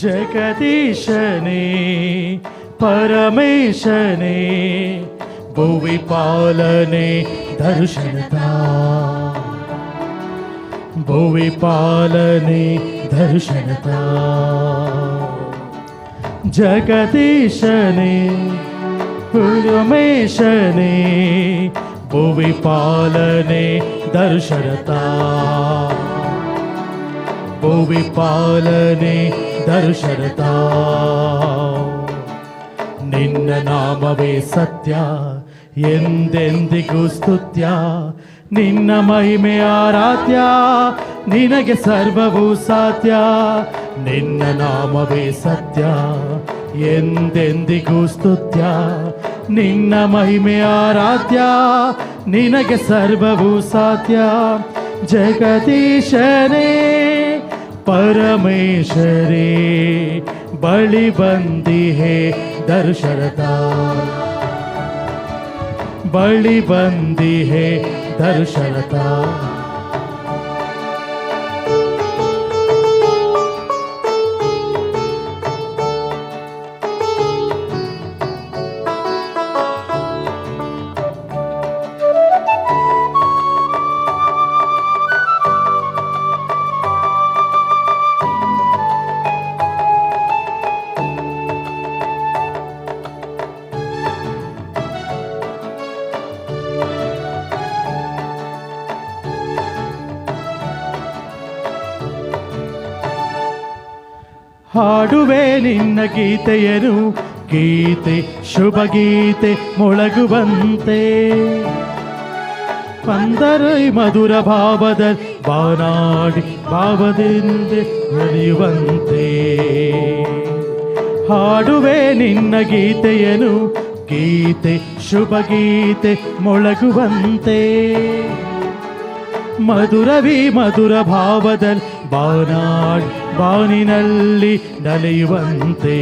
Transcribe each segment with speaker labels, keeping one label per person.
Speaker 1: ಜಗದೀಶನೇ ಪರಮೇಶನೇ ಭುವಿ ಪಾಲನೆ ದರ್ಶನತಾ ಭುವಿ ಪಾಲನೆ ದರ್ಶನತಾ ಜಗದೀಶನೇ ಪರಮೇಶನೇ ಭುವಿ ಪಾಲನೆ ದರ್ಶನತಾ ಭುವಿ ಪಾಲನೆ ದರ್ಶನತಾ ನಿನ್ನ ನಾಮವೇ ಸತ್ಯ ಎಂದೆಂದಿಗೂ ಸ್ತುತ್ಯ ನಿನ್ನ ಮಹಿಮೆ ಆರಾಧ್ಯ ನಿನಗೆ ಸರ್ವವೂ ಸಾಧ್ಯ ನಿನ್ನ ನಾಮವೇ ಸತ್ಯ ಎಂದೆಂದಿಗೂ ಸ್ತುತ್ಯ ನಿನ್ನ ಮಹಿಮೆ ಆರಾಧ್ಯ ನಿನಗೆ ಸರ್ವವೂ ಸಾಧ್ಯ ಜಗದೀಶನೇ ಪರಮೇಶ್ವರೇ ಬಳಿ ಬಂದಿಹೆ ದರ್ಶನತಾ ಬಳಿ ಬಂದಿಹೆ ದರ್ಶನತಾ ಹಾಡುವೆ ನಿನ್ನ ಗೀತೆಯನು ಗೀತೆ ಶುಭ ಗೀತೆ ಮೊಳಗುವಂತೆ ಪಂದರೈ ಮಧುರ ಭಾವದ ಬಾನಾಡಿ ಭಾವದಿಂದ ನಡೆಯುವಂತೆ ಹಾಡುವೆ ನಿನ್ನ ಗೀತೆಯನು ಗೀತೆ ಶುಭ ಗೀತೆ ಮೊಳಗುವಂತೆ ಮಧುರವಿ ಮಧುರ ಭಾವದಲ್ಲಿ ಬಾನಿನಲ್ಲಿ ನಲಿಯುವಂತೆ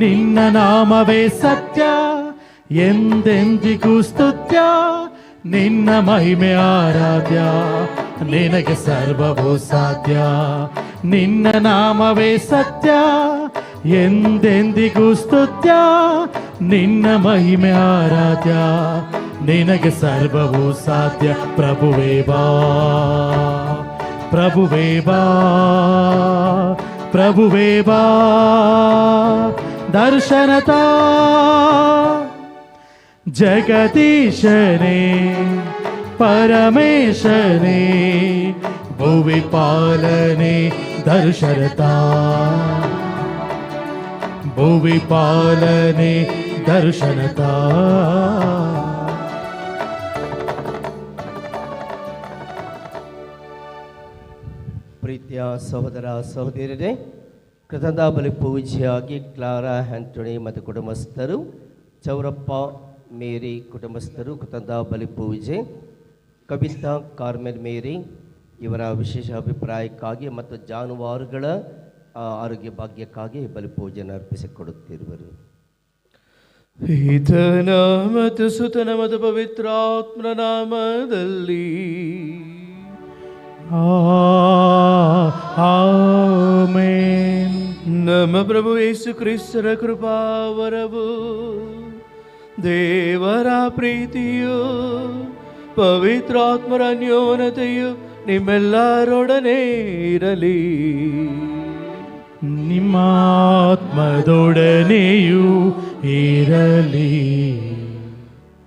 Speaker 1: ನಿನ್ನ ನಾಮವೇ ಸತ್ಯ ಎಂದೆಂದಿಗೂ ಸ್ತುತ್ಯ ನಿನ್ನ ಮಹಿಮೆ ಆರಾಧ್ಯ ನಿನಗೆ ಸರ್ವವೂ ಸಾಧ್ಯ ನಿನ್ನ ನಾಮವೇ ಸತ್ಯ ಎಂದೆಂದಿಗೂ ಸ್ತುತ್ಯ ನಿನ್ನ ಮಹಿಮೆ ಆರಾಧ್ಯ ನಿನಗೆ ಸರ್ವವೂ ಸಾಧ್ಯ ಪ್ರಭುವೇ ಬಾ ಪ್ರಭುವೇ ಬಾ ಪ್ರಭುವೇ ಬಾ ದರ್ಶನತಾ ಜಗದೀಶನೇ ಪರಮೇಶನೇ ಭುವಿ ಪಾಲನೆ ದರ್ಶನತಾ ಭುವಿ ಪಾಲನೆ ದರ್ಶನತಾ
Speaker 2: ಪ್ರೀತಿಯ ಸಹೋದರ ಸಹೋದರಿಯರೇ, ಕೃತಜ್ಞತಾ ಬಲಿ ಪೂಜೆಯಾಗಿ ಕ್ಲಾರಾ ಆಂಟೋನಿ ಮತ್ತು ಕುಟುಂಬಸ್ಥರು, ಚೌರಪ್ಪ ಮೇರಿ ಕುಟುಂಬಸ್ಥರು ಕೃತಜ್ಞತಾ ಬಲಿ ಪೂಜೆ, ಕವಿತಾ ಕಾರ್ಮೆಲ್ ಮೇರಿ ಇವರ ವಿಶೇಷ ಅಭಿಪ್ರಾಯಕ್ಕಾಗಿ ಮತ್ತು ಜಾನುವಾರುಗಳ ಆರೋಗ್ಯ ಭಾಗ್ಯಕ್ಕಾಗಿ ಬಲಿ ಪೂಜೆಯನ್ನು ಅರ್ಪಿಸಿಕೊಡುತ್ತಿರುವರು.
Speaker 1: ಪಿತನ ಮತ್ತು ಸುತನ ಮತ್ತು ಪವಿತ್ರಾತ್ಮನ ನಾಮದಲ್ಲಿ ಆಮೆನ್. ನಮ್ಮ ಪ್ರಭು ಯೇಸು ಕ್ರಿಸ್ತರ ಕೃಪಾವರವು, ದೇವರ ಪ್ರೀತಿಯು, ಪವಿತ್ರಾತ್ಮರ ಅನ್ಯೋನ್ಯತೆಯು ನಿಮ್ಮೆಲ್ಲರೊಡನೆ ಇರಲಿ. ನಿಮ್ಮ ಆತ್ಮದೊಡನೆಯೂ ಇರಲಿ.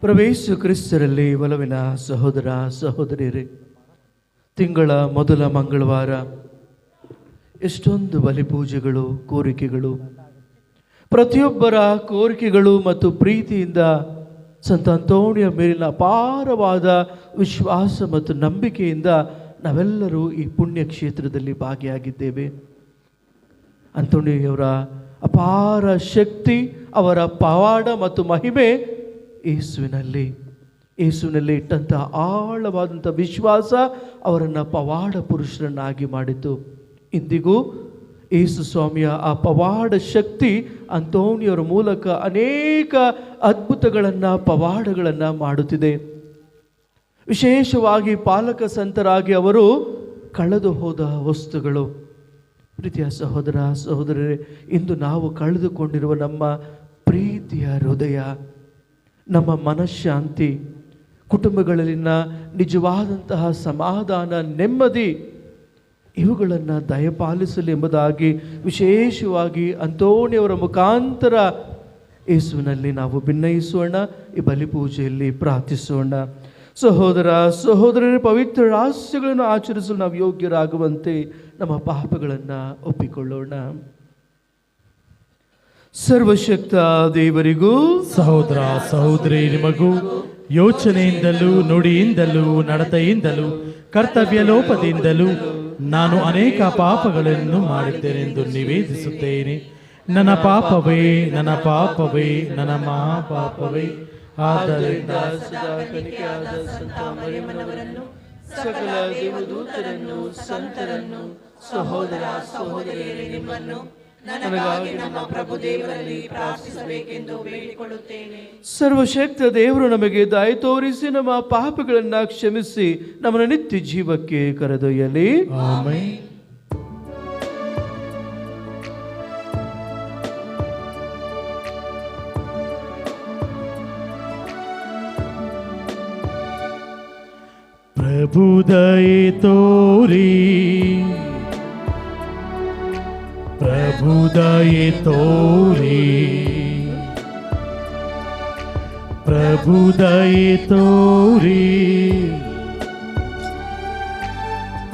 Speaker 1: ಪ್ರಭು ಯೇಸು ಕ್ರಿಸ್ತರಲ್ಲಿ ಒಲವಿನ ಸಹೋದರ ಸಹೋದರಿಯರೇ, ತಿಂಗಳ ಮೊದಲ ಮಂಗಳವಾರ ಎಷ್ಟೊಂದು ಬಲಿಪೂಜೆಗಳು, ಕೋರಿಕೆಗಳು, ಪ್ರತಿಯೊಬ್ಬರ ಕೋರಿಕೆಗಳು ಮತ್ತು ಪ್ರೀತಿಯಿಂದ ಸಂತ ಅಂತೋಣಿಯ ಮೇಲಿನ ಅಪಾರವಾದ ವಿಶ್ವಾಸ ಮತ್ತು ನಂಬಿಕೆಯಿಂದ ನಾವೆಲ್ಲರೂ ಈ ಪುಣ್ಯ ಕ್ಷೇತ್ರದಲ್ಲಿ ಭಾಗಿಯಾಗಿದ್ದೇವೆ. ಅಂತೋಣಿಯವರ ಅಪಾರ ಶಕ್ತಿ, ಅವರ ಪವಾಡ ಮತ್ತು ಮಹಿಮೆ ಯೇಸುವಿನಲ್ಲಿ ಇಟ್ಟಂಥ ಆಳವಾದಂಥ ವಿಶ್ವಾಸ ಅವರನ್ನು ಪವಾಡ ಪುರುಷರನ್ನಾಗಿ ಮಾಡಿತು. ಇಂದಿಗೂ ಯೇಸು ಸ್ವಾಮಿಯ ಆ ಪವಾಡ ಶಕ್ತಿ ಅಂತೋಣಿಯವರ ಮೂಲಕ ಅನೇಕ ಅದ್ಭುತಗಳನ್ನು, ಪವಾಡಗಳನ್ನು ಮಾಡುತ್ತಿದೆ. ವಿಶೇಷವಾಗಿ ಪಾಲಕ ಸಂತರಾಗಿ ಅವರು ಕಳೆದು ಹೋದ ವಸ್ತುಗಳು, ಪ್ರೀತಿಯ ಸಹೋದರ ಸಹೋದರರೇ, ಇಂದು ನಾವು ಕಳೆದುಕೊಂಡಿರುವ ನಮ್ಮ ಪ್ರೀತಿಯ ಹೃದಯ, ನಮ್ಮ ಮನಃಶಾಂತಿ, ಕುಟುಂಬಗಳಲ್ಲಿನ ನಿಜವಾದಂತಹ ಸಮಾಧಾನ, ನೆಮ್ಮದಿ, ಇವುಗಳನ್ನು ದಯಪಾಲಿಸಲಿ ಎಂಬುದಾಗಿ ವಿಶೇಷವಾಗಿ ಅಂತೋಣಿಯವರ ಮುಖಾಂತರ ಯೇಸುವಿನಲ್ಲಿ ನಾವು ಭಿನ್ನಯಿಸೋಣ. ಈ ಬಲಿಪೂಜೆಯಲ್ಲಿ ಪ್ರಾರ್ಥಿಸೋಣ. ಸಹೋದರ ಸಹೋದರರ ಪವಿತ್ರ ರಹಸ್ಯಗಳನ್ನು ಆಚರಿಸಲು ನಾವು ಯೋಗ್ಯರಾಗುವಂತೆ ನಮ್ಮ ಪಾಪಗಳನ್ನು ಒಪ್ಪಿಕೊಳ್ಳೋಣ. ಸರ್ವಶಕ್ತ ದೇವರಿಗೂ
Speaker 3: ಸಹೋದರ ಸಹೋದರಿ ನಿಮಗೂ ಯೋಚನೆಯಿಂದಲೂ ನುಡಿಯಿಂದಲೂ ನಡತೆಯಿಂದಲೂ ಕರ್ತವ್ಯ ಲೋಪದಿಂದಲೂ ನಾನು ಅನೇಕ ಪಾಪಗಳನ್ನು ಮಾಡಿದ್ದೇನೆಂದು ನಿವೇದಿಸುತ್ತೇನೆ. ನನ್ನ ಪಾಪವೇ, ನನ್ನ ಪಾಪವೇ, ನನ್ನ ಮಹಾಪಾಪವೇ. ಆದ್ದರಿಂದ
Speaker 1: ಸಕಲ ದೇವದೂತರನ್ನು, ಸಂತರನ್ನು, ಸಹೋದರ ಸಹೋದರಿಯರೇ, ನಿಮ್ಮನ್ನು ನನಗಾಗಿ ನಮ್ಮ ಪ್ರಭು ದೇವರಲ್ಲಿ ಪ್ರಾರ್ಥಿಸಬೇಕೆಂದು ಬೇಡಿಕೊಳ್ಳುತ್ತೇನೆ. ಸರ್ವಶಕ್ತ ದೇವರು ನಮಗೆ ದಯೆ ತೋರಿಸಿ ನಮ್ಮ ಪಾಪಗಳನ್ನು ಕ್ಷಮಿಸಿ ನಮ್ಮನ್ನು ನಿತ್ಯ ಜೀವಕ್ಕೆ ಕರೆದೊಯ್ಯಲಿ.
Speaker 3: ಆಮೆನ್. ಪ್ರಭು ದಯೆ ತೋರಿ, ಪ್ರಭು ದಯೆ ತೋರಿ, ಪ್ರಭು ದಯೆ ತೋರಿ,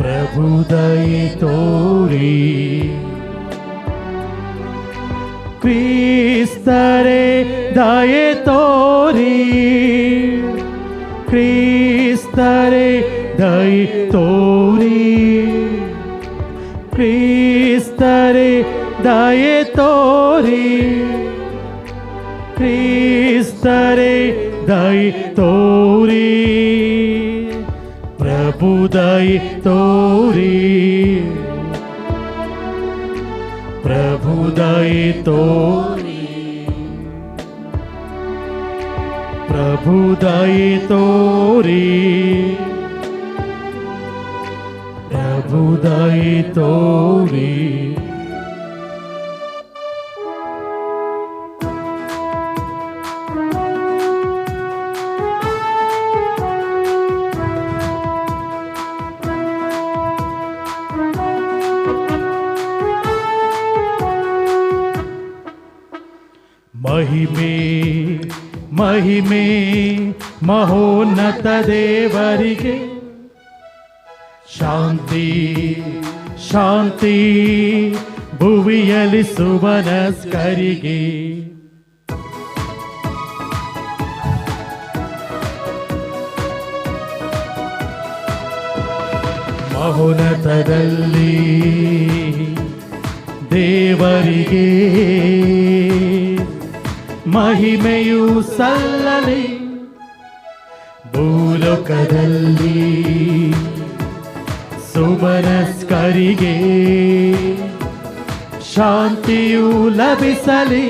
Speaker 3: ಪ್ರಭು ದಯೆ ತೋರಿ. ಕ್ರಿಸ್ತರೇ ದಯೆ ತೋರಿ, ಕ್ರಿಸ್ತರೇ ದಯೆ ತೋರಿ, ಕ್ರಿಸ್ತರೇ ದಯೆ ತೋರಿ, ಕ್ರಿಸ್ತರೇ ದಯೆ ತೋರಿ. ಪ್ರಭು ದಯೆ ತೋರಿ, ಪ್ರಭು ದಯೆ ತೋರಿ, ಪ್ರಭು ದಯೆ ತೋರಿ, ಪ್ರಭು ದಯೆ ತೋರಿ. ಮಹಿಮೆ ಮಹಿಮೆ ಮಹೋನ್ನತ ದೇವರಿಗೆ, ಶಾಂತಿ ಶಾಂತಿ ಭುವಿಯಲ್ಲಿ ಸುವನಸ್ಕರಿಗೆ. ಮಹೋನ್ನತದಲ್ಲಿ ದೇವರಿಗೆ ಮಹಿಮೆಯು ಸಲ್ಲಲಿ, ಭೂಲೋಕದಲ್ಲಿ ಸುಮನಸ್ಕರಿಗೆ ಶಾಂತಿಯು ಲಭಿಸಲಿ.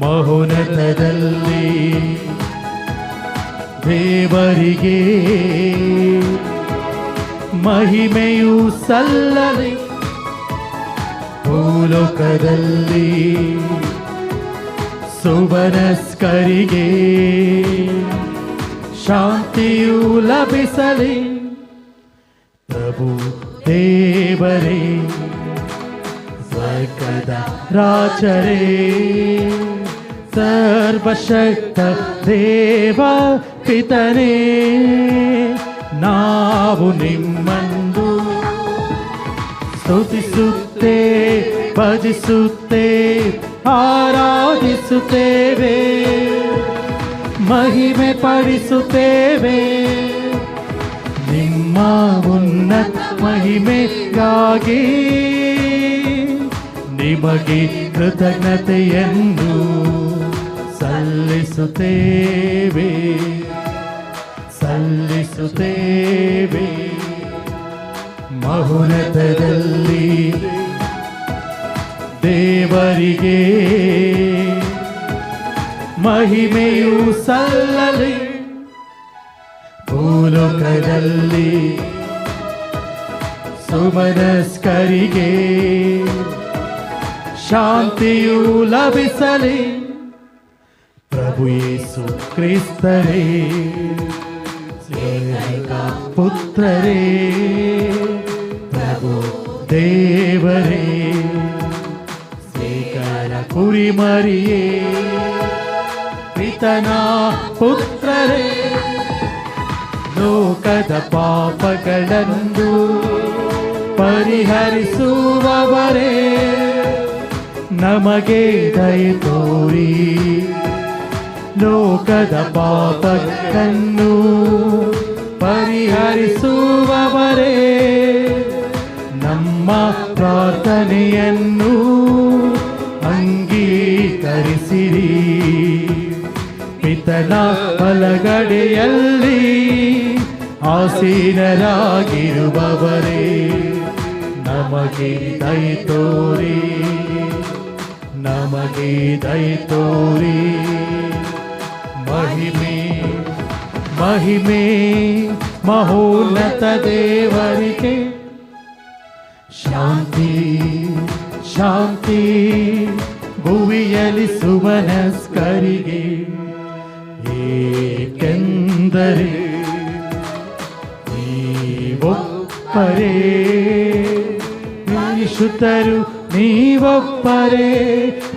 Speaker 3: ಮಹೋನ್ನತದಲ್ಲಿ ದೇವರಿಗೆ ಮಹಿಮೆಯು ಸಲ್ಲಲಿ, ಭೂಲೋಕದಲ್ಲಿ ಸುಮನಸ್ಕರಿಗೆ ಶಾಂತಿಯು ಲಭಿಸಲಿ. ಪ್ರಭು ದೇವರೇ, ಸ್ವರ್ಗದ ರಾಜರೇ, ಸರ್ವಶಕ್ತ ದೇವ ಪಿತನೇ, ನಾವು ನಿಮ್ಮನ್ನು ಸ್ತುತಿಸುತ್ತೇ, ಭಜಿಸುತ್ತೇ, ಆರಾಧಿಸುತ್ತೇವೆ, ಮಹಿಮೆ ಪಡಿಸುತ್ತೇವೆ. ನಿಮ್ಮ ಉನ್ನತ ಮಹಿಮೆಗಾಗಿ ನಿಮಗೆ ಕೃತಜ್ಞತೆಯನ್ನು ಸಲ್ಲಿಸುತ್ತೇವೆ, ಸಲ್ಲಿಸುತ್ತೇವೆ. ಮಹೋನ್ನತದಲ್ಲಿ ದೇವರಿಗೆ ಮಹಿಮೆಯು ಸಲ್ಲಲಿ, ಭೂಲೋಕದಲ್ಲಿ ಸುಮನಸ್ಕರಿಗೆ ಶಾಂತಿಯು ಲಭಿಸಲಿ. ಪ್ರಭು ಯೇಸು ಕ್ರಿಸ್ತರೇ, ಏಕೈಕ ಪುತ್ರರೇ, ಪ್ರಭು ದೇವರೇ, ಶ್ರೀಕರ ಕುರಿಮರಿಯೇ, ಪಿತನ ಪುತ್ರರೇ, ಲೋಕದ ಪಾಪಗಳನ್ನು ಪರಿಹರಿಸುವವರೇ, ನಮಗೆ ದಯೆ ತೋರಿ ಲೋಕದ ಪಾಪಗಳನ್ನು ಪರಿಹರಿಸುವವರೇ, ನಮ್ಮ ಪ್ರಾರ್ಥನೆಯನ್ನು ಅಂಗೀಕರಿಸಿರಿ. ಪಿತನ ಬಲಗಡೆಯಲ್ಲಿ ಆಸೀನರಾಗಿರುವವರೇ, ನಮಗೆ ದಯೆ ತೋರಿ, ನಮಗೆ ದಯೆ ತೋರಿ. ಮಹಿಮೆ ಮಹಿಮೆ ಮಹೋನ್ನತ ದೇವರಿಗೆ, ಶಾಂತಿ ಶಾಂತಿ ಭುವಿಯಲ್ಲಿ ಸುಮನಸ್ಕರಿಗೆ. ಏಕೆಂದರೆ ನೀವೊಬ್ಬರೇ ಪರಿಶುದ್ಧರು, ನೀವೊಬ್ಬರೇ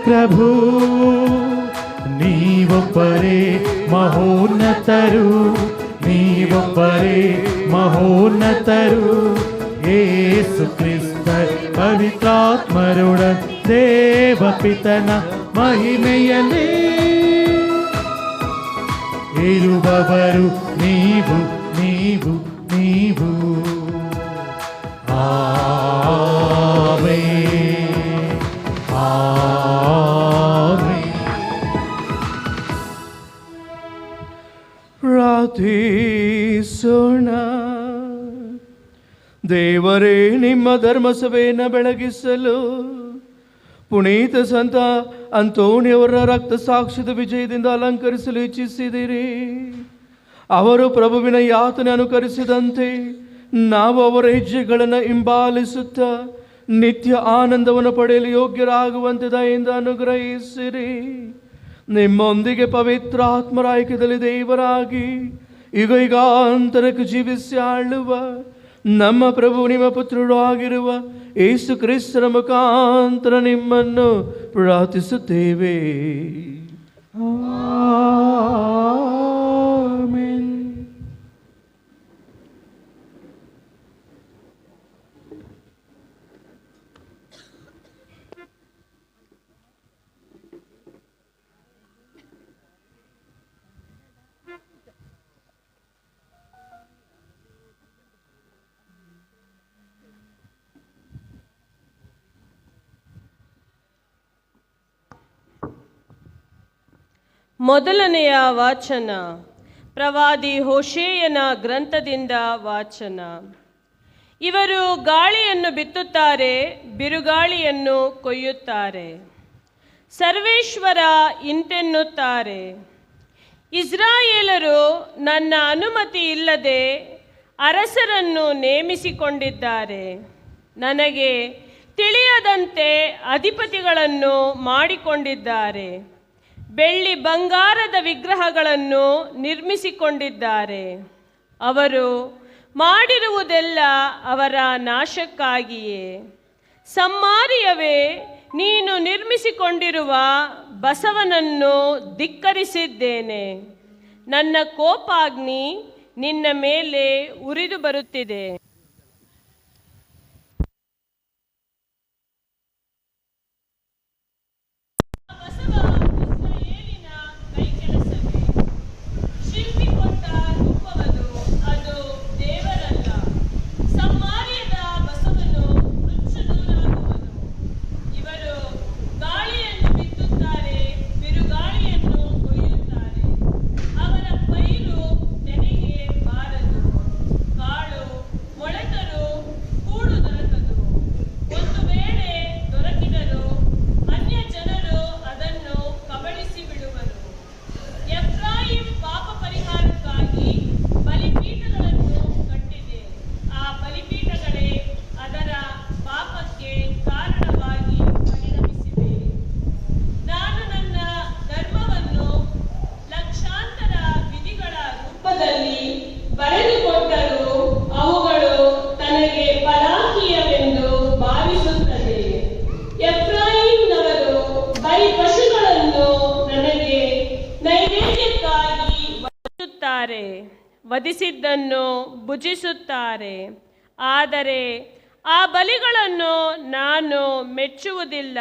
Speaker 3: ಪ್ರಭು, ನೀವೊಬ್ಬರೇ ಮಹೋನ್ನತರು, ನೀವೊಬ್ಬರೇ ಮಹೋನ್ನತರು. ಯೇಸು ಕ್ರಿಸ್ತ ಪವಿತ್ರಾತ್ಮರುಡ ದೇವಪಿತನ ಮಹಿಮೆಯಲ್ಲಿ ಇರುವವರು ನೀವು ನೀವು ನೀವು. Amen, amen.
Speaker 1: ಪ್ರಾರ್ಥಿಸೋಣ. ದೇವರೇ, ನಿಮ್ಮ ಧರ್ಮಸಭೆಯನ್ನು ಬೆಳಗಿಸಲು ಪುನೀತ ಸಂತ ಅಂತೋಣಿಯವರ ರಕ್ತ ಸಾಕ್ಷ್ಯದ ವಿಜಯದಿಂದ ಅಲಂಕರಿಸಲು ಇಚ್ಛಿಸಿದಿರಿ. ಅವರು ಪ್ರಭುವಿನ ಯಾತನೆ ಅನುಕರಿಸಿದಂತೆ ನಾವು ಅವರ ಹೆಜ್ಜೆಗಳನ್ನು ಹಿಂಬಾಲಿಸುತ್ತಾ ನಿತ್ಯ ಆನಂದವನ್ನು ಪಡೆಯಲು ಯೋಗ್ಯರಾಗುವಂತೆ ದಯೆಯಿಂದ ಅನುಗ್ರಹಿಸಿರಿ. ನಿಮ್ಮೊಂದಿಗೆ ಪವಿತ್ರಾತ್ಮರ ಐಕ್ಯದಲ್ಲಿ ದೇವರಾಗಿ ಈಗ ಈಗಾಂತರಕ್ಕೆ ಜೀವಿಸಿ ಆಳುವ ನಮ್ಮ ಪ್ರಭು ನಿಮ್ಮ ಪುತ್ರರು ಆಗಿರುವ ಯೇಸು ಕ್ರಿಸ್ತರ ಮುಖಾಂತರ ನಿಮ್ಮನ್ನು ಪ್ರಾರ್ಥಿಸುತ್ತೇವೆ.
Speaker 3: ಆಮೆನ್.
Speaker 4: ಮೊದಲನೆಯ ವಾಚನ ಪ್ರವಾದಿ ಹೋಶೇಯನ ಗ್ರಂಥದಿಂದ ವಾಚನ. ಇವರು ಗಾಳಿಯನ್ನು ಬಿತ್ತುತ್ತಾರೆ, ಬಿರುಗಾಳಿಯನ್ನು ಕೊಯ್ಯುತ್ತಾರೆ. ಸರ್ವೇಶ್ವರ ಇಂತೆನ್ನುತ್ತಾರೆ, ಇಸ್ರಾಯೇಲರು ನನ್ನ ಅನುಮತಿ ಇಲ್ಲದೆ ಅರಸರನ್ನು ನೇಮಿಸಿಕೊಂಡಿದ್ದಾರೆ. ನನಗೆ ತಿಳಿಯದಂತೆ ಅಧಿಪತಿಗಳನ್ನು ಮಾಡಿಕೊಂಡಿದ್ದಾರೆ. ಬೆಳ್ಳಿ ಬಂಗಾರದ ವಿಗ್ರಹಗಳನ್ನು ನಿರ್ಮಿಸಿಕೊಂಡಿದ್ದಾರೆ. ಅವರು ಮಾಡಿರುವುದೆಲ್ಲ ಅವರ ನಾಶಕ್ಕಾಗಿಯೇ. ಸಮ್ಮಾರಿಯವೇ, ನೀನು ನಿರ್ಮಿಸಿಕೊಂಡಿರುವ ಬಸವನನ್ನು ಧಿಕ್ಕರಿಸಿದ್ದೇನೆ. ನನ್ನ ಕೋಪಾಗ್ನಿ ನಿನ್ನ ಮೇಲೆ ಉರಿದು ಬರುತ್ತಿದೆ. ತಿನ್ನುತ್ತಾರೆ, ವಧಿಸಿದ್ದನ್ನು ಭುಜಿಸುತ್ತಾರೆ. ಆದರೆ ಆ ಬಲಿಗಳನ್ನು ನಾನು ಮೆಚ್ಚುವುದಿಲ್ಲ.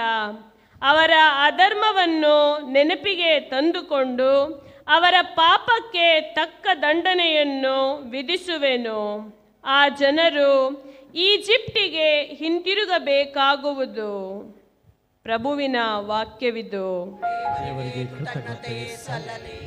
Speaker 4: ಅವರ ಅಧರ್ಮವನ್ನು ನೆನಪಿಗೆ ತಂದುಕೊಂಡು ಅವರ ಪಾಪಕ್ಕೆ ತಕ್ಕ ದಂಡನೆಯನ್ನು ವಿಧಿಸುವೆನು. ಆ ಜನರು ಈಜಿಪ್ಟಿಗೆ ಹಿಂತಿರುಗಬೇಕಾಗುವುದು. ಪ್ರಭುವಿನ ವಾಕ್ಯವಿದು.
Speaker 3: ದೇವರಿಗೆ ಕೃತಜ್ಞತೆ ಸಲ್ಲಲಿ.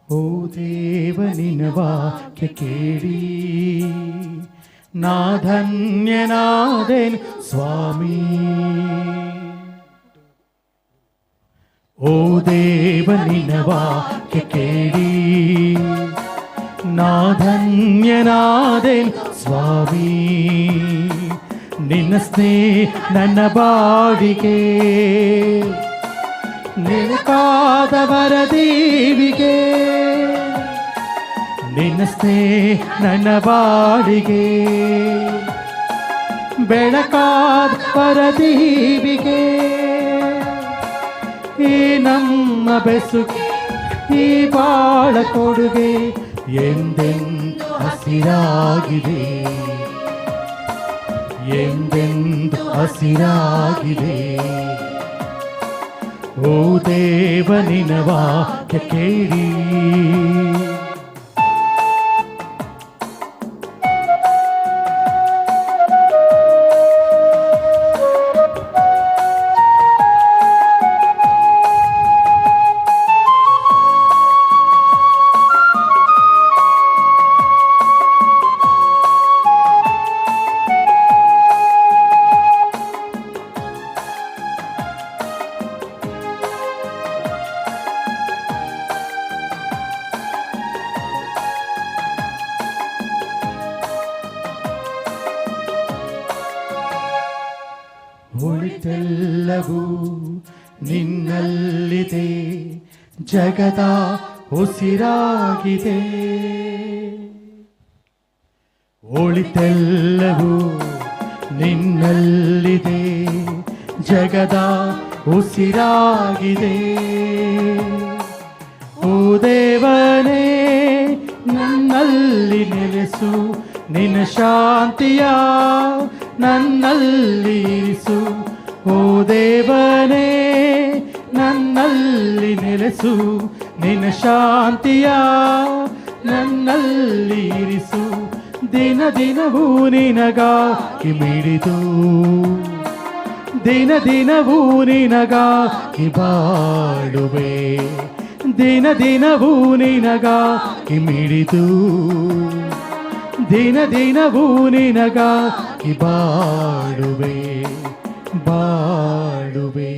Speaker 3: ಓ ದೇವನಿನ ವಾಕ್ಯ ಕೇಳಿ ನಾ ಧನ್ಯನಾದೆನು ಸ್ವಾಮಿ. ಓ ದೇವನಿನ ವಾಕ್ಯ ಕೇಳಿ ನಾ ಧನ್ಯನಾದೆನು ಸ್ವಾಮಿ. ನಿನ್ನ ಸ್ನೇಹ ನನ್ನ ಬಾಡಿಗೆ ನಿನಕಾದವರ ದೇವಿಗೆ. ನಿನ್ನ ಸ್ನೇಹ ನನ್ನ ಬಾಡಿಗೆ ಬೆಳಕಾದವರ ದೇವಿಗೆ. ಈ ನಮ್ಮ ಬೆಸುಗೆ ಈ ಬಾಳ ಕೊಡುಗೆ ಎಂದೆಂದು ಹಸಿರಾಗಿದೆ, ಎಂದೆಂದು ಹಸಿರಾಗಿದೆ. ಓ ದೇವನಿನ ವಾಕ್ಯ ಕೇಳಿ ಉಳಿತೆಲ್ಲವೂ ನಿನ್ನಲ್ಲಿದೆ, ಜಗದ ಉಸಿರಾಗಿದೆ. ಒಳಿತೆಲ್ಲವೂ ನಿನ್ನಲ್ಲಿದೆ, ಜಗದ ಉಸಿರಾಗಿದೆ. ಓ ದೇವನೇ ನನ್ನಲ್ಲಿ ನೆಲೆಸು, ನಿನ್ನ ಶಾಂತಿಯ ನನ್ನಲ್ಲಿ ಇರಿಸು. ಓ ದೇವನೇ ನನ್ನಲ್ಲಿ ನೆಲೆಸು, ನಿನ್ನ ಶಾಂತಿಯ ನನ್ನಲ್ಲಿ ಇರಿಸು. ದಿನ ದಿನವೂ ನಿನಗಾಗಿ ಮಿಡಿದು, ದಿನ ದಿನವೂ ನಿನಗಾಗಿ ಬಾಳುವೆ. ದಿನ ದಿನವೂ ನಿನಗಾಗಿ ಮಿಡಿದು, ದಿನ ದಿನವೂ ನಿನಗಾಗಿ ಬಾಳುವೆ, ಬಾಳುವೆ.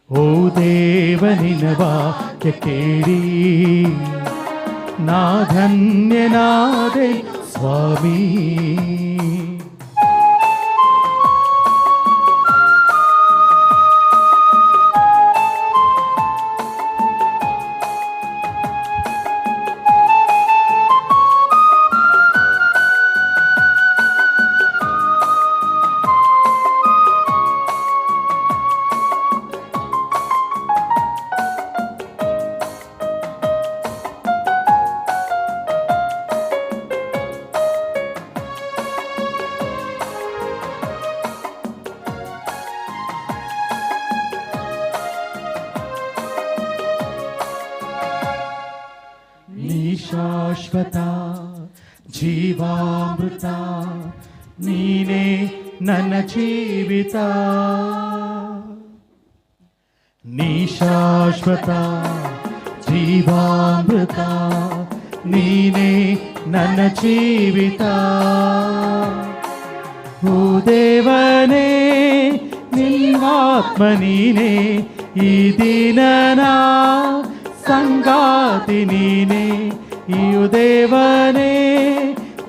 Speaker 3: ಓ ದೇವನಿನ ವಾಕ್ಯ ಕೇಳಿ ನಾ ಧನ್ಯನಾದೆ ಸ್ವಾಮಿ. ಶಾಶ್ವತ ಜೀವಾಮೃತ ನೀನೇ ನನ್ನ ಜೀವಿತ ನೀ ಶಾಶ್ವತ ಜೀವಾಮೃತ ನೀನೇ ನನ್ನ ಜೀವಿತ ಓ ದೇವನೇ ನಿನ್ನಾತ್ಮ ನೀನೇ ಈ ದಿನನ ಸಂಗಾತಿ ನೀನೇ ಈ ದೇವನೇ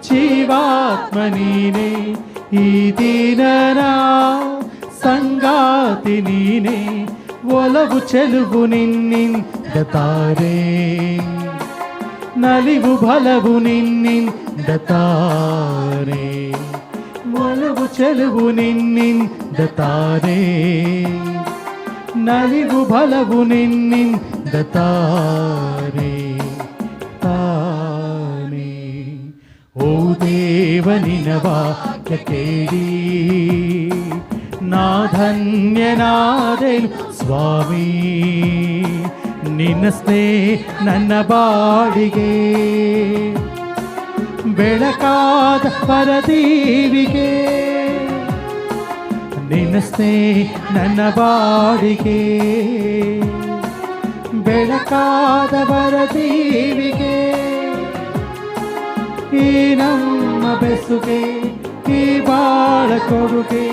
Speaker 3: ಜೀವಾತ್ಮ ನೀನೇ ಈ ದಿನನ ಸಂಗಾತಿ ನೀನೇ ಒಲವು ಚೆಲುವು ನಿನ್ನಿಂದ ತಾರೆ ನಲಿವು ಬಲವು ನಿನ್ನಿಂದ ತಾರೆ ಒಲವು ಚೆಲುವು ನಿನ್ನಿಂದ ತಾರೆ ನಲಿವು ಬಲವು ನಿನ್ನಿಂದ ತಾರೆ ತಾನೇ ಓ ದೇವನಿನ ವಾಕ್ಯ ಕೇಳಿ ನಾ ಧನ್ಯನಾದೆನು ಸ್ವಾಮಿ ನಿನ್ನ ಸ್ನೇಹ ನನ್ನ ಬಾಡಿಗೆ ಬೆಳಕಾದ ಪರದೀವಿಗೆ ನಿನ್ನ ಸ್ನೇಹ ನನ್ನ ಬಾಡಿಗೆ ಬೆಳಕಾದ ಪರದೀವಿಗೆ ಈ ನಮ್ಮ ಬೆಸುಗೆ ಈ ಬಾಳ ಕೊಡುಗೆ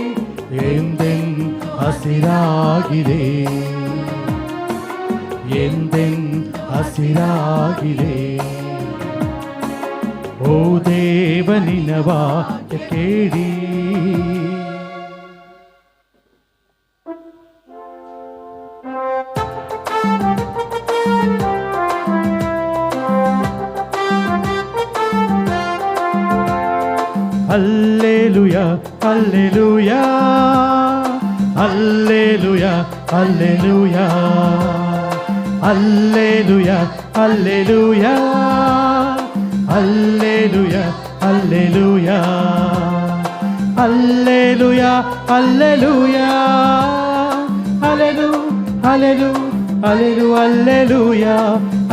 Speaker 3: ಎಂದೆನ್ ಹಸಿರಾಗಿದೆ ಎಂದೆನ್ ಹಸಿರಾಗಿದೆ ಓ ದೇವನಿನ ವಾಕ್ಯ ಕೇಳಿ hallelujah hallelujah hallelujah hallelujah hallelujah hallelujah hallelujah hallelujah hallelujah hallelujah ಹಲ್ಲೆಲು ಹಲ್ಲೆಲು ಹಲ್ಲೆಲು ಹಲ್ಲೆಲೂಯಾ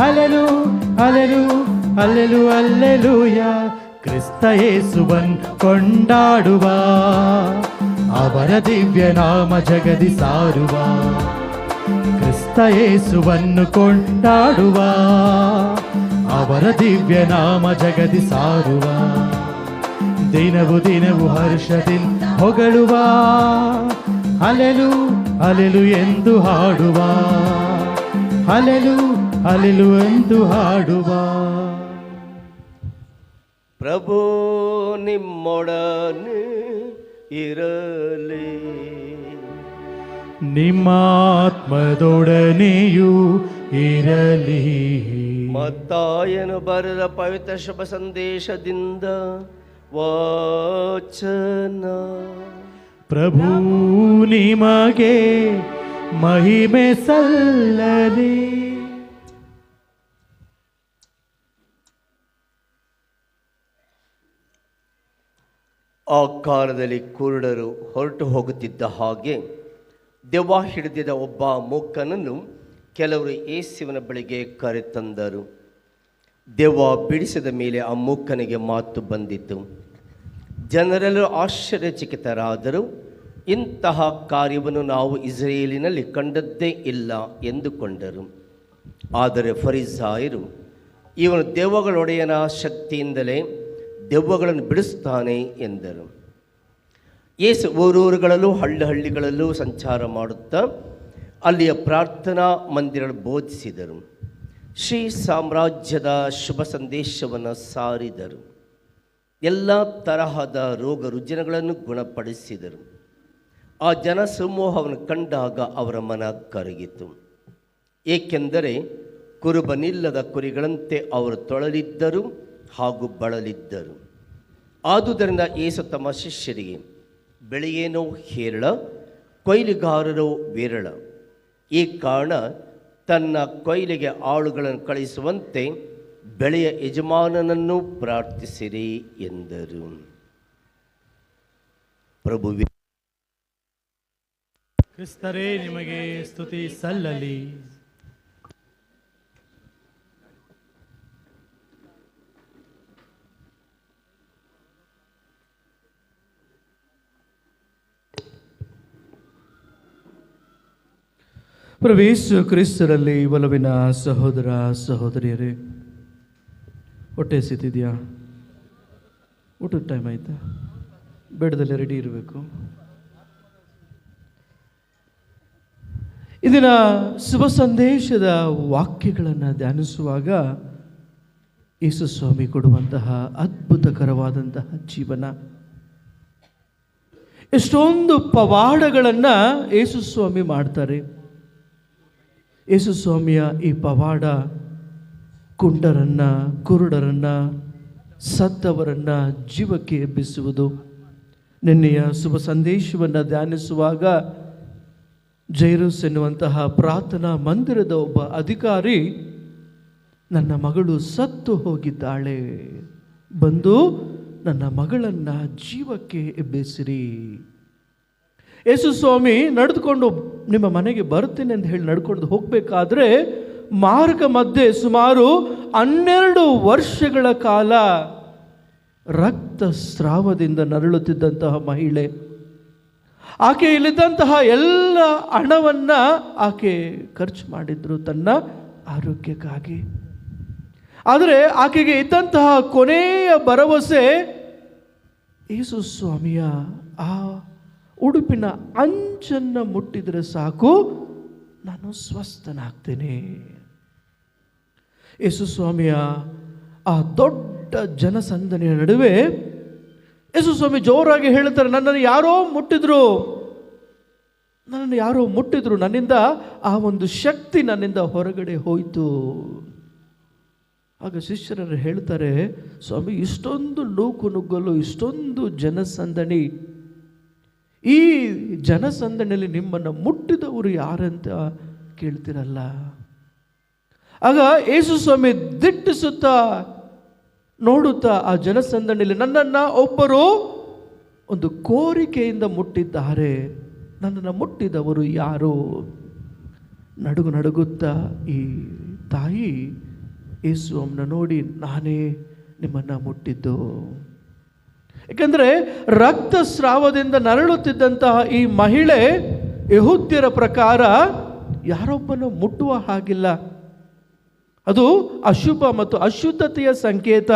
Speaker 3: ಹಲ್ಲೆಲು ಹಲ್ಲೆಲು ಹಲ್ಲೆಲು ಹಲ್ಲೆಲೂಯಾ ಕ್ರಿಸ್ತ ಯೇಸುವನ್ ಕೊಂಡಾಡುವ ಅವರ ದಿವ್ಯ ನಾಮ ಜಗದಿ ಸಾರುವ ಕ್ರಿಸ್ತ ಯೇಸುವನ್ನು ಕೊಂಡಾಡುವ ಅವರ ದಿವ್ಯ ನಾಮ ಜಗದಿ ಸಾರುವ ದಿನವು ದಿನವು ಹರ್ಷದಿಂದ ಹೊಗಳುವ ಅಲೆಲು ಅಲೆಲು ಎಂದು ಹಾಡುವ ಅಲೆಲು ಅಲೆಲು ಎಂದು ಹಾಡುವ
Speaker 2: ಪ್ರಭು ನಿಮ್ಮೊಡನೆ ಇರಲಿ
Speaker 3: ನಿಮ್ಮಾತ್ಮದೊಡನೆಯೂ ಇರಲಿ.
Speaker 2: ಮತ್ತಾಯನು ಬರೆದ ಪವಿತ್ರ ಶುಭ ಸಂದೇಶದಿಂದ ವಾಚನ.
Speaker 3: ಪ್ರಭು ನಿಮಗೆ ಮಹಿಮೆ ಸಲ್ಲಲಿ.
Speaker 2: ಆ ಕಾಲದಲ್ಲಿ ಕುರುಡರು ಹೊರಟು ಹೋಗುತ್ತಿದ್ದ ಹಾಗೆ ದೆವ್ವ ಹಿಡಿದಿದ್ದ ಒಬ್ಬ ಮೂಕನನ್ನು ಕೆಲವರು ಯೇಸುವಿನ ಬಳಿಗೆ ಕರೆತಂದರು. ದೆವ್ವ ಬಿಡಿಸಿದ ಮೇಲೆ ಆ ಮೂಕನಿಗೆ ಮಾತು ಬಂದಿತು. ಜನರೆಲ್ಲರೂ ಆಶ್ಚರ್ಯಚಕಿತರಾದರು. ಇಂತಹ ಕಾರ್ಯವನ್ನು ನಾವು ಇಸ್ರೇಲಿನಲ್ಲಿ ಕಂಡದ್ದೇ ಇಲ್ಲ ಎಂದುಕೊಂಡರು. ಆದರೆ ಫರಿಸಾಯರು ಇವನು ದೆವ್ವಗಳೊಡೆಯನ ಶಕ್ತಿಯಿಂದಲೇ ದೆವ್ವಗಳನ್ನು ಬಿಡಿಸ್ತಾನೆ ಎಂದರು. ಯೇಸು ಊರೂರುಗಳಲ್ಲೂ ಹಳ್ಳಿಗಳಲ್ಲೂ ಸಂಚಾರ ಮಾಡುತ್ತಾ ಅಲ್ಲಿಯ ಪ್ರಾರ್ಥನಾ ಮಂದಿರಗಳು ಬೋಧಿಸಿದರು. ಶ್ರೀ ಸಾಮ್ರಾಜ್ಯದ ಶುಭ ಸಂದೇಶವನ್ನು ಸಾರಿದರು. ಎಲ್ಲ ತರಹದ ರೋಗ ರುಜಿನಗಳನ್ನು ಗುಣಪಡಿಸಿದರು. ಆ ಜನ ಸಮೂಹವನ್ನು ಕಂಡಾಗ ಅವರ ಮನ ಕರಗಿತು. ಏಕೆಂದರೆ ಕುರುಬನಿಲ್ಲದ ಕುರಿಗಳಂತೆ ಅವರು ತೊಳಲಿದ್ದರು ಹಾಗೂ ಬಳಲಿದ್ದರು. ಆದುದರಿಂದ ಯೇಸು ತಮ್ಮ ಶಿಷ್ಯರಿಗೆ, ಬೆಳೆಯೇನೋ ಹೇರಳ, ಕೊಯ್ಲುಗಾರರೋ ವಿರಳ. ಈ ಕಾರಣ ತನ್ನ ಕೊಯ್ಲಿಗೆ ಆಳುಗಳನ್ನು ಕಳಿಸುವಂತೆ ಬೆಳೆಯ ಯಜಮಾನನನ್ನು ಪ್ರಾರ್ಥಿಸಿರಿ ಎಂದರು. ಪ್ರಭುವೇ
Speaker 3: ಕ್ರಿಸ್ತರೇ, ನಿಮಗೆ ಸ್ತುತಿ ಸಲ್ಲಲಿ.
Speaker 1: ಪ್ರಭು ಯೇಸು ಕ್ರಿಸ್ತರಲ್ಲಿ ಒಲವಿನ ಸಹೋದರ ಸಹೋದರಿಯರೇ, ಹೊಟ್ಟೆ ಹಸಿತಿದೆಯಾ? ಊಟದ ಟೈಮ್ ಆಯಿತಾ? ಬೆಡ್ದಲ್ಲಿ ರೆಡಿ ಇರಬೇಕು. ಇಂದಿನ ಶುಭ ಸಂದೇಶದ ವಾಕ್ಯಗಳನ್ನು ಧ್ಯಾನಿಸುವಾಗ ಯೇಸು ಸ್ವಾಮಿ ಕೊಡುವಂತಹ ಅದ್ಭುತಕರವಾದಂತಹ ಜೀವನ, ಎಷ್ಟೊಂದು ಪವಾಡಗಳನ್ನು ಯೇಸು ಸ್ವಾಮಿ ಮಾಡ್ತಾರೆ. ಯೇಸು ಸ್ವಾಮಿಯ ಈ ಪವಾಡ ಕುಂಟರನ್ನು, ಕುರುಡರನ್ನು, ಸತ್ತವರನ್ನು ಜೀವಕ್ಕೆ ಎಬ್ಬಿಸುವುದು. ನಿನ್ನೆಯ ಶುಭ ಸಂದೇಶವನ್ನು ಧ್ಯಾನಿಸುವಾಗ ಜೈರಸ್ ಎನ್ನುವಂತಹ ಪ್ರಾರ್ಥನಾ ಮಂದಿರದ ಒಬ್ಬ ಅಧಿಕಾರಿ, ನನ್ನ ಮಗಳು ಸತ್ತು ಹೋಗಿದ್ದಾಳೆ, ಬಂದು ನನ್ನ ಮಗಳನ್ನು ಜೀವಕ್ಕೆ ಎಬ್ಬಿಸಿರಿ. ಯೇಸು ಸ್ವಾಮಿ ನಡೆದುಕೊಂಡು ನಿಮ್ಮ ಮನೆಗೆ ಬರ್ತೀನಿ ಅಂತ ಹೇಳಿ ನಡ್ಕೊಂಡು ಹೋಗಬೇಕಾದ್ರೆ ಮಾರ್ಗ ಮಧ್ಯೆ ಸುಮಾರು 12 ವರ್ಷಗಳ ಕಾಲ ರಕ್ತಸ್ರಾವದಿಂದ ನರಳುತ್ತಿದ್ದಂತಹ ಮಹಿಳೆ. ಆಕೆ ಇಲ್ಲಿದ್ದಂತಹ ಎಲ್ಲ ಹಣವನ್ನು ಆಕೆ ಖರ್ಚು ಮಾಡಿದ್ರು ತನ್ನ ಆರೋಗ್ಯಕ್ಕಾಗಿ. ಆದರೆ ಆಕೆಗೆ ಇದ್ದಂತಹ ಕೊನೆಯ ಭರವಸೆ ಯೇಸು ಸ್ವಾಮಿಯ ಆ ಉಡುಪಿನ ಅಂಚನ್ನು ಮುಟ್ಟಿದರೆ ಸಾಕು, ನಾನು ಸ್ವಸ್ಥನಾಗ್ತೇನೆ. ಯೇಸು ಸ್ವಾಮಿಯ ಆ ದೊಡ್ಡ ಜನಸಂದಣಿಯ ನಡುವೆ ಯೇಸು ಸ್ವಾಮಿ ಜೋರಾಗಿ ಹೇಳ್ತಾರೆ, ನನ್ನನ್ನು ಯಾರೋ ಮುಟ್ಟಿದ್ರು, ನನ್ನಿಂದ ಆ ಒಂದು ಶಕ್ತಿ ನನ್ನಿಂದ ಹೊರಗಡೆ ಹೋಯಿತು. ಆಗ ಶಿಷ್ಯರು ಹೇಳ್ತಾರೆ, ಸ್ವಾಮಿ, ಇಷ್ಟೊಂದು ನೂಕು ನುಗ್ಗಲು, ಇಷ್ಟೊಂದು ಜನಸಂದಣಿ, ಈ ಜನಸಂದಣಿಯಲ್ಲಿ ನಿಮ್ಮನ್ನು ಮುಟ್ಟಿದವರು ಯಾರಂತ ಕೇಳ್ತಿರಲ್ಲ. ಆಗ ಯೇಸು ಸ್ವಾಮಿ ದಿಟ್ಟಿಸುತ್ತಾ ನೋಡುತ್ತಾ ಆ ಜನಸಂದಣಿಯಲ್ಲಿ, ನನ್ನನ್ನು ಒಬ್ಬರು ಒಂದು ಕೋರಿಕೆಯಿಂದ ಮುಟ್ಟಿದ್ದಾರೆ, ನನ್ನನ್ನು ಮುಟ್ಟಿದವರು ಯಾರು? ನಡುಗುತ್ತಾ ಈ ತಾಯಿ ಯೇಸು ಅಮ್ಮನ ನೋಡಿ, ನಾನೇ ನಿಮ್ಮನ್ನು ಮುಟ್ಟಿದ್ದು. ಏಕೆಂದರೆ ರಕ್ತಸ್ರಾವದಿಂದ ನರಳುತ್ತಿದ್ದಂತಹ ಈ ಮಹಿಳೆ ಯೆಹೂದ್ಯರ ಪ್ರಕಾರ ಯಾರೊಬ್ಬನು ಮುಟ್ಟುವ ಹಾಗಿಲ್ಲ, ಅದು ಅಶುಭ ಮತ್ತು ಅಶುದ್ಧತೆಯ ಸಂಕೇತ.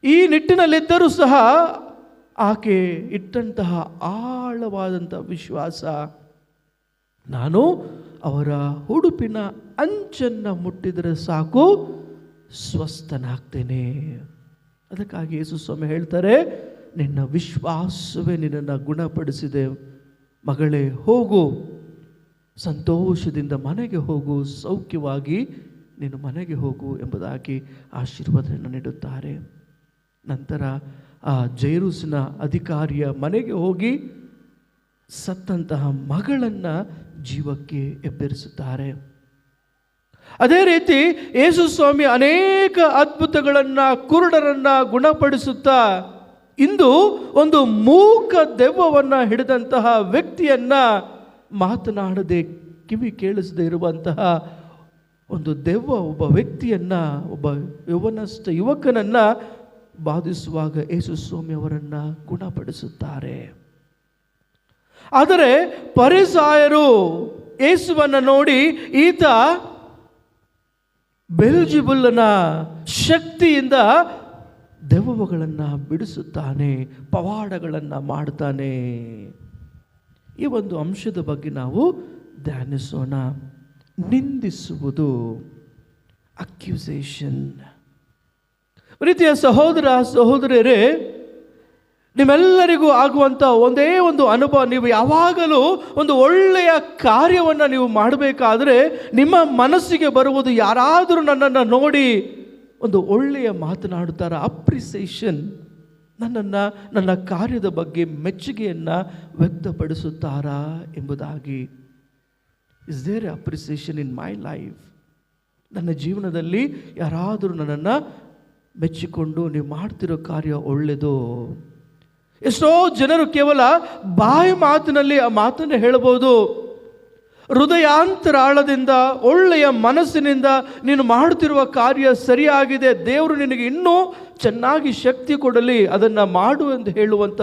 Speaker 1: ಈ ನಿಟ್ಟಿನಲ್ಲಿದ್ದರೂ ಸಹ ಆಕೆ ಇಟ್ಟಂತಹ ಆಳವಾದಂಥ ವಿಶ್ವಾಸ, ನಾನು ಅವರ ಉಡುಪಿನ ಅಂಚನ್ನು ಮುಟ್ಟಿದರೆ ಸಾಕು, ಸ್ವಸ್ಥನಾಗ್ತೇನೆ. ಅದಕ್ಕಾಗಿ ಯೇಸು ಸ್ವಾಮಿ ಹೇಳ್ತಾರೆ, ನಿನ್ನ ವಿಶ್ವಾಸವೇ ನಿನ್ನನ್ನು ಗುಣಪಡಿಸಿದೆ, ಮಗಳೇ ಹೋಗು, ಸಂತೋಷದಿಂದ ಮನೆಗೆ ಹೋಗು, ಸೌಖ್ಯವಾಗಿ ನೀನು ಮನೆಗೆ ಹೋಗು ಎಂಬುದಾಗಿ ಆಶೀರ್ವಾದವನ್ನು ನೀಡುತ್ತಾರೆ. ನಂತರ ಆ ಜೈರೂಸಿನ ಅಧಿಕಾರಿಯ ಮನೆಗೆ ಹೋಗಿ ಸತ್ತಂತಹ ಮಗಳನ್ನು ಜೀವಕ್ಕೆ ಎಬ್ಬರಿಸುತ್ತಾರೆ. ಅದೇ ರೀತಿ ಯೇಸು ಸ್ವಾಮಿ ಅನೇಕ ಅದ್ಭುತಗಳನ್ನು, ಕುರುಡರನ್ನು ಗುಣಪಡಿಸುತ್ತಾ ಇಂದು ಒಂದು ಮೂಕ ದೆವ್ವವನ್ನು ಹಿಡಿದಂತಹ ವ್ಯಕ್ತಿಯನ್ನು, ಮಾತನಾಡದೆ ಕಿವಿ ಕೇಳಿಸದೆ ಇರುವಂತಹ ಒಂದು ದೆವ್ವ ಒಬ್ಬ ವ್ಯಕ್ತಿಯನ್ನು, ಒಬ್ಬ ಯೌವನಸ್ಥ ಯುವಕನನ್ನು ಬಾಧಿಸುವಾಗ ಯೇಸು ಸ್ವಾಮಿ ಅವರನ್ನು ಗುಣಪಡಿಸುತ್ತಾರೆ. ಆದರೆ ಫರಿಸಾಯರು ಯೇಸುವನ್ನು ನೋಡಿ, ಈತ ಬೆಲ್ಜೆಬೂಲನ ಶಕ್ತಿಯಿಂದ ದೆವ್ವಗಳನ್ನು ಬಿಡಿಸುತ್ತಾನೆ, ಪವಾಡಗಳನ್ನು ಮಾಡ್ತಾನೆ. ಈ ಒಂದು ಅಂಶದ ಬಗ್ಗೆ ನಾವು ಧ್ಯಾನಿಸೋಣ. ನಿಂದಿಸುವುದು, ಅಕ್ಯೂಸೇಷನ್. ಪ್ರೀತಿಯ ಸಹೋದರ ಸಹೋದರಿಯರೇ, ನಿಮ್ಮೆಲ್ಲರಿಗೂ ಆಗುವಂಥ ಒಂದೇ ಒಂದು ಅನುಭವ, ನೀವು ಯಾವಾಗಲೂ ಒಂದು ಒಳ್ಳೆಯ ಕಾರ್ಯವನ್ನು ನೀವು ಮಾಡಬೇಕಾದ್ರೆ ನಿಮ್ಮ ಮನಸ್ಸಿಗೆ ಬರುವುದು, ಯಾರಾದರೂ ನನ್ನನ್ನು ನೋಡಿ ಒಂದು ಒಳ್ಳೆಯ ಮಾತನಾಡುತ್ತಾರ, ಅಪ್ರಿಸಿಯೇಷನ್, ನನ್ನನ್ನು, ನನ್ನ ಕಾರ್ಯದ ಬಗ್ಗೆ ಮೆಚ್ಚುಗೆಯನ್ನು ವ್ಯಕ್ತಪಡಿಸುತ್ತಾರಾ ಎಂಬುದಾಗಿ. Is there appreciation in my life? ನನ್ನ ಜೀವನದಲ್ಲಿ ಯಾರಾದರೂ ನನ್ನನ್ನು ಮೆಚ್ಚಿಕೊಂಡು ನೀವು ಮಾಡ್ತಿರೋ ಕಾರ್ಯ ಒಳ್ಳೆಯದು. ಎಷ್ಟೋ ಜನರು ಕೇವಲ ಬಾಯಿ ಮಾತಿನಲ್ಲಿ ಆ ಮಾತನ್ನು ಹೇಳಬಹುದು, ಹೃದಯಾಂತರಾಳದಿಂದ ಒಳ್ಳೆಯ ಮನಸ್ಸಿನಿಂದ ನೀನು ಮಾಡುತ್ತಿರುವ ಕಾರ್ಯ ಸರಿಯಾಗಿದೆ, ದೇವರು ನಿನಗೆ ಇನ್ನೂ ಚೆನ್ನಾಗಿ ಶಕ್ತಿ ಕೊಡಲಿ, ಅದನ್ನು ಮಾಡು ಎಂದು ಹೇಳುವಂಥ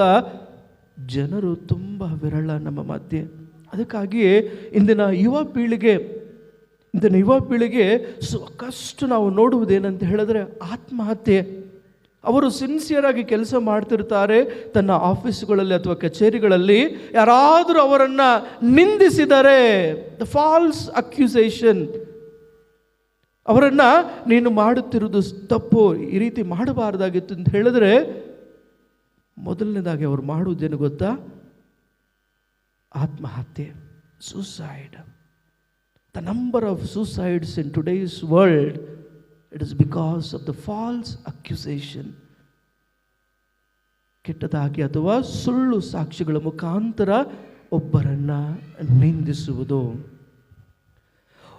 Speaker 1: ಜನರು ತುಂಬ ವಿರಳ ನಮ್ಮ ಮಧ್ಯೆ. ಅದಕ್ಕಾಗಿಯೇ ಇಂದಿನ ಯುವ ಪೀಳಿಗೆ ಸಾಕಷ್ಟು ನಾವು ನೋಡುವುದೇನಂತ ಹೇಳಿದ್ರೆ ಆತ್ಮಹತ್ಯೆ. ಅವರು ಸಿನ್ಸಿಯರ್ ಆಗಿ ಕೆಲಸ ಮಾಡ್ತಿರ್ತಾರೆ ತನ್ನ ಆಫೀಸ್ಗಳಲ್ಲಿ ಅಥವಾ ಕಚೇರಿಗಳಲ್ಲಿ. ಯಾರಾದರೂ ಅವರನ್ನು ನಿಂದಿಸಿದರೆ, ದ ಫಾಲ್ಸ್ ಅಕ್ಯುಸೇಷನ್, ಅವರನ್ನು ನೀನು ಮಾಡುತ್ತಿರುವುದು ತಪ್ಪು, ಈ ರೀತಿ ಮಾಡಬಾರ್ದಾಗಿತ್ತು ಅಂತ ಹೇಳಿದ್ರೆ ಮೊದಲನೇದಾಗಿ ಅವರು ಮಾಡುವುದೇನು ಗೊತ್ತಾ? ಆತ್ಮಹತ್ಯೆ, suicide. The number of suicides in today's world, it is because of the false accusation. ಕೆಟ್ಟದಾಗಿ ಅಥವಾ ಸುಳ್ಳು ಸಾಕ್ಷಿಗಳ ಮುಖಾಂತರ ಒಬ್ಬರನ್ನು ನಿಂದಿಸುವುದು.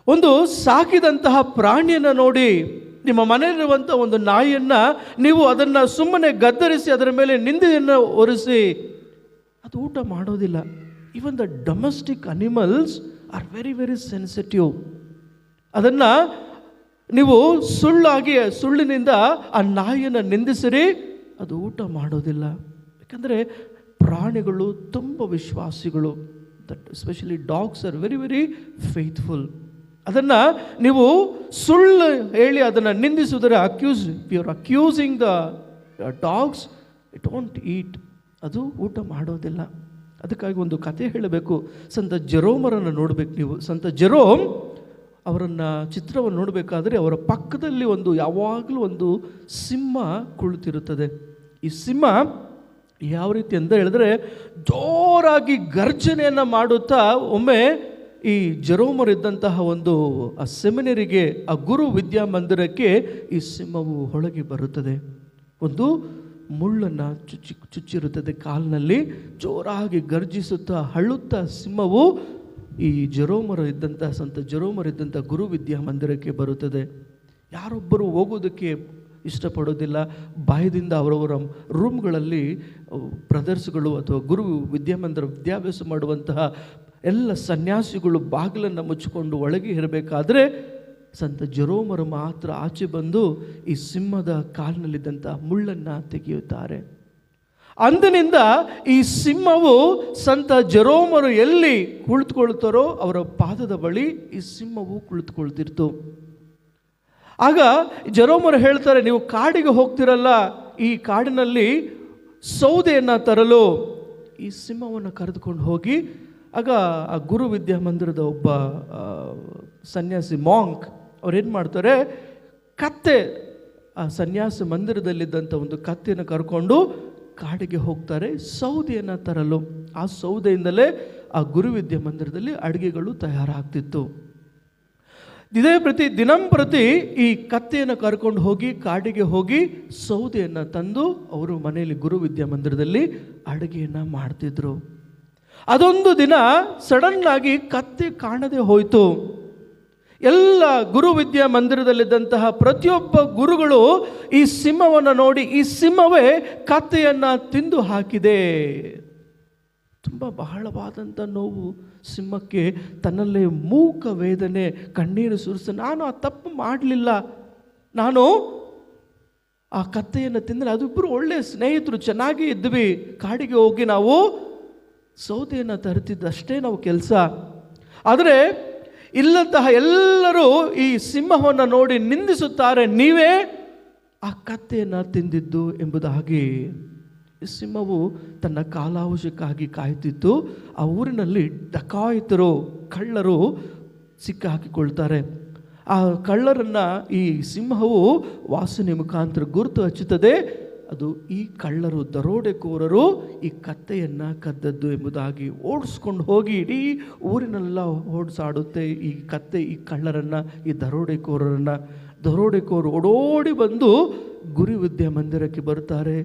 Speaker 1: ಒಂದು ಸಾಕಿದಂತಹ ಪ್ರಾಣಿಯನ್ನು ನೋಡಿ, ನಿಮ್ಮ ಮನೆಯಲ್ಲಿರುವಂಥ ಒಂದು ನಾಯಿಯನ್ನು ನೀವು ಅದನ್ನು ಸುಮ್ಮನೆ ಗದ್ದರಿಸಿ ಅದರ ಮೇಲೆ ನಿಂದೆಯನ್ನು ಹೊರಿಸಿ ಅದು ಊಟ ಮಾಡೋದಿಲ್ಲ. Even the domestic animals are very very sensitive. ಅದನ್ನು ನೀವು ಸುಳ್ಳಿನಿಂದ ಆ ನಾಯಿಯನ್ನು ನಿಂದಿಸಿರಿ, ಅದು ಊಟ ಮಾಡೋದಿಲ್ಲ. ಯಾಕಂದರೆ ಪ್ರಾಣಿಗಳು ತುಂಬ ವಿಶ್ವಾಸಿಗಳು. That especially dogs are very very faithful. ಅದನ್ನು ನೀವು ಸುಳ್ಳು ಹೇಳಿ ಅದನ್ನು ನಿಂದಿಸುವುದರ you are accusing the dogs, it won't eat, ಅದು ಊಟ ಮಾಡೋದಿಲ್ಲ. ಅದಕ್ಕಾಗಿ ಒಂದು ಕತೆ ಹೇಳಬೇಕು. ಸಂತ ಜೆರೋಮರನ್ನು ನೋಡಬೇಕು ನೀವು. ಸಂತ ಜೆರೋಮ್ ಅವರನ್ನು ಚಿತ್ರವನ್ನು ನೋಡಬೇಕಾದ್ರೆ ಅವರ ಪಕ್ಕದಲ್ಲಿ ಯಾವಾಗಲೂ ಒಂದು ಸಿಂಹ ಕುಳಿತಿರುತ್ತದೆ. ಈ ಸಿಂಹ ಯಾವ ರೀತಿ ಅಂತ ಹೇಳಿದ್ರೆ ಜೋರಾಗಿ ಗರ್ಜನೆಯನ್ನು ಮಾಡುತ್ತಾ ಒಮ್ಮೆ ಈ ಜೆರೋಮರ್ ಇದ್ದಂತಹ ಆ ಸೆಮಿನರಿಗೆ, ಆ ಗುರು ವಿದ್ಯಾಮಂದಿರಕ್ಕೆ ಈ ಸಿಂಹವು ಹೊಳಗೆ ಬರುತ್ತದೆ. ಒಂದು ಮುಳ್ಳನ್ನು ಚುಚ್ಚಿರುತ್ತದೆ ಕಾಲಿನಲ್ಲಿ. ಜೋರಾಗಿ ಗರ್ಜಿಸುತ್ತಾ ಅಳುತ್ತಾ ಸಿಂಹವು ಈ ಸಂತ ಜೆರೋಮರ್ ಇದ್ದಂಥ ಗುರು ವಿದ್ಯಾಮಂದಿರಕ್ಕೆ ಬರುತ್ತದೆ. ಯಾರೊಬ್ಬರು ಹೋಗೋದಕ್ಕೆ ಇಷ್ಟಪಡೋದಿಲ್ಲ. ಬಾಯದಿಂದ ಅವರವರ ರೂಮ್ಗಳಲ್ಲಿ ಬ್ರದರ್ಸ್ಗಳು ಅಥವಾ ಗುರು ವಿದ್ಯಾಮಂದಿರ ವಿದ್ಯಾಭ್ಯಾಸ ಮಾಡುವಂತಹ ಎಲ್ಲ ಸನ್ಯಾಸಿಗಳು ಬಾಗಿಲನ್ನು ಮುಚ್ಚಿಕೊಂಡು ಒಳಗೆ ಇರಬೇಕಾದ್ರೆ ಸಂತ ಜೆರೋಮರು ಮಾತ್ರ ಆಚೆ ಬಂದು ಈ ಸಿಂಹದ ಕಾಲಿನಲ್ಲಿದ್ದಂಥ ಮುಳ್ಳನ್ನು ತೆಗೆಯುತ್ತಾರೆ. ಅಂದಿನಿಂದ ಈ ಸಿಂಹವು ಸಂತ ಜೆರೋಮರು ಎಲ್ಲಿ ಕುಳಿತುಕೊಳ್ತಾರೋ ಅವರ ಪಾದದ ಬಳಿ ಈ ಸಿಂಹವು ಕುಳಿತುಕೊಳ್ತಿರ್ತು. ಆಗ ಜೆರೋಮರು ಹೇಳ್ತಾರೆ, ನೀವು ಕಾಡಿಗೆ ಹೋಗ್ತಿರಲ್ಲ, ಈ ಕಾಡಿನಲ್ಲಿ ಸೌದೆಯನ್ನು ತರಲು ಈ ಸಿಂಹವನ್ನು ಕರೆದುಕೊಂಡು ಹೋಗಿ. ಆಗ ಆ ಗುರು ವಿದ್ಯಾಮಂದಿರದ ಒಬ್ಬ ಸನ್ಯಾಸಿ ಮಾಂಕ್ ಅವ್ರೇನು ಮಾಡ್ತಾರೆ, ಕತ್ತೆ, ಆ ಸನ್ಯಾಸ ಮಂದಿರದಲ್ಲಿದ್ದಂಥ ಒಂದು ಕತ್ತೆಯನ್ನು ಕರ್ಕೊಂಡು ಕಾಡಿಗೆ ಹೋಗ್ತಾರೆ ಸೌದೆಯನ್ನು ತರಲು. ಆ ಸೌದೆಯಿಂದಲೇ ಆ ಗುರು ವಿದ್ಯಾಮಂದಿರದಲ್ಲಿ ಅಡುಗೆಗಳು ತಯಾರಾಗ್ತಿತ್ತು. ದಿನಂಪ್ರತಿ ಈ ಕತ್ತೆಯನ್ನು ಕರ್ಕೊಂಡು ಹೋಗಿ ಕಾಡಿಗೆ ಹೋಗಿ ಸೌದೆಯನ್ನು ತಂದು ಅವರು ಮನೆಯಲ್ಲಿ ಗುರು ವಿದ್ಯಾಮಂದಿರದಲ್ಲಿ ಅಡುಗೆಯನ್ನು ಮಾಡ್ತಿದ್ರು. ಅದೊಂದು ದಿನ ಸಡನ್ನಾಗಿ ಕತ್ತೆ ಕಾಣದೆ ಹೋಯಿತು. ಎಲ್ಲ ಗುರು ವಿದ್ಯಾಮಂದಿರದಲ್ಲಿದ್ದಂತಹ ಪ್ರತಿಯೊಬ್ಬ ಗುರುಗಳು ಈ ಸಿಂಹವನ್ನು ನೋಡಿ, ಈ ಸಿಂಹವೇ ಕತ್ತೆಯನ್ನು ತಿಂದು ಹಾಕಿದೆ. ತುಂಬ ಬಹಳವಾದಂಥ ನೋವು ಸಿಂಹಕ್ಕೆ. ತನ್ನಲ್ಲೇ ಮೂಕ ವೇದನೆ, ಕಣ್ಣೀರು ಸುರಿಸ, ನಾನು ಆ ತಪ್ಪು ಮಾಡಲಿಲ್ಲ, ನಾನು ಆ ಕತ್ತೆಯನ್ನು ತಿಂದರೆ, ಅದಿಬ್ಬರು ಒಳ್ಳೆಯ ಸ್ನೇಹಿತರು, ಚೆನ್ನಾಗಿ ಇದ್ವಿ, ಕಾಡಿಗೆ ಹೋಗಿ ನಾವು ಸೌದೆಯನ್ನು ತರುತ್ತಿದ್ದಷ್ಟೇ ನಾವು ಕೆಲಸ. ಆದರೆ ಇಲ್ಲಂತಹ ಎಲ್ಲರೂ ಈ ಸಿಂಹವನ್ನು ನೋಡಿ ನಿಂದಿಸುತ್ತಾರೆ, ನೀವೇ ಆ ಕತ್ತೆಯನ್ನು ತಿಂದಿದ್ದು ಎಂಬುದಾಗಿ. ಈ ಸಿಂಹವು ತನ್ನ ಕಾಲಾವಕಾಶಕ್ಕಾಗಿ ಕಾಯ್ತಿತ್ತು. ಆ ಊರಿನಲ್ಲಿ ಡಕಾಯಿತರು, ಕಳ್ಳರು ಸಿಕ್ಕಾಕಿಕೊಳ್ತಾರೆ. ಆ ಕಳ್ಳರನ್ನು ಈ ಸಿಂಹವು ವಾಸನೆ ಮುಖಾಂತರ ಗುರುತು ಹಚ್ಚುತ್ತದೆ. ಅದು ಈ ಕಳ್ಳರು, ದರೋಡೆಕೋರರು ಈ ಕತ್ತೆಯನ್ನು ಕದ್ದದ್ದು ಎಂಬುದಾಗಿ ಓಡಿಸ್ಕೊಂಡು ಹೋಗಿ ಇಡೀ ಊರಿನೆಲ್ಲ ಓಡಿಸಾಡುತ್ತೆ ಈ ಕತ್ತೆ ಈ ಕಳ್ಳರನ್ನು, ಈ ದರೋಡೆಕೋರರು ಓಡೋಡಿ ಬಂದು ಗುರು ವಿದ್ಯಾಮಂದಿರಕ್ಕೆ ಬರ್ತಾರೆ.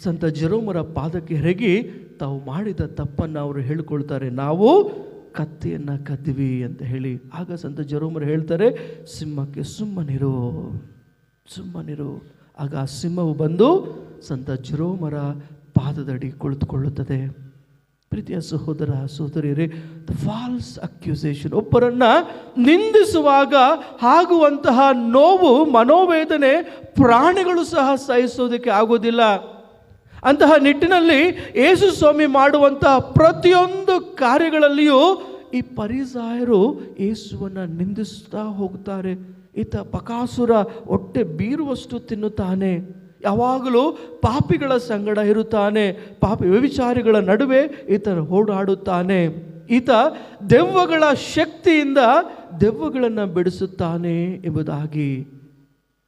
Speaker 1: ಸಂತ ಜೆರೋಮರ ಪಾದಕ್ಕೆ ಎರಗಿ ತಾವು ಮಾಡಿದ ತಪ್ಪನ್ನು ಅವರು ಹೇಳಿಕೊಳ್ತಾರೆ, ನಾವು ಕತ್ತೆಯನ್ನು ಕದ್ದಿವಿ ಅಂತ ಹೇಳಿ. ಆಗ ಸಂತ ಜೆರೋಮರು ಹೇಳ್ತಾರೆ, ಸಿಂಹಕ್ಕೆ ಸುಮ್ಮನಿರು. ಆಗ ಆ ಸಿಂಹವು ಬಂದು ಸಂತ ಜೆರೋಮರ ಪಾದದಡಿ ಕುಳಿತುಕೊಳ್ಳುತ್ತದೆ. ಪ್ರೀತಿಯ ಸಹೋದರ ಸಹೋದರಿಯರೇ, ದ ಫಾಲ್ಸ್ ಅಕ್ಯುಸೇಷನ್, ಒಬ್ಬರನ್ನು ನಿಂದಿಸುವಾಗ ಆಗುವಂತಹ ನೋವು, ಮನೋವೇದನೆ ಪ್ರಾಣಿಗಳು ಸಹ ಸಹಿಸೋದಕ್ಕೆ ಆಗೋದಿಲ್ಲ. ಅಂತಹ ನಿಟ್ಟಿನಲ್ಲಿ ಯೇಸು ಸ್ವಾಮಿ ಮಾಡುವಂತಹ ಪ್ರತಿಯೊಂದು ಕಾರ್ಯಗಳಲ್ಲಿಯೂ ಈ ಫರಿಸಾಯರು ಯೇಸುವನ್ನು ನಿಂದಿಸ್ತಾ ಹೋಗ್ತಾರೆ. ಈತ ಬಕಾಸುರ ಹೊಟ್ಟೆ ಬೀರುವಷ್ಟು ತಿನ್ನುತ್ತಾನೆ, ಯಾವಾಗಲೂ ಪಾಪಿಗಳ ಸಂಗಡ ಇರುತ್ತಾನೆ, ಪಾಪಿ ವ್ಯಭಿಚಾರಿಗಳ ನಡುವೆ ಈತ ಓಡಾಡುತ್ತಾನೆ, ಈತ ದೆವ್ವಗಳ ಶಕ್ತಿಯಿಂದ ದೆವ್ವಗಳನ್ನು ಬಿಡಿಸುತ್ತಾನೆ ಎಂಬುದಾಗಿ.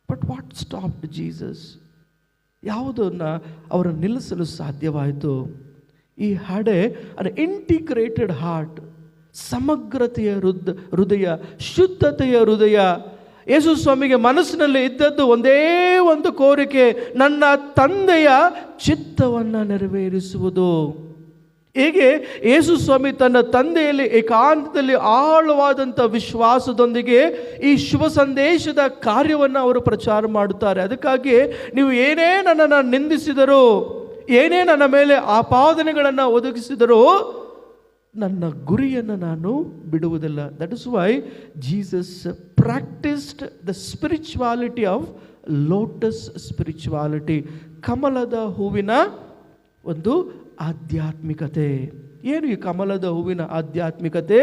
Speaker 1: But what stopped Jesus? ಯಾವುದನ್ನು ಅವರನ್ನು ನಿಲ್ಲಿಸಲು ಸಾಧ್ಯವಾಯಿತು? He had an integrated heart, ಸಮಗ್ರತೆಯ ಹೃದಯ, ಶುದ್ಧತೆಯ ಹೃದಯ. ಯೇಸು ಸ್ವಾಮಿಗೆ ಮನಸ್ಸಿನಲ್ಲಿ ಇದ್ದದ್ದು ಒಂದೇ ಒಂದು ಕೋರಿಕೆ, ನನ್ನ ತಂದೆಯ ಚಿತ್ತವನ್ನು ನೆರವೇರಿಸುವುದು. ಹೇಗೆ ಯೇಸು ಸ್ವಾಮಿ ತನ್ನ ತಂದೆಯಲ್ಲಿ ಏಕಾಂತದಲ್ಲಿ ಆಳವಾದಂಥ ವಿಶ್ವಾಸದೊಂದಿಗೆ ಈ ಶುಭ ಸಂದೇಶದ ಕಾರ್ಯವನ್ನು ಅವರು ಪ್ರಚಾರ ಮಾಡುತ್ತಾರೆ. ಅದಕ್ಕಾಗಿ ನೀವು ಏನೇ ನನ್ನನ್ನು ನಿಂದಿಸಿದರೂ, ಏನೇ ನನ್ನ ಮೇಲೆ ಆಪಾದನೆಗಳನ್ನು ಒದಗಿಸಿದರೂ ನನ್ನ ಗುರಿಯನ್ನು ನಾನು ಬಿಡುವುದಿಲ್ಲ. That is why Jesus practised the spirituality of lotus spirituality, ಕಮಲದ ಹೂವಿನ ಒಂದು ಆಧ್ಯಾತ್ಮಿಕತೆ. ಏನು ಈ ಕಮಲದ ಹೂವಿನ ಆಧ್ಯಾತ್ಮಿಕತೆ?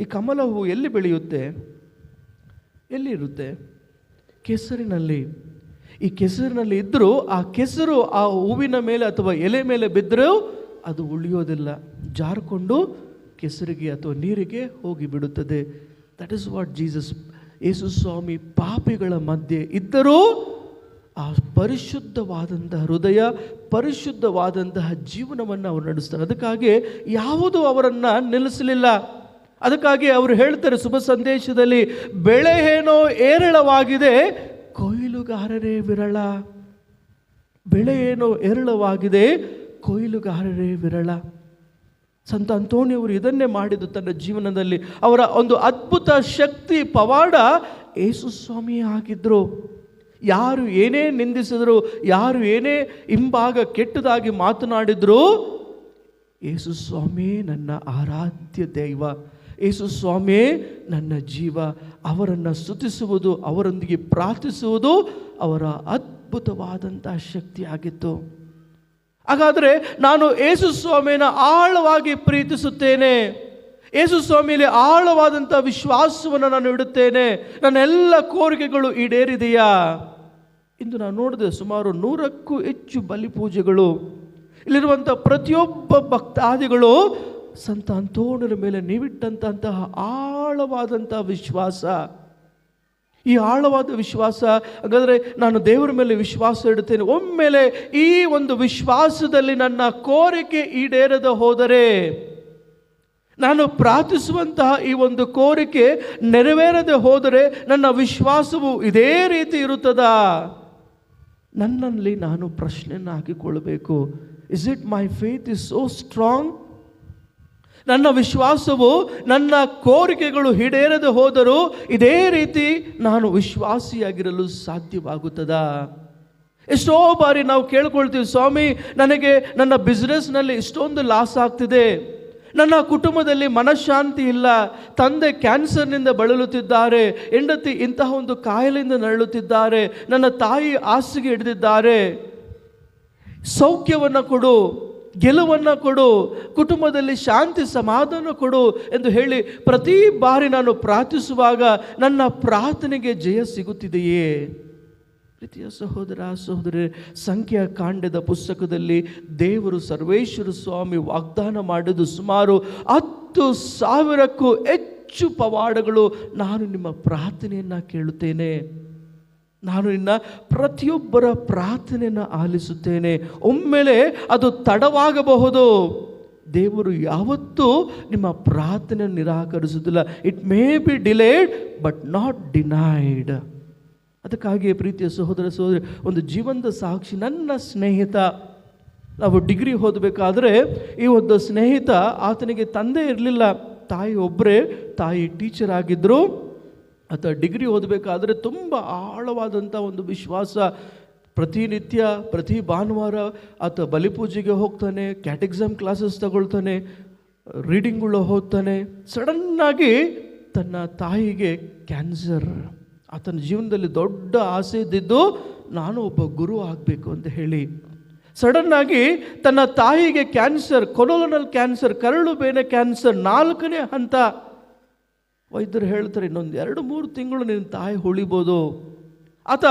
Speaker 1: ಈ ಕಮಲ ಹೂವು ಎಲ್ಲಿ ಬೆಳೆಯುತ್ತೆ? ಎಲ್ಲಿ ಇರುತ್ತೆ? ಕೆಸರಿನಲ್ಲಿ. ಈ ಕೆಸರಿನಲ್ಲಿ ಇದ್ದರೂ ಆ ಕೆಸರು ಆ ಹೂವಿನ ಮೇಲೆ ಅಥವಾ ಎಲೆ ಮೇಲೆ ಬಿದ್ದರೂ ಅದು ಉಳಿಯೋದಿಲ್ಲ, ಜಾರಿಕೊಂಡು ಕೆಸರಿಗೆ ಅಥವಾ ನೀರಿಗೆ ಹೋಗಿ ಬಿಡುತ್ತದೆ. ದಟ್ ಇಸ್ ವಾಟ್ ಜೀಸಸ್, ಯೇಸು ಸ್ವಾಮಿ ಪಾಪಿಗಳ ಮಧ್ಯೆ ಇದ್ದರೂ ಆ ಪರಿಶುದ್ಧವಾದಂತಹ ಹೃದಯ, ಪರಿಶುದ್ಧವಾದಂತಹ ಜೀವನವನ್ನು ಅವರು ನಡೆಸ್ತಾರೆ. ಅದಕ್ಕಾಗಿ ಯಾವುದೂ ಅವರನ್ನು ನಿಲ್ಲಿಸಲಿಲ್ಲ. ಅದಕ್ಕಾಗಿ ಅವರು ಹೇಳ್ತಾರೆ ಶುಭ ಸಂದೇಶದಲ್ಲಿ, ಬೆಳೆ ಏನೋ ಏರಳವಾಗಿದೆ, ಕೊಯ್ಲುಗಾರರೇ ವಿರಳ. ಬೆಳೆ ಏನೋ ಏರಳವಾಗಿದೆ, ಕೊಯ್ಲುಗಾರರೇ ವಿರಳ. ಸಂತ ಅಂತೋಣಿಯವರು ಇದನ್ನೇ ಮಾಡಿದ್ದು ತನ್ನ ಜೀವನದಲ್ಲಿ. ಅವರ ಒಂದು ಅದ್ಭುತ ಶಕ್ತಿ ಪವಾಡ ಯೇಸು ಸ್ವಾಮಿ ಆಗಿದ್ದರು. ಯಾರು ಏನೇ ನಿಂದಿಸಿದ್ರು, ಯಾರು ಏನೇ ಹಿಂಭಾಗ ಕೆಟ್ಟದಾಗಿ ಮಾತನಾಡಿದ್ರು, ಯೇಸು ಸ್ವಾಮಿ ನನ್ನ ಆರಾಧ್ಯ ದೈವ, ಯೇಸು ಸ್ವಾಮಿ ನನ್ನ ಜೀವ, ಅವರನ್ನು ಸ್ತುತಿಸುವುದು, ಅವರೊಂದಿಗೆ ಪ್ರಾರ್ಥಿಸುವುದು ಅವರ ಅದ್ಭುತವಾದಂಥ ಶಕ್ತಿಯಾಗಿತ್ತು. ಹಾಗಾದರೆ ನಾನು ಯೇಸು ಸ್ವಾಮಿಯನ್ನು ಆಳವಾಗಿ ಪ್ರೀತಿಸುತ್ತೇನೆ, ಯೇಸು ಸ್ವಾಮಿಯಲ್ಲಿ ಆಳವಾದಂಥ ವಿಶ್ವಾಸವನ್ನು ನಾನು ಇಡುತ್ತೇನೆ, ನನ್ನ ಎಲ್ಲ ಕೋರಿಕೆಗಳು ಈಡೇರಿದೆಯಾ? ಇಂದು ನಾನು ನೋಡಿದೆ ಸುಮಾರು 100ಕ್ಕೂ ಹೆಚ್ಚು ಬಲಿಪೂಜೆಗಳು. ಇಲ್ಲಿರುವಂಥ ಪ್ರತಿಯೊಬ್ಬ ಭಕ್ತಾದಿಗಳು ಸಂತ ಅಂತೋಣಿಯರ ಮೇಲೆ ನೀವಿಟ್ಟಂತಹ ಆಳವಾದಂಥ ವಿಶ್ವಾಸ. ಈ ಆಳವಾದ ವಿಶ್ವಾಸ, ಹಾಗಾದರೆ ನಾನು ದೇವರ ಮೇಲೆ ವಿಶ್ವಾಸ ಇಡುತ್ತೇನೆ, ಒಮ್ಮೆಲೆ ಈ ಒಂದು ವಿಶ್ವಾಸದಲ್ಲಿ ನನ್ನ ಕೋರಿಕೆ ಈಡೇರದ ಹೋದರೆ, ನಾನು ಪ್ರಾರ್ಥಿಸುವಂತಹ ಈ ಒಂದು ಕೋರಿಕೆ ನೆರವೇರದೆ ಹೋದರೆ ನನ್ನ ವಿಶ್ವಾಸವು ಇದೇ ರೀತಿ ಇರುತ್ತದಾ? ನನ್ನಲ್ಲಿ ನಾನು ಪ್ರಶ್ನೆಯನ್ನು ಹಾಕಿಕೊಳ್ಳಬೇಕು. Is it my faith is so strong? ನನ್ನ ವಿಶ್ವಾಸವು, ನನ್ನ ಕೋರಿಕೆಗಳು ಈಡೇರದೆ ಹೋದರೂ ಇದೇ ರೀತಿ ನಾನು ವಿಶ್ವಾಸಿಯಾಗಿರಲು ಸಾಧ್ಯವಾಗುತ್ತದಾ? ಎಷ್ಟೋ ಬಾರಿ ನಾವು ಕೇಳ್ಕೊಳ್ತೀವಿ, ಸ್ವಾಮಿ ನನಗೆ ನನ್ನ ಬಿಸ್ನೆಸ್ನಲ್ಲಿ ಇಷ್ಟೊಂದು ಲಾಸ್ ಆಗ್ತಿದೆ, ನನ್ನ ಕುಟುಂಬದಲ್ಲಿ ಮನಃಶಾಂತಿ ಇಲ್ಲ, ತಂದೆ ಕ್ಯಾನ್ಸರ್ನಿಂದ ಬಳಲುತ್ತಿದ್ದಾರೆ, ಹೆಂಡತಿ ಇಂತಹ ಒಂದು ಕಾಯಿಲೆಯಿಂದ ನರಳುತ್ತಿದ್ದಾರೆ, ನನ್ನ ತಾಯಿ ಹಾಸಿಗೆ ಹಿಡಿದಿದ್ದಾರೆ, ಸೌಖ್ಯವನ್ನು ಕೊಡು, ಗೆಲುವನ್ನು ಕೊಡು, ಕುಟುಂಬದಲ್ಲಿ ಶಾಂತಿ ಸಮಾಧಾನ ಕೊಡು ಎಂದು ಹೇಳಿ ಪ್ರತಿ ಬಾರಿ ನಾನು ಪ್ರಾರ್ಥಿಸುವಾಗ ನನ್ನ ಪ್ರಾರ್ಥನೆಗೆ ಜಯ ಸಿಗುತ್ತಿದೆಯೇ? ಪ್ರೀತಿಯ ಸಹೋದರ ಸಹೋದರಿ, ಸಂಖ್ಯಾಕಾಂಡದ ಪುಸ್ತಕದಲ್ಲಿ ದೇವರು ಸರ್ವೇಶ್ವರ ಸ್ವಾಮಿ ವಾಗ್ದಾನ ಮಾಡಿದ್ದು ಸುಮಾರು 10,000ಕ್ಕೂ ಹೆಚ್ಚು ಪವಾಡಗಳು. ನಾನು ನಿಮ್ಮ ಪ್ರಾರ್ಥನೆಯನ್ನು ಕೇಳುತ್ತೇನೆ, ನಾನು ನಿನ್ನ ಪ್ರತಿಯೊಬ್ಬರ ಪ್ರಾರ್ಥನೆಯನ್ನು ಆಲಿಸುತ್ತೇನೆ. ಒಮ್ಮೆಲೆ ಅದು ತಡವಾಗಬಹುದು, ದೇವರು ಯಾವತ್ತೂ ನಿಮ್ಮ ಪ್ರಾರ್ಥನೆ ನಿರಾಕರಿಸುವುದಿಲ್ಲ. It may be delayed but not denied. ಅದಕ್ಕಾಗಿ ಪ್ರೀತಿಯ ಸಹೋದರ ಸಹೋದರಿ, ಒಂದು ಜೀವಂತ ಸಾಕ್ಷಿ ನನ್ನ ಸ್ನೇಹಿತ. ನಾವು ಡಿಗ್ರಿ ಓದಬೇಕಾದ್ರೆ ಈ ಒಂದು ಸ್ನೇಹಿತ, ಆತನಿಗೆ ತಂದೆ ಇರಲಿಲ್ಲ, ತಾಯಿ ಒಬ್ಬರೇ, ತಾಯಿ ಟೀಚರ್ ಆಗಿದ್ದರು. ಆತ ಡಿಗ್ರಿ ಓದಬೇಕಾದ್ರೆ ತುಂಬ ಆಳವಾದಂಥ ಒಂದು ವಿಶ್ವಾಸ. ಪ್ರತಿನಿತ್ಯ ಪ್ರತಿ ಭಾನುವಾರ ಆತ ಬಲಿಪೂಜೆಗೆ ಹೋಗ್ತಾನೆ, ಕ್ಯಾಟೆಕ್ಸಮ್ ಕ್ಲಾಸಸ್ ತಗೊಳ್ತಾನೆ, ರೀಡಿಂಗ್ಗಳು ಓದ್ತಾನೆ. ಸಡನ್ನಾಗಿ ತನ್ನ ತಾಯಿಗೆ ಕ್ಯಾನ್ಸರ್. ಆತನ ಜೀವನದಲ್ಲಿ ದೊಡ್ಡ ಆಸೆ ಇದ್ದಿದ್ದು ನಾನು ಒಬ್ಬ ಗುರು ಆಗಬೇಕು ಅಂತ ಹೇಳಿ. ಸಡನ್ನಾಗಿ ತನ್ನ ತಾಯಿಗೆ ಕ್ಯಾನ್ಸರ್, ಕೊಲೋನಲ್ ಕ್ಯಾನ್ಸರ್, ಕರಳು ಬೇನೆ ಕ್ಯಾನ್ಸರ್ 4ನೇ ಹಂತ. ವೈದ್ಯರು ಹೇಳ್ತಾರೆ, ಇನ್ನೊಂದು 2-3 ತಿಂಗಳು ನಿನ್ನ ತಾಯಿ ಉಳಿಬೋದು. ಆತ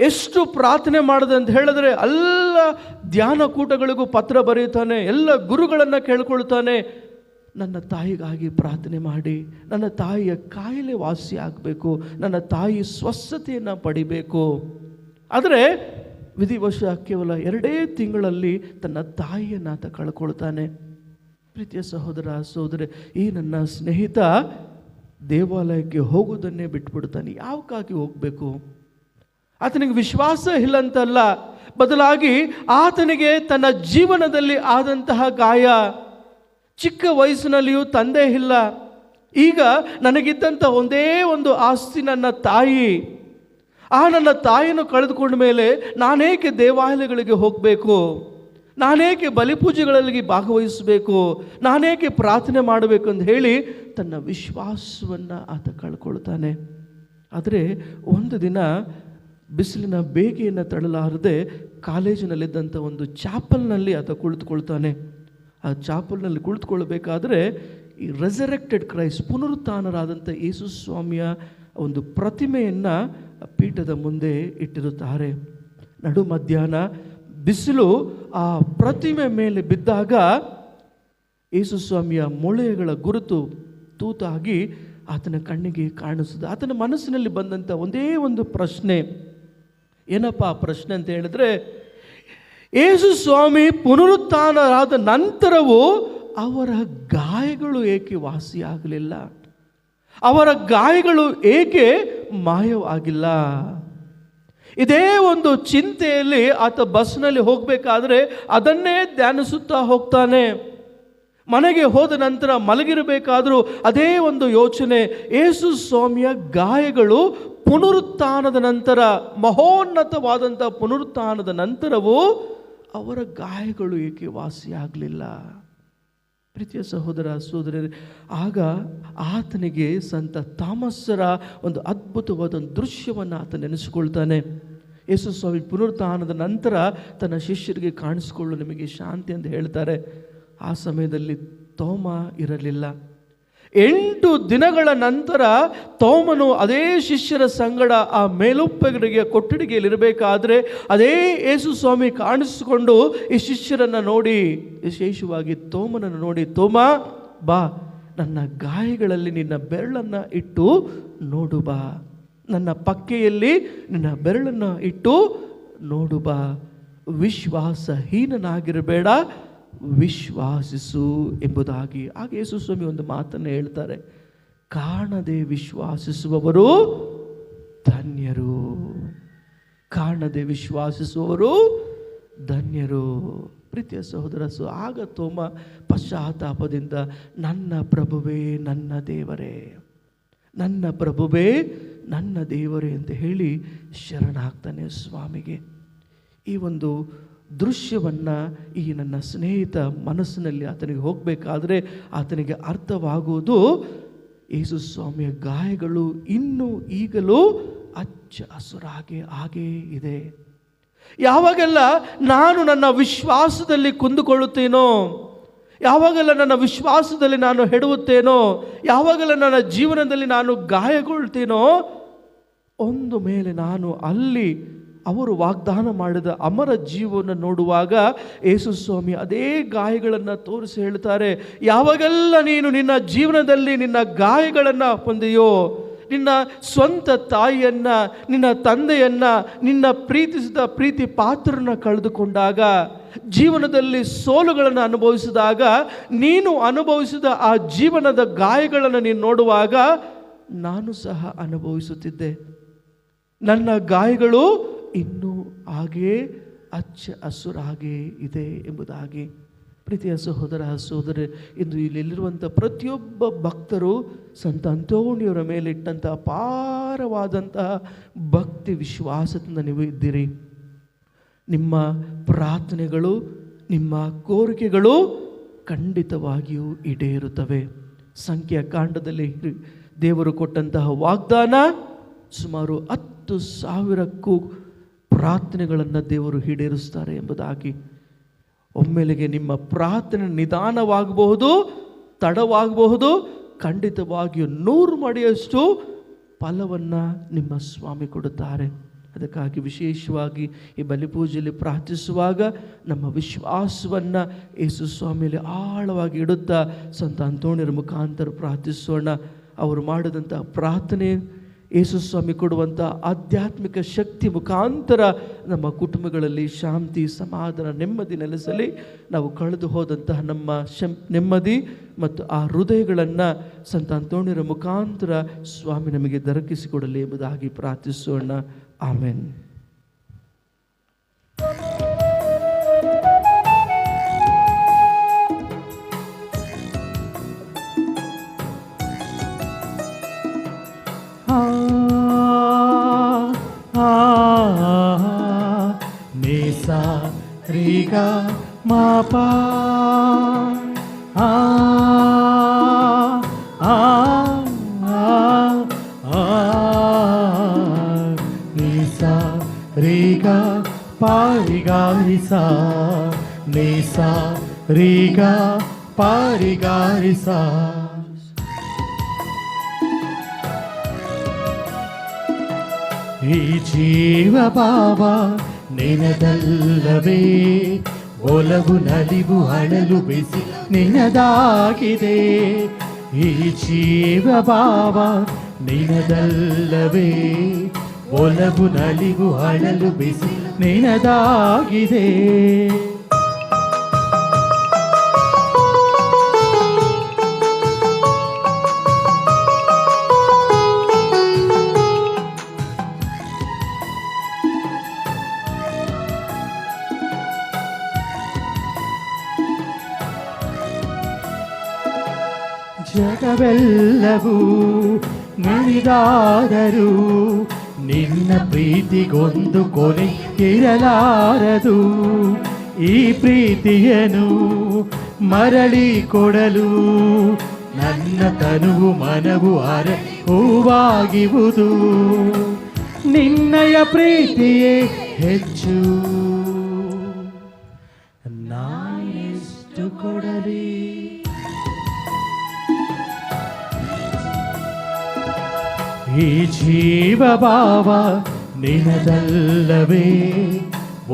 Speaker 1: ಎಷ್ಟು ಪ್ರಾರ್ಥನೆ ಮಾಡಿದೆ ಅಂತ ಹೇಳಿದ್ರೆ, ಎಲ್ಲ ಧ್ಯಾನ ಕೂಟಗಳಿಗೂ ಪತ್ರ ಬರೀತಾನೆ, ಎಲ್ಲ ಗುರುಗಳನ್ನು ಕೇಳ್ಕೊಳ್ತಾನೆ, ನನ್ನ ತಾಯಿಗಾಗಿ ಪ್ರಾರ್ಥನೆ ಮಾಡಿ, ನನ್ನ ತಾಯಿಯ ಕಾಯಿಲೆ ವಾಸಿ ಆಗಬೇಕು, ನನ್ನ ತಾಯಿ ಸ್ವಸ್ಥತೆಯನ್ನು ಪಡಿಬೇಕು. ಆದರೆ ವಿಧಿವಶ ಕೇವಲ 2 ತಿಂಗಳಲ್ಲಿ ತನ್ನ ತಾಯಿಯನ್ನು ಆತ ಕಳ್ಕೊಳ್ತಾನೆ. ಪ್ರೀತಿಯ ಸಹೋದರ ಸಹೋದರಿ, ಈ ನನ್ನ ಸ್ನೇಹಿತ ದೇವಾಲಯಕ್ಕೆ ಹೋಗೋದನ್ನೇ ಬಿಟ್ಬಿಡ್ತಾನೆ. ಯಾವಕ್ಕಾಗಿ ಹೋಗಬೇಕು? ಆತನಿಗೆ ವಿಶ್ವಾಸ ಇಲ್ಲ ಅಂತಲ್ಲ, ಬದಲಾಗಿ ಆತನಿಗೆ ತನ್ನ ಜೀವನದಲ್ಲಿ ಆದಂತಹ ಗಾಯ, ಚಿಕ್ಕ ವಯಸ್ಸಿನಲ್ಲಿಯೂ ತಂದೆ ಇಲ್ಲ, ಈಗ ನನಗಿದ್ದಂಥ ಒಂದೇ ಒಂದು ಆಸ್ತಿ ನನ್ನ ತಾಯಿ. ನನ್ನ ತಾಯಿಯನ್ನು ಕಳೆದುಕೊಂಡ ಮೇಲೆ ನಾನೇಕೆ ದೇವಾಲಯಗಳಿಗೆ ಹೋಗಬೇಕು? ನಾನೇಕೆ ಬಲಿಪೂಜೆಗಳಲ್ಲಿ ಭಾಗವಹಿಸಬೇಕು? ನಾನೇಕೆ ಪ್ರಾರ್ಥನೆ ಮಾಡಬೇಕು ಅಂತ ಹೇಳಿ ತನ್ನ ವಿಶ್ವಾಸವನ್ನು ಆತ ಕಳ್ಕೊಳ್ತಾನೆ. ಆದರೆ ಒಂದು ದಿನ ಬಿಸಿಲಿನ ಬೇಗೆಯನ್ನು ತಡಲಾರದೆ ಕಾಲೇಜಿನಲ್ಲಿದ್ದಂಥ ಒಂದು ಚಾಪಲ್ನಲ್ಲಿ ಆತ ಕುಳಿತುಕೊಳ್ತಾನೆ. ಆ ಚಾಪಲ್ನಲ್ಲಿ ಕುಳಿತುಕೊಳ್ಬೇಕಾದ್ರೆ ಈ ರೆಸರೆಕ್ಟೆಡ್ ಕ್ರೈಸ್ಟ್, ಪುನರುತ್ಥಾನರಾದಂಥ ಯೇಸು ಸ್ವಾಮಿಯ ಒಂದು ಪ್ರತಿಮೆಯನ್ನು ಪೀಠದ ಮುಂದೆ ಇಟ್ಟಿರುತ್ತಾರೆ. ನಡು ಮಧ್ಯಾಹ್ನ ಬಿಸಿಲು ಆ ಪ್ರತಿಮೆ ಮೇಲೆ ಬಿದ್ದಾಗ ಯೇಸು ಸ್ವಾಮಿಯ ಮೊಳೆಗಳ ಗುರುತು ತೂತಾಗಿ ಆತನ ಕಣ್ಣಿಗೆ ಕಾಣಿಸಿದ. ಆತನ ಮನಸ್ಸಿನಲ್ಲಿ ಬಂದಂಥ ಒಂದೇ ಒಂದು ಪ್ರಶ್ನೆ. ಏನಪ್ಪ ಆ ಪ್ರಶ್ನೆ ಅಂತ ಹೇಳಿದ್ರೆ, ಯೇಸು ಸ್ವಾಮಿ ಪುನರುತ್ಥಾನರಾದ ನಂತರವೂ ಅವರ ಗಾಯಗಳು ಏಕೆ ವಾಸಿಯಾಗಲಿಲ್ಲ? ಅವರ ಗಾಯಗಳು ಏಕೆ ಮಾಯವಾಗಿಲ್ಲ? ಇದೇ ಒಂದು ಚಿಂತೆಯಲ್ಲಿ ಆತ ಬಸ್ನಲ್ಲಿ ಹೋಗಬೇಕಾದ್ರೆ ಅದನ್ನೇ ಧ್ಯಾನಿಸುತ್ತಾ ಹೋಗ್ತಾನೆ. ಮನೆಗೆ ಹೋದ ನಂತರ ಮಲಗಿರಬೇಕಾದರೂ ಅದೇ ಒಂದು ಯೋಚನೆ. ಯೇಸು ಸ್ವಾಮಿಯ ಗಾಯಗಳು ಪುನರುತ್ಥಾನದ ನಂತರ, ಮಹೋನ್ನತವಾದಂಥ ಪುನರುತ್ಥಾನದ ನಂತರವೂ ಅವರ ಗಾಯಗಳು ಏಕೆ ವಾಸಿಯಾಗಲಿಲ್ಲ? ಪ್ರೀತಿಯ ಸಹೋದರ ಸಹೋದರರೇ, ಆಗ ಆತನಿಗೆ ಸಂತ ಥಾಮಸರ ಒಂದು ಅದ್ಭುತವಾದ ದೃಶ್ಯವನ್ನು ಆತ ನೆನೆಸಿಕೊಳ್ತಾನೆ. ಯೇಸು ಸ್ವಾಮಿ ಪುನರುತ್ಥಾನದ ನಂತರ ತನ್ನ ಶಿಷ್ಯರಿಗೆ ಕಾಣಿಸಿಕೊಳ್ಳು, ನಿಮಗೆ ಶಾಂತಿ ಅಂತ ಹೇಳ್ತಾರೆ. ಆ ಸಮಯದಲ್ಲಿ ತೋಮ ಇರಲಿಲ್ಲ. 8 ದಿನಗಳ ನಂತರ ತೋಮನು ಅದೇ ಶಿಷ್ಯರ ಸಂಗಡ ಆ ಮೇಲುಪ್ಪಗೆರೆಯ ಕೊಠಡಿಗೆಯಲ್ಲಿರಬೇಕಾದ್ರೆ ಅದೇ ಯೇಸು ಸ್ವಾಮಿ ಕಾಣಿಸಿಕೊಂಡು ಈ ಶಿಷ್ಯರನ್ನು ನೋಡಿ, ವಿಶೇಷವಾಗಿ ತೋಮನನ್ನು ನೋಡಿ, ತೋಮ ಬಾ, ನನ್ನ ಗಾಯಗಳಲ್ಲಿ ನಿನ್ನ ಬೆರಳನ್ನು ಇಟ್ಟು ನೋಡು ಬಾ, ನನ್ನ ಪಕ್ಕೆಯಲ್ಲಿ ನಿನ್ನ ಬೆರಳನ್ನು ಇಟ್ಟು ನೋಡು ಬಾ, ವಿಶ್ವಾಸಹೀನನಾಗಿರಬೇಡ, ವಿಶ್ವಾಸಿಸು ಎಂಬುದಾಗಿ. ಆಗ ಯೇಸು ಸ್ವಾಮಿ ಒಂದು ಮಾತನ್ನು ಹೇಳ್ತಾರೆ, ಕಾಣದೆ ವಿಶ್ವಾಸಿಸುವವರು ಧನ್ಯರು, ಕಾಣದೆ ವಿಶ್ವಾಸಿಸುವವರು ಧನ್ಯರು. ಪ್ರೀತಿಯ ಸಹೋದರ, ಆಗ ತೋಮ ಪಶ್ಚಾತ್ತಾಪದಿಂದ ನನ್ನ ಪ್ರಭುವೇ ನನ್ನ ದೇವರೇ, ನನ್ನ ಪ್ರಭುವೇ ನನ್ನ ದೇವರೇ ಅಂತ ಹೇಳಿ ಶರಣಾಗ್ತಾನೆ ಸ್ವಾಮಿಗೆ. ಈ ಒಂದು ದೃಶ್ಯವನ್ನು ಈ ನನ್ನ ಸ್ನೇಹಿತ ಮನಸ್ಸಿನಲ್ಲಿ ಆತನಿಗೆ ಹೋಗಬೇಕಾದ್ರೆ ಆತನಿಗೆ ಅರ್ಥವಾಗುವುದು, ಯೇಸು ಸ್ವಾಮಿಯ ಗಾಯಗಳು ಇನ್ನೂ ಈಗಲೂ ಹಚ್ಚ ಹಸುರಾಗಿ ಹಾಗೇ ಇದೆ. ಯಾವಾಗೆಲ್ಲ ನಾನು ನನ್ನ ವಿಶ್ವಾಸದಲ್ಲಿ ಕುಂದುಕೊಳ್ಳುತ್ತೇನೋ, ಯಾವಾಗೆಲ್ಲ ನನ್ನ ವಿಶ್ವಾಸದಲ್ಲಿ ನಾನು ಹೆಡುತ್ತೇನೋ, ಯಾವಾಗೆಲ್ಲ ನನ್ನ ಜೀವನದಲ್ಲಿ ನಾನು ಗಾಯಗೊಳ್ತೇನೋ, ಒಂದು ಮೇಲೆ ನಾನು ಅಲ್ಲಿ ಅವರು ವಾಗ್ದಾನ ಮಾಡಿದ ಅಮರ ಜೀವವನ್ನು ನೋಡುವಾಗ ಯೇಸು ಸ್ವಾಮಿ ಅದೇ ಗಾಯಗಳನ್ನು ತೋರಿಸಿ ಹೇಳ್ತಾರೆ, ಯಾವಾಗೆಲ್ಲ ನೀನು ನಿನ್ನ ಜೀವನದಲ್ಲಿ ನಿನ್ನ ಗಾಯಗಳನ್ನು ಹೊಂದೆಯೋ, ನಿನ್ನ ಸ್ವಂತ ತಾಯಿಯನ್ನು, ನಿನ್ನ ತಂದೆಯನ್ನು, ನಿನ್ನ ಪ್ರೀತಿಸಿದ ಪ್ರೀತಿ ಪಾತ್ರನ ಕಳೆದುಕೊಂಡಾಗ, ಜೀವನದಲ್ಲಿ ಸೋಲುಗಳನ್ನು ಅನುಭವಿಸಿದಾಗ, ನೀನು ಅನುಭವಿಸಿದ ಆ ಜೀವನದ ಗಾಯಗಳನ್ನು ನೀನು ನೋಡುವಾಗ ನಾನು ಸಹ ಅನುಭವಿಸುತ್ತಿದ್ದೆ. ನನ್ನ ಗಾಯಗಳು ಇನ್ನೂ ಹಾಗೇ ಹಚ್ಚ ಹಸುರಾಗೇ ಇದೆ ಎಂಬುದಾಗಿ. ಪ್ರೀತಿಯ ಸಹೋದರ ಸಹೋದರಿ, ಇಂದು ಇಲ್ಲಿರುವಂಥ ಪ್ರತಿಯೊಬ್ಬ ಭಕ್ತರು ಸಂತ ಅಂತೋಣಿಯವರ ಮೇಲೆ ಇಟ್ಟಂಥ ಅಪಾರವಾದಂತಹ ಭಕ್ತಿ ವಿಶ್ವಾಸದಿಂದ ನೀವು ಇದ್ದೀರಿ. ನಿಮ್ಮ ಪ್ರಾರ್ಥನೆಗಳು, ನಿಮ್ಮ ಕೋರಿಕೆಗಳು ಖಂಡಿತವಾಗಿಯೂ ಈಡೇರುತ್ತವೆ. ಸಂಖ್ಯಾಕಾಂಡದಲ್ಲಿ ದೇವರು ಕೊಟ್ಟಂತಹ ವಾಗ್ದಾನ ಸುಮಾರು 10,000ಕ್ಕೂ ಪ್ರಾರ್ಥನೆಗಳನ್ನು ದೇವರು ಈಡೇರಿಸ್ತಾರೆ ಎಂಬುದಾಗಿ. ಒಮ್ಮೆಲೆಗೆ ನಿಮ್ಮ ಪ್ರಾರ್ಥನೆ ನಿಧಾನವಾಗಬಹುದು, ತಡವಾಗಬಹುದು, ಖಂಡಿತವಾಗಿಯೂ 100 ಮಡಿಯಷ್ಟು ಫಲವನ್ನು ನಿಮ್ಮ ಸ್ವಾಮಿ ಕೊಡುತ್ತಾರೆ. ಅದಕ್ಕಾಗಿ ವಿಶೇಷವಾಗಿ ಈ ಬಲಿಪೂಜೆಯಲ್ಲಿ ಪ್ರಾರ್ಥಿಸುವಾಗ ನಮ್ಮ ವಿಶ್ವಾಸವನ್ನು ಯೇಸು ಸ್ವಾಮಿಯಲ್ಲಿ ಆಳವಾಗಿ ಇಡುತ್ತಾ ಸಂತ ಅಂತೋಣಿಯರ ಮುಖಾಂತರ ಪ್ರಾರ್ಥಿಸೋಣ. ಅವರು ಮಾಡಿದಂಥ ಪ್ರಾರ್ಥನೆ ಯೇಸು ಸ್ವಾಮಿ ಕೊಡುವಂಥ ಆಧ್ಯಾತ್ಮಿಕ ಶಕ್ತಿ ಮುಖಾಂತರ ನಮ್ಮ ಕುಟುಂಬಗಳಲ್ಲಿ ಶಾಂತಿ, ಸಮಾಧಾನ, ನೆಮ್ಮದಿ ನೆಲೆಸಲಿ. ನಾವು ಕಳೆದು ಹೋದಂತಹ ನಮ್ಮ ನೆಮ್ಮದಿ ಮತ್ತು ಆ ಹೃದಯಗಳನ್ನು ಸಂತ ಅಂತೋಣಿಯರ ಮುಖಾಂತರ ಸ್ವಾಮಿ ನಮಗೆ ದೊರಕಿಸಿಕೊಡಲಿ ಎಂಬುದಾಗಿ ಪ್ರಾರ್ಥಿಸೋಣ. ಆಮೆನ್.
Speaker 3: ನಿಸಾ ರೀಗ ಮಾಪಾ ನಿಸಾ ರೀಗ ಪಾರಿಗಾರಿಸಾ ನಿಸಾ ರೀಗ ಪಾರಿಗಾರಿಸಾ. ಈ ಜೀವ ಭಾವ ನಿನದಲ್ಲವೇ, ಒಲವು ನಲಿವು ಅಳಲು ಬಿಸಿ ನಿನದಾಗಿದೆ. ಈ ಜೀವ ಭಾವ ನಿನದಲ್ಲವೇ, ಒಲವು ನಲಿವು ಅಳಲು ಬಿಸಿ ನಿನದಾಗಿದೆ. ಜಗವೆಲ್ಲವೂ ನಿನಿದಾದರೂ ನಿನ್ನ ಪ್ರೀತಿಗೊಂದು ಕೊನೆ ಇರಲಾರದು. ಈ ಪ್ರೀತಿಯನ್ನು ಮರಳಿ ಕೊಡಲು ನನ್ನ ತನುವು ಮನವು ಹೂವಾಗಿರುವುದು. ನಿನ್ನಯ ಪ್ರೀತಿಯೇ ಹೆಚ್ಚು, ನಾನೆಷ್ಟು ಕೊಡಲಿ. ಈ ಜೀವ ಭಾವ ನಿನದಲ್ಲವೇ,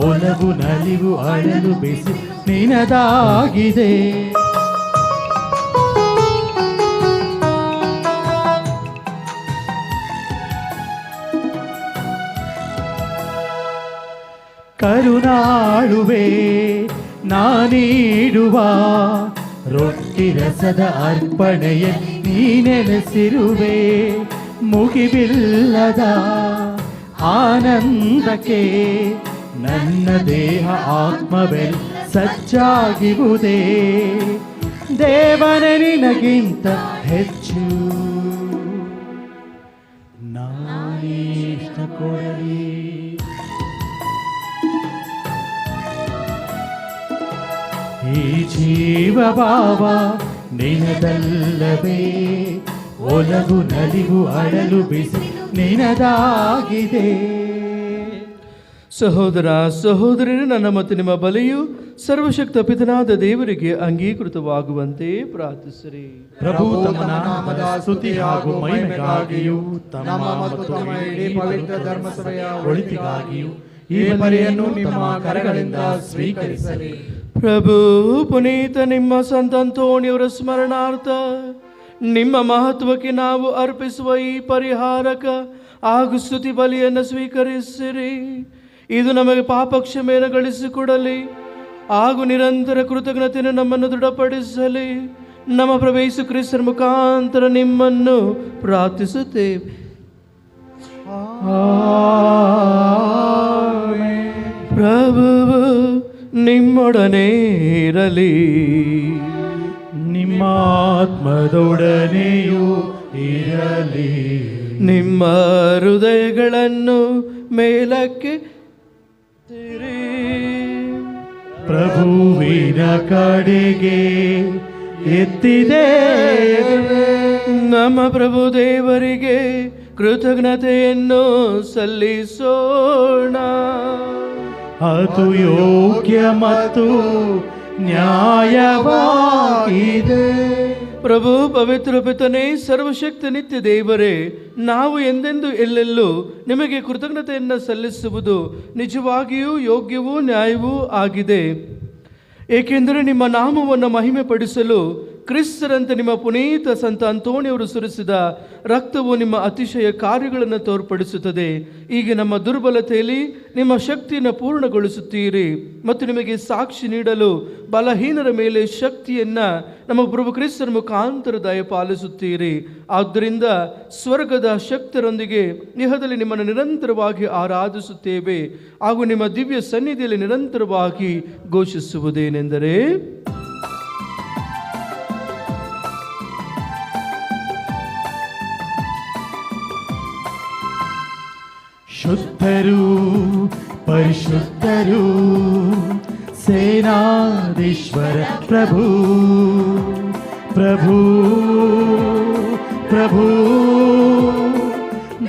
Speaker 3: ಒಲವು ನಲಿವು ಅಳಲು ಬಿಸಿ ನಿನದಾಗಿದೆ. ಕರುಣಾಳುವೆ ನಾನೀಡುವ ರೊಟ್ಟಿ ರಸದ ಅರ್ಪಣೆಯ ನೀನೆನೆಸಿರುವೆ. ಮುಗಿಬಿಲ್ಲದ ಆನಂದಕ್ಕೆ ನನ್ನ ದೇಹ ಆತ್ಮವೆಲ್ಲ ಸಜ್ಜಾಗಿರುವುದೇ. ದೇವನೇ ನಿನಗಿಂತ ಹೆಚ್ಚು, ನಾನಿಷ್ಟ ಕೊಡಲಿ. ಈ ಜೀವ ಭಾವ ನಿನದಲ್ಲವೇ, ಒಲವು ನಲಿವು ಅಳಲು ಬಿಸಿ ನಿನದಾಗಿದೆ.
Speaker 1: ಸಹೋದರ ಸಹೋದರರೇ, ನನ್ನ ಮತ್ತು ನಿಮ್ಮ ಬಲಿಯು ಸರ್ವಶಕ್ತ ಪಿತನಾದ ದೇವರಿಗೆ ಅಂಗೀಕೃತವಾಗುವಂತೆ ಪ್ರಾರ್ಥಿಸಿರಿ.
Speaker 3: ಪ್ರಭು ತಮ್ಮ ನಾಮದ ಸ್ತುತಿ ಹಾಗೂ ಮಹಿಮೆಗಾಗಿಯೂ ತಮ್ಮ ಮತ್ತು ತಮ್ಮ ಇಡೀ ಪವಿತ್ರ ಧರ್ಮಸಭೆಯ ಒಳಿತಿಗಾಗಿಯೂ ಈ ಬಲಿಯನ್ನು ನಿಮ್ಮ ಕರಗಳಿಂದ ಸ್ವೀಕರಿಸಲಿ.
Speaker 1: ಪ್ರಭು ಪುನೀತ ನಿಮ್ಮ ಸಂತ ಅಂತೋಣಿಯವರ ಸ್ಮರಣಾರ್ಥ ನಿಮ್ಮ ಮಹತ್ವಕ್ಕೆ ನಾವು ಅರ್ಪಿಸುವ ಈ ಪರಿಹಾರಕ ಹಾಗೂ ಸ್ತುತಿ ಬಲಿಯನ್ನು ಸ್ವೀಕರಿಸಿರಿ. ಇದು ನಮಗೆ ಪಾಪ ಕ್ಷಮೆಯನ್ನು ಗಳಿಸಿಕೊಡಲಿ ಹಾಗೂ ನಿರಂತರ ಕೃತಜ್ಞತೆಯನ್ನು ನಮ್ಮನ್ನು ದೃಢಪಡಿಸಲಿ. ನಮ್ಮ ಪ್ರಭು ಯೇಸು ಕ್ರಿಸ್ತರ ಮುಖಾಂತರ ನಿಮ್ಮನ್ನು ಪ್ರಾರ್ಥಿಸುತ್ತೇವೆ. ಪ್ರಭುವು ನಿಮ್ಮೊಡನೆ ಇರಲಿ,
Speaker 3: ನಿಮ್ಮ ಆತ್ಮದೊಡನೆಯೂ ಇರಲಿ.
Speaker 1: ನಿಮ್ಮ ಹೃದಯಗಳನ್ನು ಮೇಲಕ್ಕೆ
Speaker 3: ಪ್ರಭುವಿನ ಕಡೆಗೆ ಎತ್ತಿದೆ.
Speaker 1: ನಮ್ಮ ಪ್ರಭು ದೇವರಿಗೆ ಕೃತಜ್ಞತೆಯನ್ನು ಸಲ್ಲಿಸೋಣ.
Speaker 3: ಅದು ಯೋಗ್ಯ ಮತ್ತು ನ್ಯಾಯವಾಗಿದೆ.
Speaker 1: ಪ್ರಭು ಪವಿತ್ರ ಪಿತನೇ, ಸರ್ವಶಕ್ತ ನಿತ್ಯ ದೇವರೇ, ನಾವು ಎಂದೆಂದು ಎಲ್ಲೆಲ್ಲೂ ನಿಮಗೆ ಕೃತಜ್ಞತೆಯನ್ನು ಸಲ್ಲಿಸುವುದು ನಿಜವಾಗಿಯೂ ಯೋಗ್ಯವೂ ನ್ಯಾಯವೂ ಆಗಿದೆ. ಏಕೆಂದರೆ ನಿಮ್ಮ ನಾಮವನ್ನು ಮಹಿಮೆ ಪಡಿಸಲು ಕ್ರಿಸ್ತರಂತೆ ನಿಮ್ಮ ಪುನೀತ ಸಂತ ಅಂತೋಣಿಯವರು ಸುರಿಸಿದ ರಕ್ತವು ನಿಮ್ಮ ಅತಿಶಯ ಕಾರ್ಯಗಳನ್ನು ತೋರ್ಪಡಿಸುತ್ತದೆ. ಈಗ ನಮ್ಮ ದುರ್ಬಲತೆಯಲ್ಲಿ ನಿಮ್ಮ ಶಕ್ತಿಯನ್ನು ಪೂರ್ಣಗೊಳಿಸುತ್ತೀರಿ ಮತ್ತು ನಿಮಗೆ ಸಾಕ್ಷಿ ನೀಡಲು ಬಲಹೀನರ ಮೇಲೆ ಶಕ್ತಿಯನ್ನು ನಮ್ಮ ಪ್ರಭು ಕ್ರಿಸ್ತನ ಮುಖಾಂತರ ದಯಪಾಲಿಸುತ್ತೀರಿ. ಆದ್ದರಿಂದ ಸ್ವರ್ಗದ ಶಕ್ತರೊಂದಿಗೆ ಇಹದಲ್ಲಿ ನಿಮ್ಮನ್ನು ನಿರಂತರವಾಗಿ ಆರಾಧಿಸುತ್ತೇವೆ ಹಾಗೂ ನಿಮ್ಮ ದಿವ್ಯ ಸನ್ನಿಧಿಯಲ್ಲಿ ನಿರಂತರವಾಗಿ ಘೋಷಿಸುವುದೇನೆಂದರೆ,
Speaker 3: ಶುದ್ಧರು ಪರಿಶುದ್ಧರು ಸೇನಾಧೀಶ್ವರ ಪ್ರಭು ಪ್ರಭು ಪ್ರಭು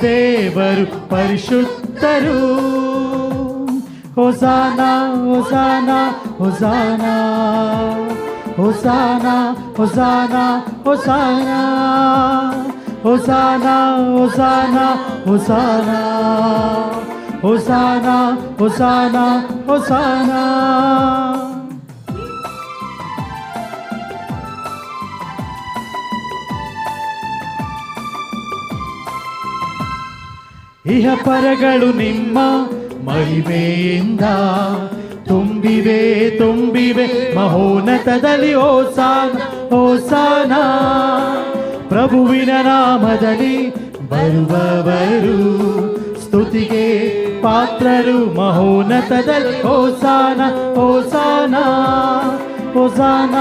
Speaker 3: ದೇವರು ಪರಿಶುದ್ಧರು. Hosanna hosanna hosanna hosanna hosanna hosanna hosanna hosanna hosanna hosanna hosanna hosanna. ಇಹ ಪರಗಳು ನಿಮ್ಮ ಮಹಿಮೆಯಿಂದ ತುಂಬಿವೆ ತುಂಬಿವೆ ಮಹೋನ್ನತದಲ್ಲಿ. ಹೋಸಾನ ಹೋಸಾನ. ಪ್ರಭುವಿನ ನಾಮದಲ್ಲಿ ಬರುವವರು ಸ್ತುತಿಗೆ ಪಾತ್ರರು ಮಹೋನ್ನತದಲ್ಲಿ. ಹೋಸಾನ ಹೋಸಾನ ಹೋಸಾನ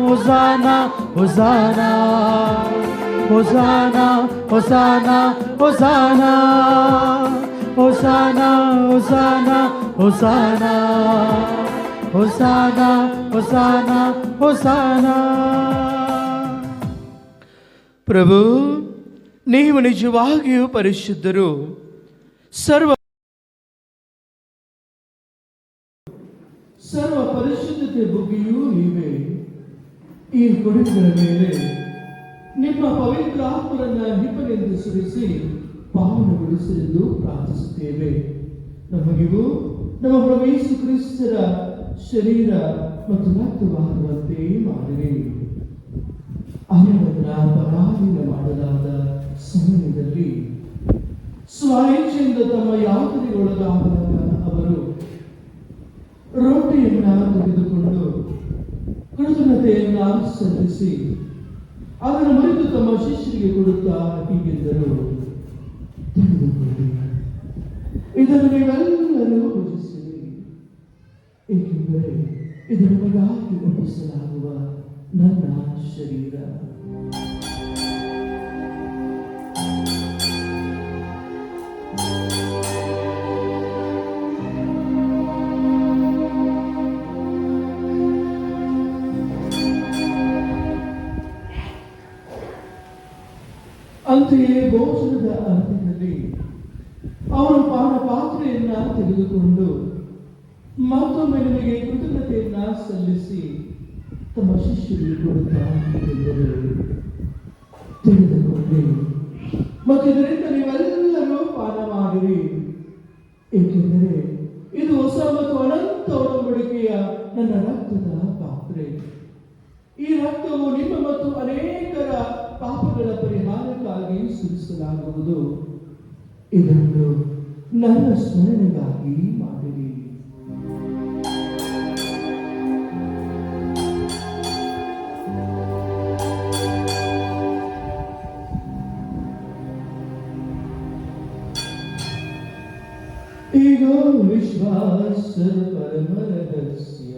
Speaker 3: ಹೋಸಾನ ಹೋಸಾನ ಹೊಸಾನ hosanna hosanna hosanna hosanna hosanna hosanna hosanna ಹೊಸಾನ.
Speaker 1: ಪ್ರಭು, ನೀವು ನಿಜವಾಗಿಯೂ ಪರಿಶುದ್ಧರು. ಸರ್ವ ಪರಿಶುದ್ಧತೆ ಬುಗ್ಗಿಯೂ ನೀವೇ. ಈ ಕೊಡುಗೆಗಳ ಮೇಲೆ ನಿಮ್ಮ ಪವಿತ್ರ ಆತ್ಮರನ್ನ ಹಿಪ್ಪನೆಂದು ಸುರಿಸಿ ಪಾವನಗೊಳಿಸಲೆಂದು ಪ್ರಾರ್ಥಿಸುತ್ತೇವೆ. ನಮಗಿಗೂ ನಮ್ಮ ಪ್ರಭು ಯೇಸು ಕ್ರಿಸ್ತರ ಶರೀರ ಮತ್ತು ರಕ್ತವಾಗುವಂತೆ ಮಾಡಿರಿ. ಅವರನ್ನ ಪರಾಧೀನ ಮಾಡಲಾದ ಸಮಯದಲ್ಲಿ ಸ್ವಇಚ್ಛೆಯಿಂದ ತಮ್ಮ ಯಾತನೆಗೊಳಗಾದಾಗ ಅವರು ರೊಟ್ಟಿಯನ್ನ ತೆಗೆದುಕೊಂಡು ಕೃತಜ್ಞತೆಯನ್ನ ಸಲ್ಲಿಸಿ ಅದನ್ನು ಮುರಿದು ತಮ್ಮ ಶಿಷ್ಯರಿಗೆ ಕೊಡುತ್ತಾ ಹೀಗೆಂದರು, ತೆಗೆದುಕೊಳ್ಳಿ, ಇದನ್ನು ನೀವೆಲ್ಲರೂ ಭುಜಿಸಿರಿ, ಏಕೆಂದರೆ ಇದು ನಿಮಗಾಗಿ ಒಪ್ಪಿಸಲಾಗುವ ನನ್ನ ಶರೀರ. ಅಂತೆಯೇ ಭೋಜನದ ಅಂತ್ಯದಲ್ಲಿ ಅವರು ಪಾನಪಾತ್ರೆಯನ್ನ ತೆಗೆದುಕೊಂಡು ಮತ್ತೊಮ್ಮೆ ನಿಮಗೆ ಕೃತಜ್ಞತೆಯನ್ನ ಸಲ್ಲಿಸಿ ತಮ್ಮ ಶಿಷ್ಯರಿಗೆ ಕೊಡುತ್ತಾ ತೆಗೆದುಕೊಂಡ್ರಿ ಮತ್ತು ಇದರಿಂದ ನೀವೆಲ್ಲರೂ ಪಾನ ಮಾಡಿರಿ, ಏಕೆಂದರೆ ಇದು ಹೊಸ ಮತ್ತು ಅನಂತ ಒಡಂಬಡಿಕೆಯ ನನ್ನ ರಕ್ತದ ಪಾತ್ರೆ. ಈ ರಕ್ತವು ನಿಮ್ಮ ಮತ್ತು ಅನೇಕರ ಪಾಪಗಳ ಪರಿಹಾರಕ್ಕಾಗಿ ಸುರಿಸಲಾಗುವುದು. ಇದನ್ನು ನನ್ನ ಸ್ಮರಣೆಗಾಗಿ ಮಾಡಿರಿ. ಈಗ ವಿಶ್ವಾಸ ಪರಮ ರಹಸ್ಯ.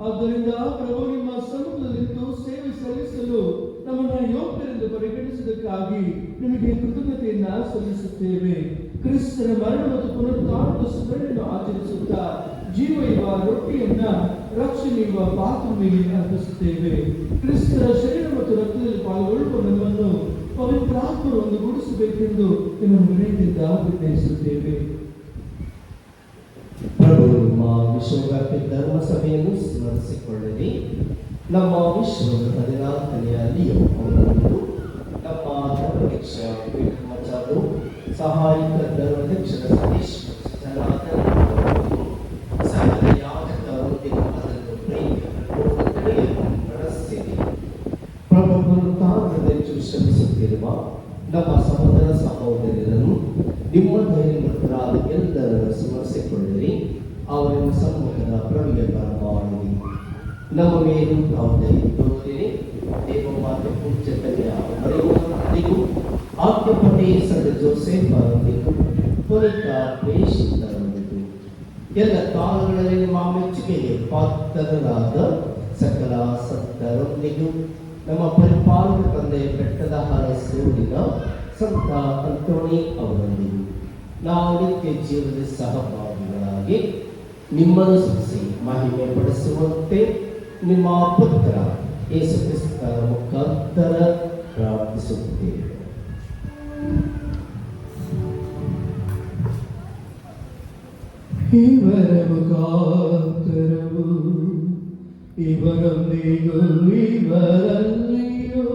Speaker 1: ಆದ್ದರಿಂದ ಪ್ರಭು ನಿಮ್ಮ ಸಮ್ಮುಖದಲ್ಲಿದ್ದು ಸೇವೆ ಸಲ್ಲಿಸಲು ನಮ್ಮನ್ನು ಯೋಗ್ಯರೆಂದು ಪರಿಗಣಿಸಿದ್ದಕ್ಕಾಗಿ ನಿಮಗೆ ಕೃತಜ್ಞತೆಯನ್ನ ಸಲ್ಲಿಸುತ್ತೇವೆ. ಕ್ರಿಸ್ತನ ಮರಣ ಮತ್ತು ಪುನರುತ್ಥಾನದ ಸ್ಮರಣೆಯನ್ನು ಆಚರಿಸುತ್ತಾ ಜೀವ ಇರುವ ರೊಟ್ಟಿಯನ್ನ ರಕ್ಷಣೆ ಇರುವ ಪಾತ್ರೆ ಮೇಲೆ ಅರ್ಪಿಸುತ್ತೇವೆ. ಕ್ರಿಸ್ತರ ಶರೀರ ಮತ್ತು ರಕ್ತದಲ್ಲಿ ಪಾಲ್ಗೊಳ್ಳುವ ನಮ್ಮನ್ನು ಪವಿತ್ರಾತ್ಮರು ಒಂದುಗೂಡಿಸಬೇಕೆಂದು ನಿಮ್ಮನ್ನು ವಿನಯದಿಂದ ವಿನಯಿಸುತ್ತೇವೆ.
Speaker 2: ಪ್ರಭು ನಿಮ್ಮ ವಿಶ್ವವ್ಯಾಪಿ ಧರ್ಮ ಸಭೆಯನ್ನು ಸ್ಮರಿಸಿಕೊಳ್ಳಿರಿ. ನಮ್ಮ ವಿಶ್ವದ 14ನೆಯ ಲಿಯೋ ಅವರನ್ನು ನಮ್ಮ ಧರ್ಮಾಧ್ಯಕ್ಷ ಪೀಠಾಚಾರ್ಯರು, ಸಹಾಯಕ ಧರ್ಮಾಧ್ಯಕ್ಷರ ಸತೀಶ್ ಸಕಲ ಯಾಜಕರೊಂದಿಗೆ ಅದನ್ನು ಪ್ರೇಮಿಯನ್ನು ನಡೆಸಿರಿ. ಪ್ರಭು ಪುನರುತ್ಥಾನದಲ್ಲಿ ಶ್ರಮಿಸುತ್ತಿರುವ ನಮ್ಮ ಸಹೋದರ ಸಹೋದರಿಯರನ್ನು ನಿಮ್ಮ ಧೈರ್ಯವಂತರಾದ ಎಲ್ಲರನ್ನು ಸ್ಮರಿಸಿಕೊಳ್ಳಿರಿ. ಅವರನ್ನು ಸಮ್ಮುಖದ ಪ್ರವಿಯ ಬರಮಾಡಿರಿ. ನಮ್ಮ ಮೇಲೂ ಧೈರ್ಯ ತೋರಿರಿ. ದೇವಮಾತೆ ಪೂಜ್ಯ ಕನ್ಯಾ ಮರಿಯಮ್ಮನೊಂದಿಗೂ ಆಜ್ಞಪತಿ ಸಂತ ಜೋಸೆಫರೊಂದಿಗೂ ಪುನೀತ ಪ್ರೇಷಿತರೊಂದಿಗೂ ಎಲ್ಲ ಕಾಲಗಳಲ್ಲಿ ನಿಮ್ಮ ಮೆಚ್ಚುಗೆಗೆ ಪಾತ್ರರಾದ ಸಕಲ ಸಂತರೊಂದಿಗೂ ನಮ್ಮ ಪರಿಪಾಲಕ ತಂದೆ ಬೆಟ್ಟದ ಹರಸೂರಿನ ಸಂತ ಅಂತೋಣಿ ಅವರೊಂದಿಗೂ ನಾವು ನಿತ್ಯ ಜೀವನದ ಸಹಭಾಗಿಗಳಾಗಿ ನಿಮ್ಮನ್ನು ಸ್ತುತಿಸಿ ಮಹಿಮೆ ಪಡಿಸುವಂತೆ ನಿಮ್ಮ ಪುತ್ರ ಯೇಸು ಕ್ರಿಸ್ತರ ಮುಖಾಂತರ ಪ್ರಾರ್ಥಿಸುತ್ತೇವೆ.
Speaker 1: ಇವರ ಮುಖಾಂತರವು ಇವರೊಂದಿಗೂ ಇವರಲ್ಲಿಯೂ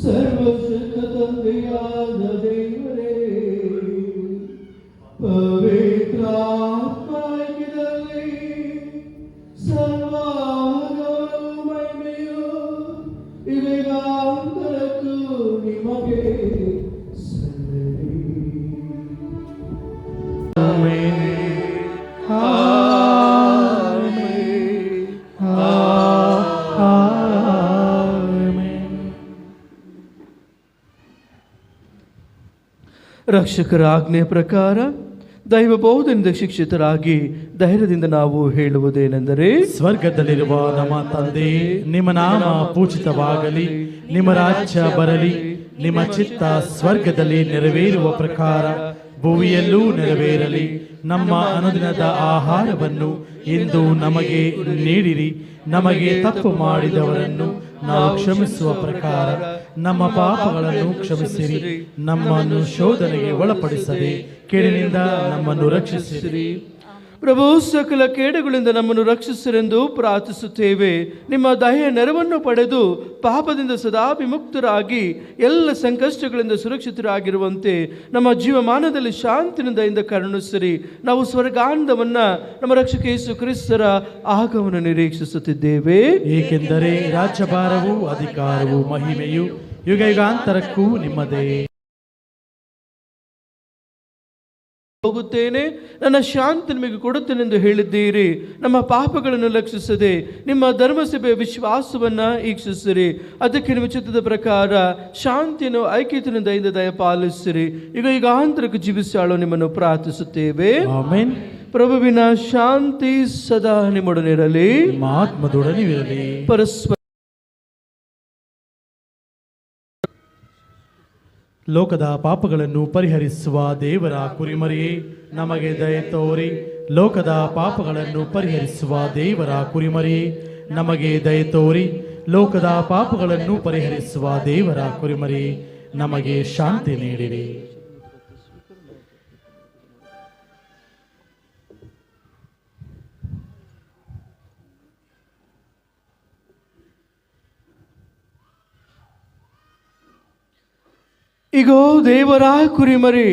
Speaker 1: ಸರ್ವಶಕ್ತ ತಂದೆಯಾದ ದೇವರೇ, ಪವಿತ್ರಾತ್ಮೈಕ್ಯದಲ್ಲಿ ಸರ್ವಾಂಗವೂ ಮಹಿಮೆಯೂ ಇವೆಗಾಂತರಕ್ಕೂ ನಿಮಗೆ ಸಲ್ಲಲಿ. ರಕ್ಷಕರ ಆಜ್ಞೆಯ ಪ್ರಕಾರ ದೈವ ಬೋಧನೆಯಿಂದ ಶಿಕ್ಷಿತರಾಗಿ ಧೈರ್ಯದಿಂದ ನಾವು ಹೇಳುವುದೇನೆಂದರೆ,
Speaker 3: ಸ್ವರ್ಗದಲ್ಲಿರುವ ನಮ್ಮ ತಂದೆ, ನಿಮ್ಮ ನಾಮ ಪೂಜಿತವಾಗಲಿ, ನಿಮ್ಮ ರಾಜ್ಯ ಬರಲಿ, ನಿಮ್ಮ ಚಿತ್ತ ಸ್ವರ್ಗದಲ್ಲಿ ನೆರವೇರುವ ಪ್ರಕಾರ ಭೂಮಿಯಲ್ಲೂ ನೆರವೇರಲಿ. ನಮ್ಮ ಅನುದಿನದ ಆಹಾರವನ್ನು ಇಂದು ನಮಗೆ ನೀಡಿರಿ. ನಮಗೆ ತಪ್ಪು ಮಾಡಿದವರನ್ನು ನಾವು ಕ್ಷಮಿಸುವ ಪ್ರಕಾರ ನಮ್ಮ ಪಾಪಗಳನ್ನು ಕ್ಷಮಿಸಿರಿ. ನಮ್ಮನ್ನು ಶೋಧನೆಗೆ ಒಳಪಡಿಸದೆ ಕೇಡಿನಿಂದ ನಮ್ಮನ್ನು ರಕ್ಷಿಸಿರಿ.
Speaker 1: ಪ್ರಭು ಸಕಲ ಕೇಡುಗಳಿಂದ ನಮ್ಮನ್ನು ರಕ್ಷಿಸಿರೆಂದು ಪ್ರಾರ್ಥಿಸುತ್ತೇವೆ. ನಿಮ್ಮ ದಯೆಯ ನೆರವನ್ನು ಪಡೆದು ಪಾಪದಿಂದ ಸದಾ ವಿಮುಕ್ತರಾಗಿ ಎಲ್ಲ ಸಂಕಷ್ಟಗಳಿಂದ ಸುರಕ್ಷಿತರಾಗಿರುವಂತೆ ನಮ್ಮ ಜೀವಮಾನದಲ್ಲಿ ಶಾಂತಿನಿಂದ ಕರುಣಿಸಿರಿ. ನಾವು ಸ್ವರ್ಗಾನಂದವನ್ನ ನಮ್ಮ ರಕ್ಷಕ ಯೇಸು ಕ್ರಿಸ್ತರ ಆಗಮನ ನಿರೀಕ್ಷಿಸುತ್ತಿದ್ದೇವೆ.
Speaker 3: ಏಕೆಂದರೆ ರಾಜ್ಯಭಾರವು, ಅಧಿಕಾರವು, ಮಹಿಮೆಯು ಯುಗ ಯುಗಾಂತರಕ್ಕೂ ನಿಮ್ಮದೇ.
Speaker 1: ಹೋಗುತ್ತೇನೆ, ನನ್ನ ಶಾಂತಿ ನಿಮಗೆ ಕೊಡುತ್ತೇನೆಂದು ಹೇಳಿದ್ದೀರಿ. ನಮ್ಮ ಪಾಪಗಳನ್ನು ಲಕ್ಷಿಸದೆ ನಿಮ್ಮ ಧರ್ಮಸಭೆಯ ವಿಶ್ವಾಸವನ್ನ ಈಕ್ಷಿಸಿರಿ. ಅದಕ್ಕೆ ನಿಮ್ಮ ಚಿತ್ತದ ಪ್ರಕಾರ ಶಾಂತಿಯನ್ನು ಐಕ್ಯತೆಯಿಂದ ದಯಪಾಲಿಸಿರಿ. ಯುಗಾಂತರಕ್ಕೆ ಜೀವಿಸಾಳು ನಿಮ್ಮನ್ನು ಪ್ರಾರ್ಥಿಸುತ್ತೇವೆ.
Speaker 3: ಆಮೆನ್.
Speaker 1: ಪ್ರಭುವಿನ ಶಾಂತಿ ಸದಾ ನಿಮ್ಮೊಡನಿರಲಿ,
Speaker 3: ನಿಮ್ಮ ಆತ್ಮದೊಡನಿರಲಿ.
Speaker 1: ಪರಸ್ಪರ
Speaker 3: ಲೋಕದ ಪಾಪಗಳನ್ನು ಪರಿಹರಿಸುವ ದೇವರ ಕುರಿಮರಿಯೇ, ನಮಗೆ ದಯೆ ತೋರಿ. ಲೋಕದ ಪಾಪಗಳನ್ನು ಪರಿಹರಿಸುವ ದೇವರ ಕುರಿಮರಿಯೇ, ನಮಗೆ ದಯೆ ತೋರಿ. ಲೋಕದ ಪಾಪಗಳನ್ನು ಪರಿಹರಿಸುವ ದೇವರ ಕುರಿಮರಿಯೇ, ನಮಗೆ ಶಾಂತಿ ನೀಡಿರಿ.
Speaker 1: ಇಗೋ ದೇವರ ಕುರಿಮರಿ,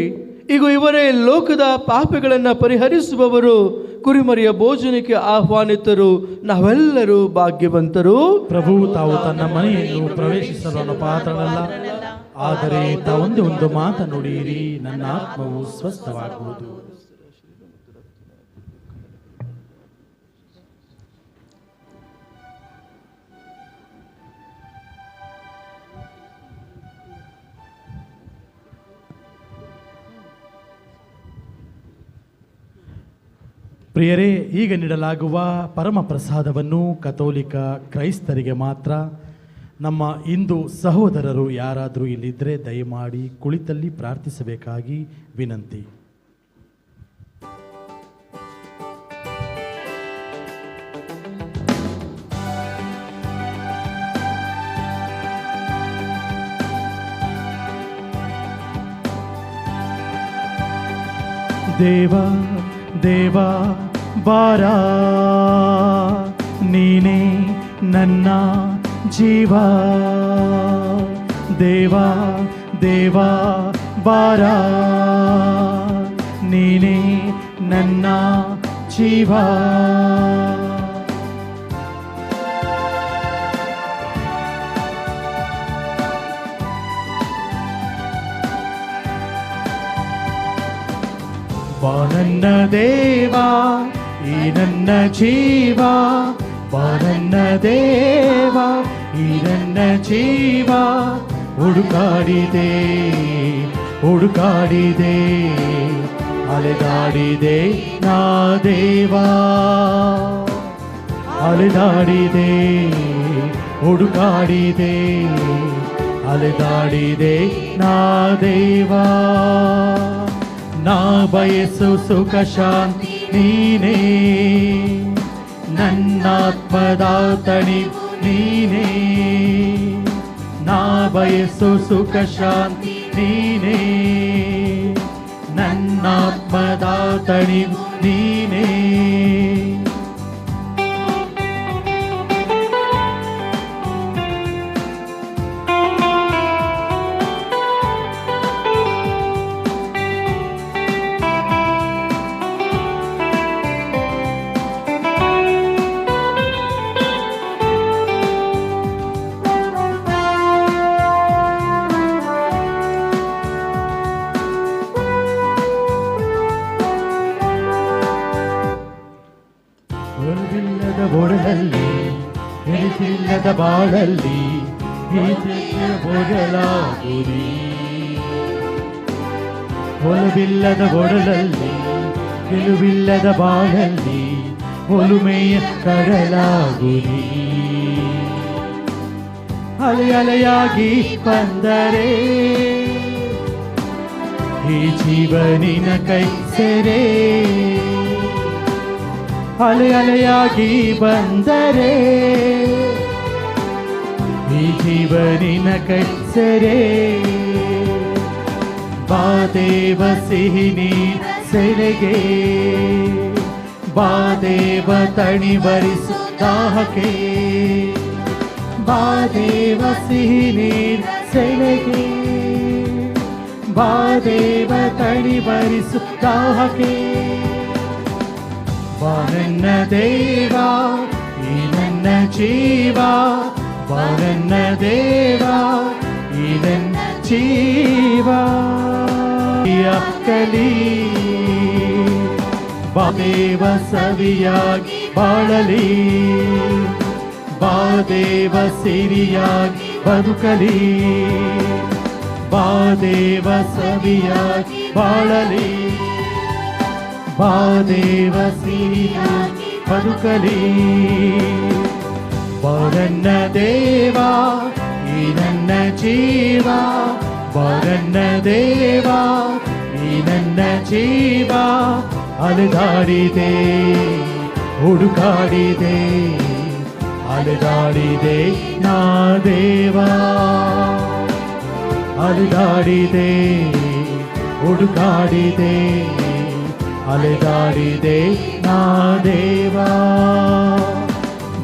Speaker 1: ಈಗ ಇವರೇ ಲೋಕದ ಪಾಪಗಳನ್ನು ಪರಿಹರಿಸುವವರು. ಕುರಿಮರಿಯ ಭೋಜನಕ್ಕೆ ಆಹ್ವಾನಿತರು ನಾವೆಲ್ಲರೂ ಭಾಗ್ಯವಂತರು.
Speaker 3: ಪ್ರಭು ತಾವು ತನ್ನ ಮನೆಯನ್ನು ಪ್ರವೇಶಿಸಲು ಪಾತ್ರನಲ್ಲ, ಆದರೆ ತಾವೊಂದೇ ಒಂದು ಮಾತು ನುಡಿಯಿರಿ, ನನ್ನ ಆತ್ಮವು ಸ್ವಸ್ಥವಾಗುವುದು. ಪ್ರಿಯರೇ, ಈಗ ನೀಡಲಾಗುವ ಪರಮ ಪ್ರಸಾದವನ್ನು ಕಥೋಲಿಕ ಕ್ರೈಸ್ತರಿಗೆ ಮಾತ್ರ. ನಮ್ಮ ಹಿಂದೂ ಸಹೋದರರು ಯಾರಾದರೂ ಇಲ್ಲಿದ್ದರೆ ದಯಮಾಡಿ ಕುಳಿತಲ್ಲಿ ಪ್ರಾರ್ಥಿಸಬೇಕಾಗಿ ವಿನಂತಿ. ದೇವ ದೇವ ಬಾರ, ನೀನೇ ನನ್ನ ಜೀವ. ದೇವ ದೇವ ಬಾರ, ನೀನೇ ನನ್ನ ಜೀವ. ಬಾ ನನ್ನ ದೇವ, ಈ ನನ್ನ ಜೀವ. ಬಾ ನನ್ನ ದೇವ, ಈ ನನ್ನ ಜೀವ. ಹುಡುಕಾಡಿದೆ ಹುಡುಕಾಡಿದೆ, ಅಲೆದಾಡಿದೆ ನಾ ದೇವ. ಅಲೆದಾಡಿದೆ ಹುಡುಕಾಡಿದೆ, ಅಲೆದಾಡಿದೆ ನಾ ದೇವ. ನಾ ಬಯಸು ಸುಖ ಶಾಂತಿ ನೀನೇ, ನನ್ನಾತ್ಮದ ತಣಿವು ನೀನೇ. ನಾ ಬಯಸು ಸುಖ ಶಾಂತಿ ನೀನೇ, ನನ್ನಾತ್ಮದ ತಣಿವು ನೀನೇ. ಒಲವಿಲ್ಲದ ಒಡಲಲ್ಲಿ, ನೆನಪಿಲ್ಲದ ಬಾಳಲ್ಲಿ, ಒಡಲಾಗುರಿ. ಒಲವಿಲ್ಲದ ಒಡಲಲ್ಲಿ, ಗೆಲುವಿಲ್ಲದ ಬಾಳಲ್ಲಿ, ಒಲುಮೆಯ ಕಡಲಾಗುರಿ. ಅಲೆ ಅಲೆಯಾಗಿ ಬಂದರೆ ಈ ಜೀವನಿನ ಕೈ ಸೆರೆ. ಅಲೆ ಅಲೆಯಾಗಿ ಬಂದರೆ ಈ ಜೀವನಿನ ಕೈ ಸೆರೆ. ಬಾ ದೇವ ಸಿಹಿ ನೀರ್ ಸೆರೆಗೆ, ಬಾ ದೇವ ತಣಿ ಬರಿಸು ದಾಹಕ್ಕೆ. ಬಾ ದೇವ ಸಿಹಿ ನೀರ್ ಸೆರೆಗೆ, ಬಾ ದೇವ ತಣಿ ಬರಿಸು ದಾಹಕ್ಕೆ. ಬಾ ನನ್ನ ದೇವ, ಈ ನನ್ನ ಜೀವ. ಬಾ ನನ್ನ ದೇವ, ಈ ನನ್ನ ಜೀವ. ಕಲಿ ಬಾ ದೇವ ಸವಿಯಾಗಿ ಬಾಳಲಿ, ಬಾ ದೇವ ಸಿರಿಯಾಗಿ ಬದುಕಲಿ. ಬಾ ದೇವ ಸವಿಯಾಗಿ ಬಾಳಲಿ, ಬಾ ದೇವ ಸಿರಿಯಾಗಿ ಬದುಕಲಿ. ಬಾ ನನ್ನ ದೇವ, ಈ ನನ್ನ ಜೀವ. ಬಾ ನನ್ನ ದೇವ, ಈ ನನ್ನ ಜೀವ. ಅಲೆದಾಡಿದೆ ಹುಡುಕಾಡಿದೆ, ಅಲೆದಾಡಿದೆ ನಾ ದೇವ. ಅಲೆದಾಡಿದೆ ಹುಡುಕಾಡಿದೆ, ಅಲೆದಾಡಿದೆ ನಾ ದೇವ.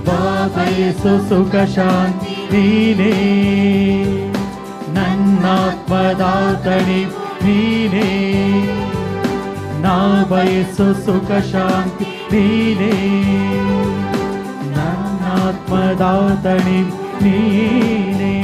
Speaker 3: ಬಾ ಬಯಸು ಸುಖ ಶಾಂತಿ ನೀನೇ, ನನ್ನಾತ್ಮದ ತಣಿವು ನೀನೇ. ನಾ ಬಯಸು ಸುಖ ಶಾಂತಿ ನೀನೇ, ನನ್ನಾತ್ಮದ ತಣಿವು ನೀನೇ.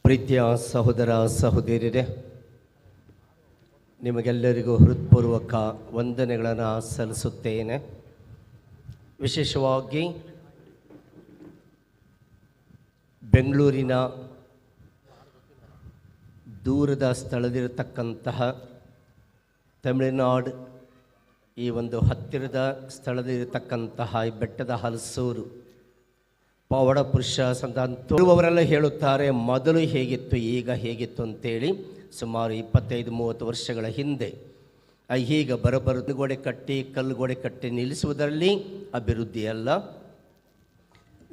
Speaker 2: ಪ್ರೀತಿಯ ಸಹೋದರ ಸಹೋದರಿಯರೇ, ನಿಮಗೆಲ್ಲರಿಗೂ ಹೃತ್ಪೂರ್ವಕ ವಂದನೆಗಳನ್ನು ಸಲ್ಲಿಸುತ್ತೇನೆ. ವಿಶೇಷವಾಗಿ ಬೆಂಗಳೂರಿನ ದೂರದ ಸ್ಥಳದಿರತಕ್ಕಂತಹ ತಮಿಳುನಾಡು, ಈ ಒಂದು ಹತ್ತಿರದ ಸ್ಥಳದಲ್ಲಿರತಕ್ಕಂತಹ ಈ ಬೆಟ್ಟದ ಹಲಸೂರು ಪವಾಡ ಪುರುಷ ಸಂತಾನವರೆಲ್ಲ ಹೇಳುತ್ತಾರೆ, ಮೊದಲು ಹೇಗಿತ್ತು ಈಗ ಹೇಗಿತ್ತು ಅಂತೇಳಿ. ಸುಮಾರು 25-30 ವರ್ಷಗಳ ಹಿಂದೆ ಈಗ ಬರಬರು ಗೋಡೆ ಕಟ್ಟಿ ಕಲ್ಲುಗೋಡೆ ಕಟ್ಟಿ ನಿಲ್ಲಿಸುವುದರಲ್ಲಿ ಅಭಿವೃದ್ಧಿ ಅಲ್ಲ,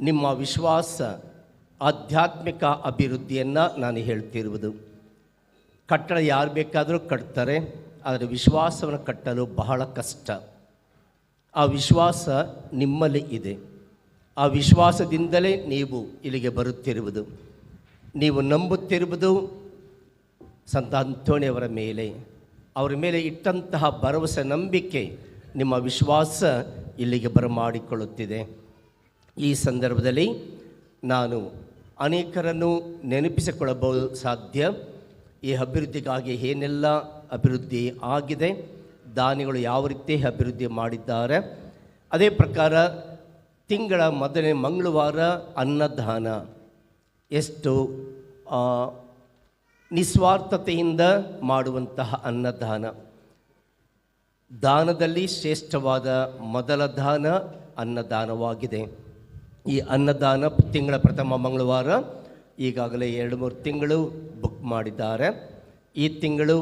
Speaker 2: ನಿಮ್ಮ ವಿಶ್ವಾಸ ಆಧ್ಯಾತ್ಮಿಕ ಅಭಿವೃದ್ಧಿಯನ್ನು ನಾನು ಹೇಳ್ತಿರುವುದು. ಕಟ್ಟಡ ಯಾರು ಬೇಕಾದರೂ ಕಟ್ತಾರೆ, ಆದರೆ ವಿಶ್ವಾಸವನ್ನು ಕಟ್ಟಲು ಬಹಳ ಕಷ್ಟ. ಆ ವಿಶ್ವಾಸ ನಿಮ್ಮಲ್ಲಿ ಇದೆ. ಆ ವಿಶ್ವಾಸದಿಂದಲೇ ನೀವು ಇಲ್ಲಿಗೆ ಬರುತ್ತಿರುವುದು. ನೀವು ನಂಬುತ್ತಿರುವುದು ಸಂತ ಅಂತೋಣಿಯವರ ಮೇಲೆ, ಅವರ ಮೇಲೆ ಇಟ್ಟಂತಹ ಭರವಸೆ ನಂಬಿಕೆ ನಿಮ್ಮ ವಿಶ್ವಾಸ ಇಲ್ಲಿಗೆ ಬರಮಾಡಿಕೊಳ್ಳುತ್ತಿದೆ. ಈ ಸಂದರ್ಭದಲ್ಲಿ ನಾನು ಅನೇಕರನ್ನು ನೆನಪಿಸಿಕೊಳ್ಳಬಹುದು ಸಾಧ್ಯ. ಈ ಅಭಿವೃದ್ಧಿಗಾಗಿ ಏನೆಲ್ಲ ಅಭಿವೃದ್ಧಿ ಆಗಿದೆ, ದಾನಿಗಳು ಯಾವ ರೀತಿ ಅಭಿವೃದ್ಧಿ ಮಾಡಿದ್ದಾರೆ. ಅದೇ ಪ್ರಕಾರ ತಿಂಗಳ ಮೊದಲನೇ ಮಂಗಳವಾರ ಅನ್ನದಾನ, ಎಷ್ಟು ನಿಸ್ವಾರ್ಥತೆಯಿಂದ ಮಾಡುವಂತಹ ಅನ್ನದಾನ. ದಾನದಲ್ಲಿ ಶ್ರೇಷ್ಠವಾದ ಮೊದಲ ದಾನ ಅನ್ನದಾನವಾಗಿದೆ. ಈ ಅನ್ನದಾನ ತಿಂಗಳ ಪ್ರಥಮ ಮಂಗಳವಾರ ಈಗಾಗಲೇ 2-3 ತಿಂಗಳು ಬುಕ್ ಮಾಡಿದ್ದಾರೆ. ಈ ತಿಂಗಳು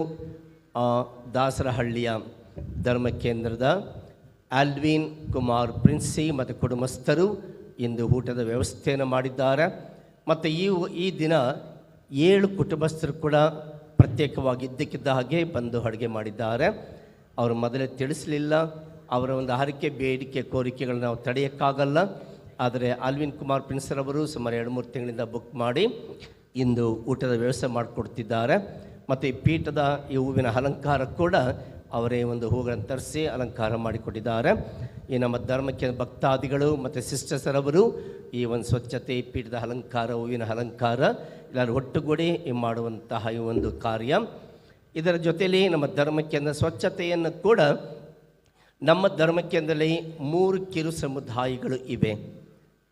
Speaker 2: ದಾಸರಹಳ್ಳಿಯ ಧರ್ಮ ಕೇಂದ್ರದ ಆಲ್ವಿನ್ ಕುಮಾರ್ ಪ್ರಿನ್ಸಿ ಮತ್ತು ಕುಟುಂಬಸ್ಥರು ಇಂದು ಊಟದ ವ್ಯವಸ್ಥೆಯನ್ನು ಮಾಡಿದ್ದಾರೆ. ಮತ್ತು ಈ ದಿನ 7 ಕುಟುಂಬಸ್ಥರು ಕೂಡ ಪ್ರತ್ಯೇಕವಾಗಿ ಇದ್ದಕ್ಕಿದ್ದ ಹಾಗೆ ಬಂದು ಅಡುಗೆ ಮಾಡಿದ್ದಾರೆ. ಅವರು ಮೊದಲೇ ತಿಳಿಸಲಿಲ್ಲ. ಅವರ ಒಂದು ಹರಕೆ ಬೇಡಿಕೆ ಕೋರಿಕೆಗಳನ್ನ ನಾವು ತಡೆಯೋಕ್ಕಾಗಲ್ಲ. ಆದರೆ ಆಲ್ವಿನ್ ಕುಮಾರ್ ಪ್ರಿನ್ಸರವರು ಸುಮಾರು 2-3 ತಿಂಗಳಿಂದ ಬುಕ್ ಮಾಡಿ ಇಂದು ಊಟದ ವ್ಯವಸ್ಥೆ ಮಾಡಿಕೊಡ್ತಿದ್ದಾರೆ. ಮತ್ತು ಈ ಪೀಠದ ಈ ಹೂವಿನ ಅಲಂಕಾರ ಕೂಡ ಅವರೇ ಒಂದು ಹೂಗಳನ್ನು ತರಿಸಿ ಅಲಂಕಾರ ಮಾಡಿಕೊಟ್ಟಿದ್ದಾರೆ. ಈ ನಮ್ಮ ಧರ್ಮಕ್ಕೆ ಭಕ್ತಾದಿಗಳು ಮತ್ತು ಸಿಸ್ಟರ್ಸರವರು ಈ ಒಂದು ಸ್ವಚ್ಛತೆ, ಪೀಠದ ಅಲಂಕಾರ, ಹೂವಿನ ಅಲಂಕಾರ ಎಲ್ಲರೂ ಒಟ್ಟುಗೂಡಿ ಮಾಡುವಂತಹ ಈ ಒಂದು ಕಾರ್ಯ. ಇದರ ಜೊತೆಯಲ್ಲಿ ನಮ್ಮ ಧರ್ಮಕೇಂದ್ರ ಸ್ವಚ್ಛತೆಯನ್ನು ಕೂಡ ನಮ್ಮ ಧರ್ಮಕೇಂದ್ರದಲ್ಲಿ 3 ಕಿರು ಸಮುದಾಯಗಳು ಇವೆ.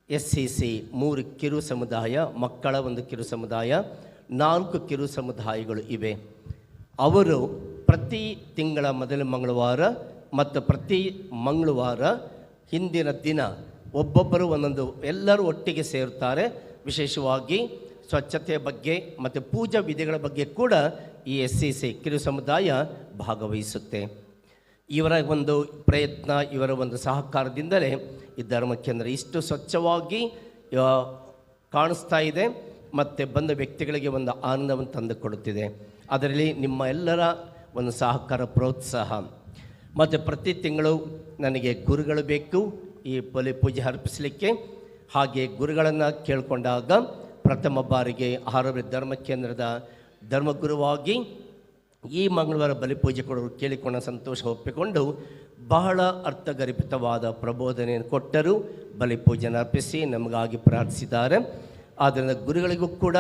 Speaker 2: SCC 3 ಕಿರು ಸಮುದಾಯ, ಮಕ್ಕಳ ಒಂದು ಕಿರು ಸಮುದಾಯ, 4 ಕಿರು ಸಮುದಾಯಗಳು ಇವೆ. ಅವರು ಪ್ರತಿ ತಿಂಗಳ ಮೊದಲ ಮಂಗಳವಾರ ಮತ್ತು ಪ್ರತಿ ಮಂಗಳವಾರ ಹಿಂದಿನ ದಿನ ಒಬ್ಬೊಬ್ಬರು ಒಂದೊಂದು ಎಲ್ಲರೂ ಒಟ್ಟಿಗೆ ಸೇರುತ್ತಾರೆ. ವಿಶೇಷವಾಗಿ ಸ್ವಚ್ಛತೆಯ ಬಗ್ಗೆ ಮತ್ತು ಪೂಜಾ ವಿಧಿಗಳ ಬಗ್ಗೆ ಕೂಡ ಈ SCC ಕಿರು ಸಮುದಾಯ ಭಾಗವಹಿಸುತ್ತೆ. ಇವರ ಒಂದು ಪ್ರಯತ್ನ, ಇವರ ಒಂದು ಸಹಕಾರದಿಂದಲೇ ಈ ಧರ್ಮ ಕೇಂದ್ರ ಇಷ್ಟು ಸ್ವಚ್ಛವಾಗಿ ಕಾಣಿಸ್ತಾ ಇದೆ ಮತ್ತು ಬಂದ ವ್ಯಕ್ತಿಗಳಿಗೆ ಒಂದು ಆನಂದವನ್ನು ತಂದುಕೊಡುತ್ತಿದೆ. ಅದರಲ್ಲಿ ನಿಮ್ಮ ಎಲ್ಲರ ಒಂದು ಸಹಕಾರ, ಪ್ರೋತ್ಸಾಹ. ಮತ್ತು ಪ್ರತಿ ತಿಂಗಳು ನನಗೆ ಗುರುಗಳು ಬೇಕು ಈ ಬಲಿ ಪೂಜೆ ಅರ್ಪಿಸಲಿಕ್ಕೆ. ಹಾಗೆ ಗುರುಗಳನ್ನು ಕೇಳಿಕೊಂಡಾಗ ಪ್ರಥಮ ಬಾರಿಗೆ ಆರವರೆ ಧರ್ಮ ಕೇಂದ್ರದ ಧರ್ಮಗುರುವಾಗಿ ಈ ಮಂಗಳವಾರ ಬಲಿಪೂಜೆ ಕೊಡೋರು ಕೇಳಿಕೊಂಡ ಸಂತೋಷ ಒಪ್ಪಿಕೊಂಡು ಬಹಳ ಅರ್ಥಗರ್ಭಿತವಾದ ಪ್ರಬೋಧನೆಯನ್ನು ಕೊಟ್ಟರು. ಬಲಿಪೂಜೆಯನ್ನು ಅರ್ಪಿಸಿ ನಮಗಾಗಿ ಪ್ರಾರ್ಥಿಸಿದ್ದಾರೆ. ಆದ್ದರಿಂದ ಗುರುಗಳಿಗೂ ಕೂಡ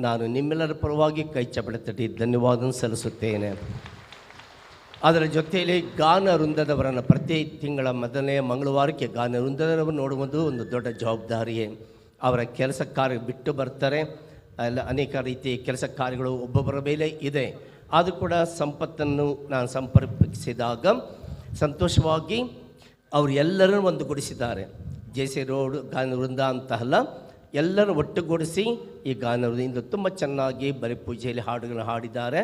Speaker 2: ನಾನು ನಿಮ್ಮೆಲ್ಲರ ಪರವಾಗಿ ಕೈ ಚಪ್ಪಳೆ ತಟ್ಟಿ ಧನ್ಯವಾದ ಸಲ್ಲಿಸುತ್ತೇನೆ. ಅದರ ಜೊತೆಯಲ್ಲಿ ಗಾನ ವೃಂದದವರನ್ನು ಪ್ರತಿ ತಿಂಗಳ ಮೊದಲನೇ ಮಂಗಳವಾರಕ್ಕೆ ಗಾನ ವೃಂದದವರು ನೋಡುವುದು ಒಂದು ದೊಡ್ಡ ಜವಾಬ್ದಾರಿಯೇ. ಅವರ ಕೆಲಸ ಕಾರ್ಯ ಬಿಟ್ಟು ಬರ್ತಾರೆ. ಎಲ್ಲ ಅನೇಕ ರೀತಿಯ ಕೆಲಸ ಕಾರ್ಯಗಳು ಒಬ್ಬೊಬ್ಬರ ಮೇಲೆ ಇದೆ. ಆದರೂ ಕೂಡ ಸಂಪತ್ತನ್ನು ನಾನು ಸಂಪರ್ಕಿಸಿದಾಗ ಸಂತೋಷವಾಗಿ ಅವರು ಎಲ್ಲರನ್ನು ಒಂದುಗೂಡಿಸಿದ್ದಾರೆ. JC ರೋಡ್ ಗಾನ ವೃಂದ ಅಂತ ಅಲ್ಲ, ಎಲ್ಲರೂ ಒಟ್ಟುಗೂಡಿಸಿ ಈ ಗಾನ ವೃಂದ ತುಂಬ ಚೆನ್ನಾಗಿ ಬಲಿಪೂಜೆಯಲ್ಲಿ ಹಾಡುಗಳನ್ನು ಹಾಡಿದ್ದಾರೆ.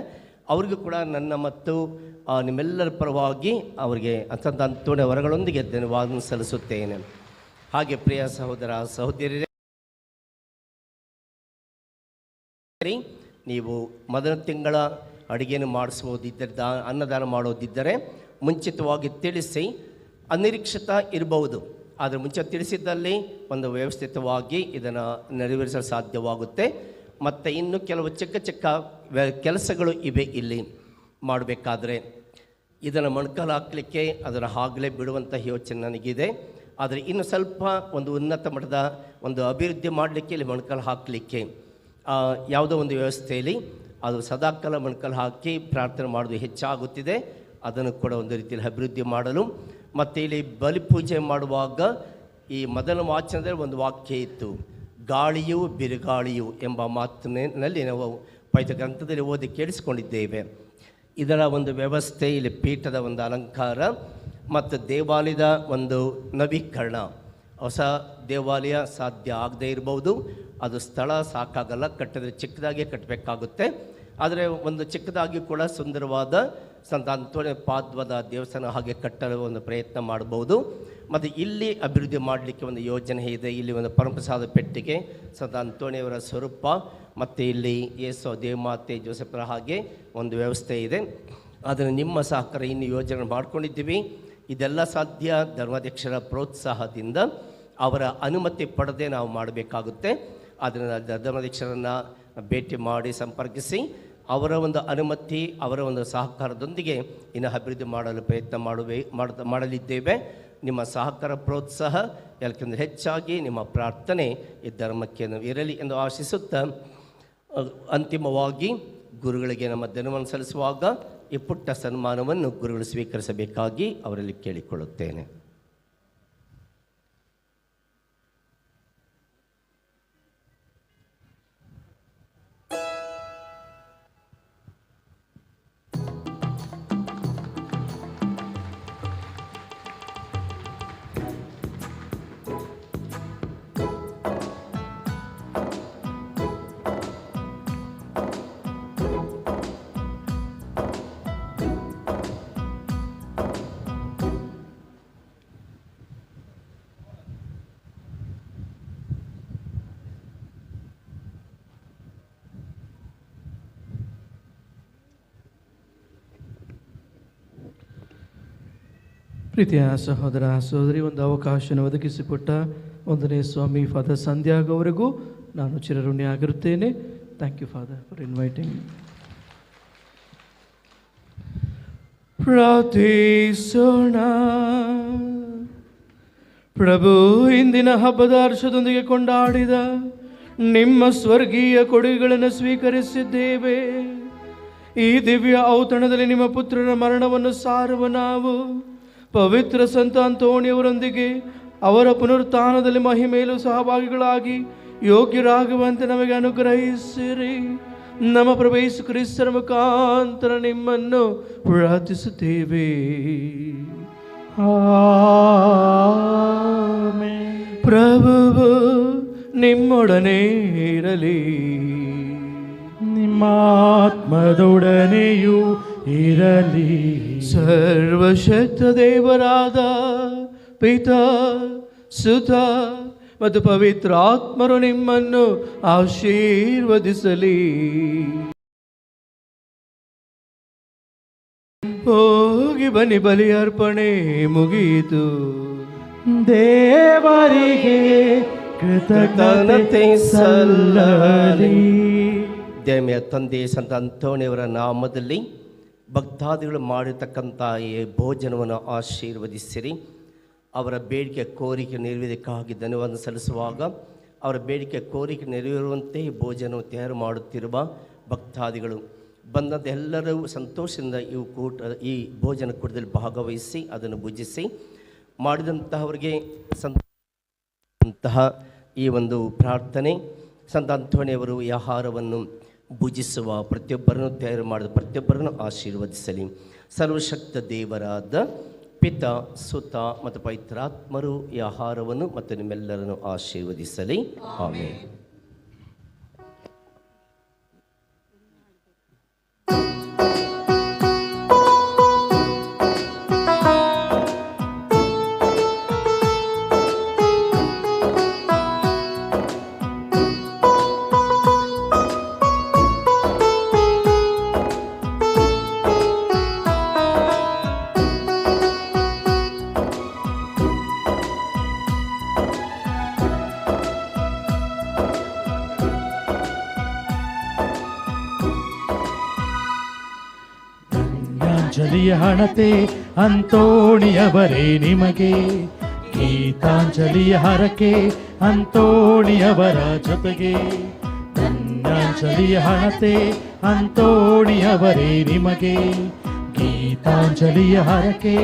Speaker 2: ಅವರಿಗೂ ಕೂಡ ನನ್ನ ಮತ್ತು ನಿಮ್ಮೆಲ್ಲರ ಪರವಾಗಿ ಅವರಿಗೆ ಅಂತೋಣೆ ವರಗಳೊಂದಿಗೆ ಧನ್ಯವಾದ ಸಲ್ಲಿಸುತ್ತೇನೆ. ಹಾಗೆ ಪ್ರಿಯ ಸಹೋದರ ಸಹೋದರಿಯರೇ, ನೀವು ಮೊದಲ ತಿಂಗಳ ಅಡುಗೆಯನ್ನು ಮಾಡಿಸುವುದಿದ್ದರೆ, ಅನ್ನದಾನ ಮಾಡೋದಿದ್ದರೆ ಮುಂಚಿತವಾಗಿ ತಿಳಿಸಿ. ಅನಿರೀಕ್ಷಿತ ಇರಬಹುದು, ಆದರೆ ಮುಂಚೆ ತಿಳಿಸಿದ್ದಲ್ಲಿ ಒಂದು ವ್ಯವಸ್ಥಿತವಾಗಿ ಇದನ್ನು ನೆರವೇರಿಸಲು ಸಾಧ್ಯವಾಗುತ್ತೆ. ಮತ್ತು ಇನ್ನು ಕೆಲವು ಚಿಕ್ಕ ಚಿಕ್ಕ ಕೆಲಸಗಳು ಇವೆ ಇಲ್ಲಿ ಮಾಡಬೇಕಾದ್ರೆ. ಇದನ್ನು ಮೊಣಕಾಲು ಹಾಕಲಿಕ್ಕೆ ಅದನ್ನು ಆಗಲೇ ಬಿಡುವಂಥ ಯೋಚನೆ ನನಗಿದೆ. ಆದರೆ ಇನ್ನು ಸ್ವಲ್ಪ ಒಂದು ಉನ್ನತ ಮಟ್ಟದ ಒಂದು ಅಭಿವೃದ್ಧಿ ಮಾಡಲಿಕ್ಕೆ ಇಲ್ಲಿ ಮೊಣಕಾಲು ಹಾಕಲಿಕ್ಕೆ ಯಾವುದೋ ಒಂದು ವ್ಯವಸ್ಥೆಯಲ್ಲಿ ಅದು ಸದಾಕಾಲ ಮೊಣಕಾಲು ಹಾಕಿ ಪ್ರಾರ್ಥನೆ ಮಾಡೋದು ಹೆಚ್ಚಾಗುತ್ತಿದೆ. ಅದನ್ನು ಕೂಡ ಒಂದು ರೀತಿಯಲ್ಲಿ ಅಭಿವೃದ್ಧಿ ಮಾಡಲು, ಮತ್ತು ಇಲ್ಲಿ ಬಲಿಪೂಜೆ ಮಾಡುವಾಗ ಈ ಮೊದಲ ವಾಚನದಲ್ಲಿ ಒಂದು ವಾಕ್ಯ ಇತ್ತು, ಗಾಳಿಯು ಬಿರುಗಾಳಿಯು ಎಂಬ ಮಾತಿನಲ್ಲಿ ನಾವು ಪವಿತ್ರ ಗ್ರಂಥದಲ್ಲಿ ಓದಿ ಕೇಳಿಸಿಕೊಂಡಿದ್ದೇವೆ. ಇದರ ಒಂದು ವ್ಯವಸ್ಥೆ, ಇಲ್ಲಿ ಪೀಠದ ಒಂದು ಅಲಂಕಾರ ಮತ್ತು ದೇವಾಲಯದ ಒಂದು ನವೀಕರಣ. ಹೊಸ ದೇವಾಲಯ ಸಾಧ್ಯ ಆಗದೇ ಇರಬಹುದು, ಅದು ಸ್ಥಳ ಸಾಕಾಗಲ್ಲ, ಕಟ್ಟಿದ್ರೆ ಚಿಕ್ಕದಾಗಿ ಕಟ್ಟಬೇಕಾಗುತ್ತೆ. ಆದರೆ ಒಂದು ಚಿಕ್ಕದಾಗಿ ಕೂಡ ಸುಂದರವಾದ ಸಂತ ಅಂತೋಣಿ ಪಾದ್ವದ ದೇವಸ್ಥಾನ ಹಾಗೆ ಕಟ್ಟಲು ಒಂದು ಪ್ರಯತ್ನ ಮಾಡ್ಬೋದು. ಮತ್ತು ಇಲ್ಲಿ ಅಭಿವೃದ್ಧಿ ಮಾಡಲಿಕ್ಕೆ ಒಂದು ಯೋಜನೆ ಇದೆ. ಇಲ್ಲಿ ಒಂದು ಪರಮಪ್ರಸಾದ ಪೆಟ್ಟಿಗೆ, ಸಂತ ಅಂತೋಣಿಯವರ ಸ್ವರೂಪ, ಮತ್ತು ಇಲ್ಲಿ ಯೇಸು ದೇವಮಾತೆ ಜೋಸೆಫರ ಹಾಗೆ ಒಂದು ವ್ಯವಸ್ಥೆ ಇದೆ. ಅದನ್ನು ನಿಮ್ಮ ಸಹಕಾರ ಇನ್ನು ಯೋಜನೆ ಮಾಡ್ಕೊಂಡಿದ್ದೀವಿ. ಇದೆಲ್ಲ ಸಾಧ್ಯ ಧರ್ಮಾಧ್ಯಕ್ಷರ ಪ್ರೋತ್ಸಾಹದಿಂದ, ಅವರ ಅನುಮತಿ ಪಡೆದೇ ನಾವು ಮಾಡಬೇಕಾಗುತ್ತೆ. ಅದನ್ನು ಧರ್ಮಾಧ್ಯಕ್ಷರನ್ನು ಭೇಟಿ ಮಾಡಿ ಸಂಪರ್ಕಿಸಿ ಅವರ ಒಂದು ಅನುಮತಿ, ಅವರ ಒಂದು ಸಹಕಾರದೊಂದಿಗೆ ಇನ್ನು ಅಭಿವೃದ್ಧಿ ಮಾಡಲು ಪ್ರಯತ್ನ ಮಾಡಲಿದ್ದೇವೆ. ನಿಮ್ಮ ಸಹಕಾರ ಪ್ರೋತ್ಸಾಹ ಎಲ್ಲಕ್ಕಿಂತ ಹೆಚ್ಚಾಗಿ ನಿಮ್ಮ ಪ್ರಾರ್ಥನೆ ಈ ಧರ್ಮಕ್ಕೆ ಇರಲಿ ಎಂದು ಆಶಿಸುತ್ತಾ, ಅಂತಿಮವಾಗಿ ಗುರುಗಳಿಗೆ ನಮ್ಮ ಧನ್ಯವಾದ ಸಲ್ಲಿಸುವಾಗ ಈ ಪುಟ್ಟ ಸನ್ಮಾನವನ್ನು ಗುರುಗಳು ಸ್ವೀಕರಿಸಬೇಕಾಗಿ ಅವರಲ್ಲಿ ಕೇಳಿಕೊಳ್ಳುತ್ತೇನೆ.
Speaker 1: ಪ್ರೀತಿಯ ಸಹೋದರ ಸಹೋದರಿ, ಒಂದು ಅವಕಾಶವನ್ನು ಒದಗಿಸಿಕೊಟ್ಟ ಒಂದನೇ ಸ್ವಾಮಿ ಫಾದರ್ ಸಂಧ್ಯಾಗ್ ಅವರಿಗೂ ನಾನು ಚಿರಋಣಿ ಆಗಿರುತ್ತೇನೆ. Thank you father for inviting. ಪ್ರಾರ್ಥಿಸೋಣ. ಪ್ರಭು, ಇಂದಿನ ಹಬ್ಬದ ಹರ್ಷದೊಂದಿಗೆ ಕೊಂಡಾಡಿದ ನಿಮ್ಮ ಸ್ವರ್ಗೀಯ ಕೊಡುಗೆಗಳನ್ನು ಸ್ವೀಕರಿಸಿದ್ದೇವೆ. ಈ ದಿವ್ಯ ಔತಣದಲ್ಲಿ ನಿಮ್ಮ ಪುತ್ರರ ಮರಣವನ್ನು ಸಾರುವ ನಾವು ಪವಿತ್ರ ಸಂತ ಅಂತೋಣಿಯವರೊಂದಿಗೆ ಅವರ ಪುನರುತ್ಥಾನದಲ್ಲಿ ಮಹಿಮೆಯಲು ಸಹಭಾಗಿಗಳಾಗಿ ಯೋಗ್ಯರಾಗುವಂತೆ ನಮಗೆ ಅನುಗ್ರಹಿಸಿರಿ. ನಮ್ಮ ಪ್ರಭು ಯೇಸು ಕ್ರಿಸ್ತರ ಮುಖಾಂತರ ನಿಮ್ಮನ್ನು ಪ್ರಾರ್ಥಿಸುತ್ತೇವೆ. ಪ್ರಭುವು ನಿಮ್ಮೊಡನೆ ಇರಲಿ,
Speaker 3: ನಿಮ್ಮ ಆತ್ಮದೊಡನೆಯೂ ಇರಲಿ.
Speaker 1: ಸರ್ವಶಕ್ತ ದೇವರಾದ ಪಿತಾ, ಸುತ ಮತ್ತು ಪವಿತ್ರ ಆತ್ಮರು ನಿಮ್ಮನ್ನು ಆಶೀರ್ವದಿಸಲಿ. ಹೋಗಿ ಬನ್ನಿ, ಬಲಿ ಅರ್ಪಣೆ ಮುಗಿಯಿತು.
Speaker 3: ದೇವರಿಗೆ ಕೃತಜ್ಞತೆ ಸಲ್ಲಲಿ.
Speaker 2: ದೇಮೆಯ ತಂದೆ ಸಂತ ಅಂತೋಣಿಯವರ ನಾಮದಲ್ಲಿ ಭಕ್ತಾದಿಗಳು ಮಾಡಿರ್ತಕ್ಕಂಥ ಈ ಭೋಜನವನ್ನು ಆಶೀರ್ವದಿಸಿರಿ. ಅವರ ಬೇಡಿಕೆ ಕೋರಿಕೆ ನೆರವೇರಿಕೆಗಾಗಿ ಧನ್ಯವಾದ ಸಲ್ಲಿಸುವಾಗ ಅವರ ಬೇಡಿಕೆ ಕೋರಿಕೆ ನೆರವೇರುವಂತೆ ಈ ಭೋಜನವು ತಯಾರು ಮಾಡುತ್ತಿರುವ ಭಕ್ತಾದಿಗಳು ಬಂದಂಥ ಎಲ್ಲರೂ ಸಂತೋಷದಿಂದ ಈ ಭೋಜನ ಕೂಟದಲ್ಲಿ ಭಾಗವಹಿಸಿ ಅದನ್ನು ಭುಜಿಸಿ ಮಾಡಿದಂತಹವರಿಗೆ ಅಂತಹ ಈ ಒಂದು ಪ್ರಾರ್ಥನೆ ಸಂತ ಅಂತೋಣಿಯವರು ಈ ಆಹಾರವನ್ನು ಭುಜಿಸುವ ಪ್ರತಿಯೊಬ್ಬರನ್ನು ತಯಾರು ಮಾಡಿದ ಪ್ರತಿಯೊಬ್ಬರನ್ನು ಆಶೀರ್ವದಿಸಲಿ. ಸರ್ವಶಕ್ತ ದೇವರಾದ ಪಿತ, ಸುತ ಮತ್ತು ಪವಿತ್ರಾತ್ಮರು ಈ ಆಹಾರವನ್ನು ಮತ್ತು ನಿಮ್ಮೆಲ್ಲರನ್ನು ಆಶೀರ್ವದಿಸಲಿ. ಆಮೆನ್.
Speaker 3: ಗೀತಾಂಜಲಿಯ ಹಣತೆ ಅಂತೋಣಿಯವರೇ ನಿಮಗೆ, ಗೀತಾಂಜಲಿಯ ಹರಕೆ ಅಂತೋಣಿಯವರ ಜೊತೆಗೆ. ಧನ್ಯಾಂಜಲಿಯ ಹಣತೆ ಅಂತೋಣಿಯವರೇ ನಿಮಗೆ, ಗೀತಾಂಜಲಿಯ ಹರಕೆ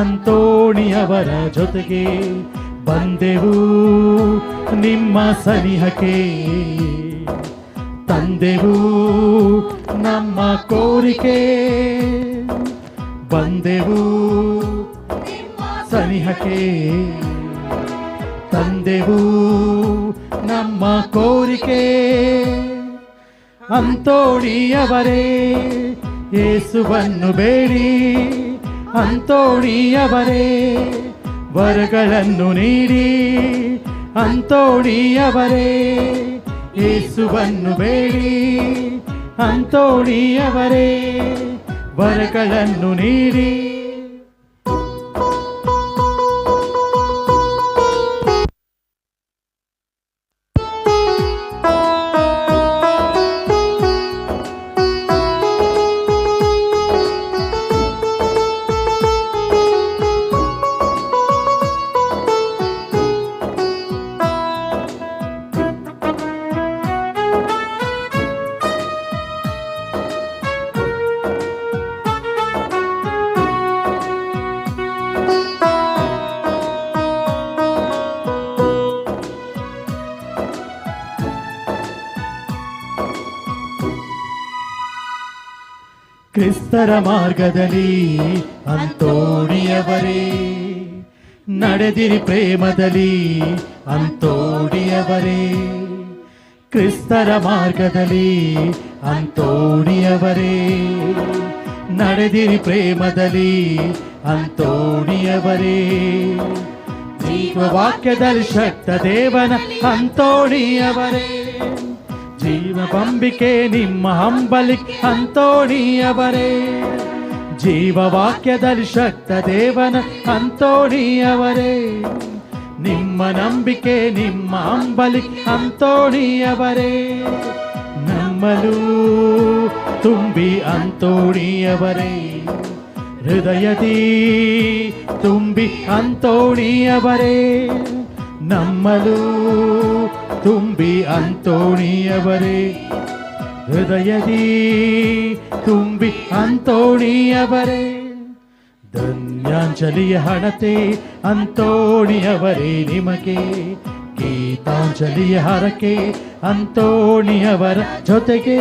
Speaker 3: ಅಂತೋಣಿಯವರ ಜೊತೆಗೆ. ಬಂದೆವು ನಿಮ್ಮ ಸನಿಹಕ್ಕೆ, ತಂದೆವು ನಮ್ಮ ಕೋರಿಕೆ. ಬಂದೆವು ಸನಿಹಕ್ಕೆ, ತಂದೆವು ನಮ್ಮ ಕೋರಿಕೆ. ಅಂತೋಣಿಯವರೇ ಯೇಸುವನ್ನು ಬೇಡಿ, ಅಂತೋಣಿಯವರೇ ವರಗಳನ್ನು ನೀಡಿ. ಅಂತೋಣಿಯವರೇ ಯೇಸುವನ್ನು ಬೇಡಿ, ಅಂತೋಣಿಯವರೇ ವರಗಳನ್ನು ನೀಡಿ. ಕ್ರಿಸ್ತರ ಮಾರ್ಗದಲ್ಲಿ ಅಂತೋಣಿಯವರೇ ನಡೆದಿರಿ, ಪ್ರೇಮದಲ್ಲಿ ಅಂತೋಣಿಯವರೇ. ಕ್ರಿಸ್ತರ ಮಾರ್ಗದಲ್ಲಿ ಅಂತೋಣಿಯವರೇ ನಡೆದಿರಿ, ಪ್ರೇಮದಲ್ಲಿ ಅಂತೋಣಿಯವರೇ. ಜೀವವಾಕ್ಯದಲ್ಲಿ ಶಕ್ತ ದೇವನ ಅಂತೋಣಿಯವರೇ, ಜೀವಬಂಬಿಕೆ ನಿಮ್ಮ ಹಂಬಲಿ ಅಂತೋಣಿಯವರೇ. ಜೀವವಾಕ್ಯದಲ್ಲಿ ಶಕ್ತ ದೇವನ ಅಂತೋಣಿಯವರೇ, ನಿಮ್ಮ ನಂಬಿಕೆ ನಿಮ್ಮ ಹಂಬಲಿ ಅಂತೋಣಿಯವರೇ. ನಮ್ಮಲು ತುಂಬಿ ಅಂತೋಣಿಯವರೇ, ಹೃದಯದಿ ತುಂಬಿ ಅಂತೋಣಿಯವರೇ. ನಮ್ಮಲು ತುಂಬಿ ಅಂತೋಣಿಯವರೇ, ಹೃದಯದಿ ತುಂಬಿ ಅಂತೋಣಿಯವರೇ. ಧನ್ಯಾಂಜಲಿಯ ಹಣತೆ ಅಂತೋಣಿಯವರೇ ನಿಮಗೆ, ಗೀತಾಂಜಲಿಯ ಹರಕೆ ಅಂತೋಣಿಯವರ ಜೊತೆಗೆ.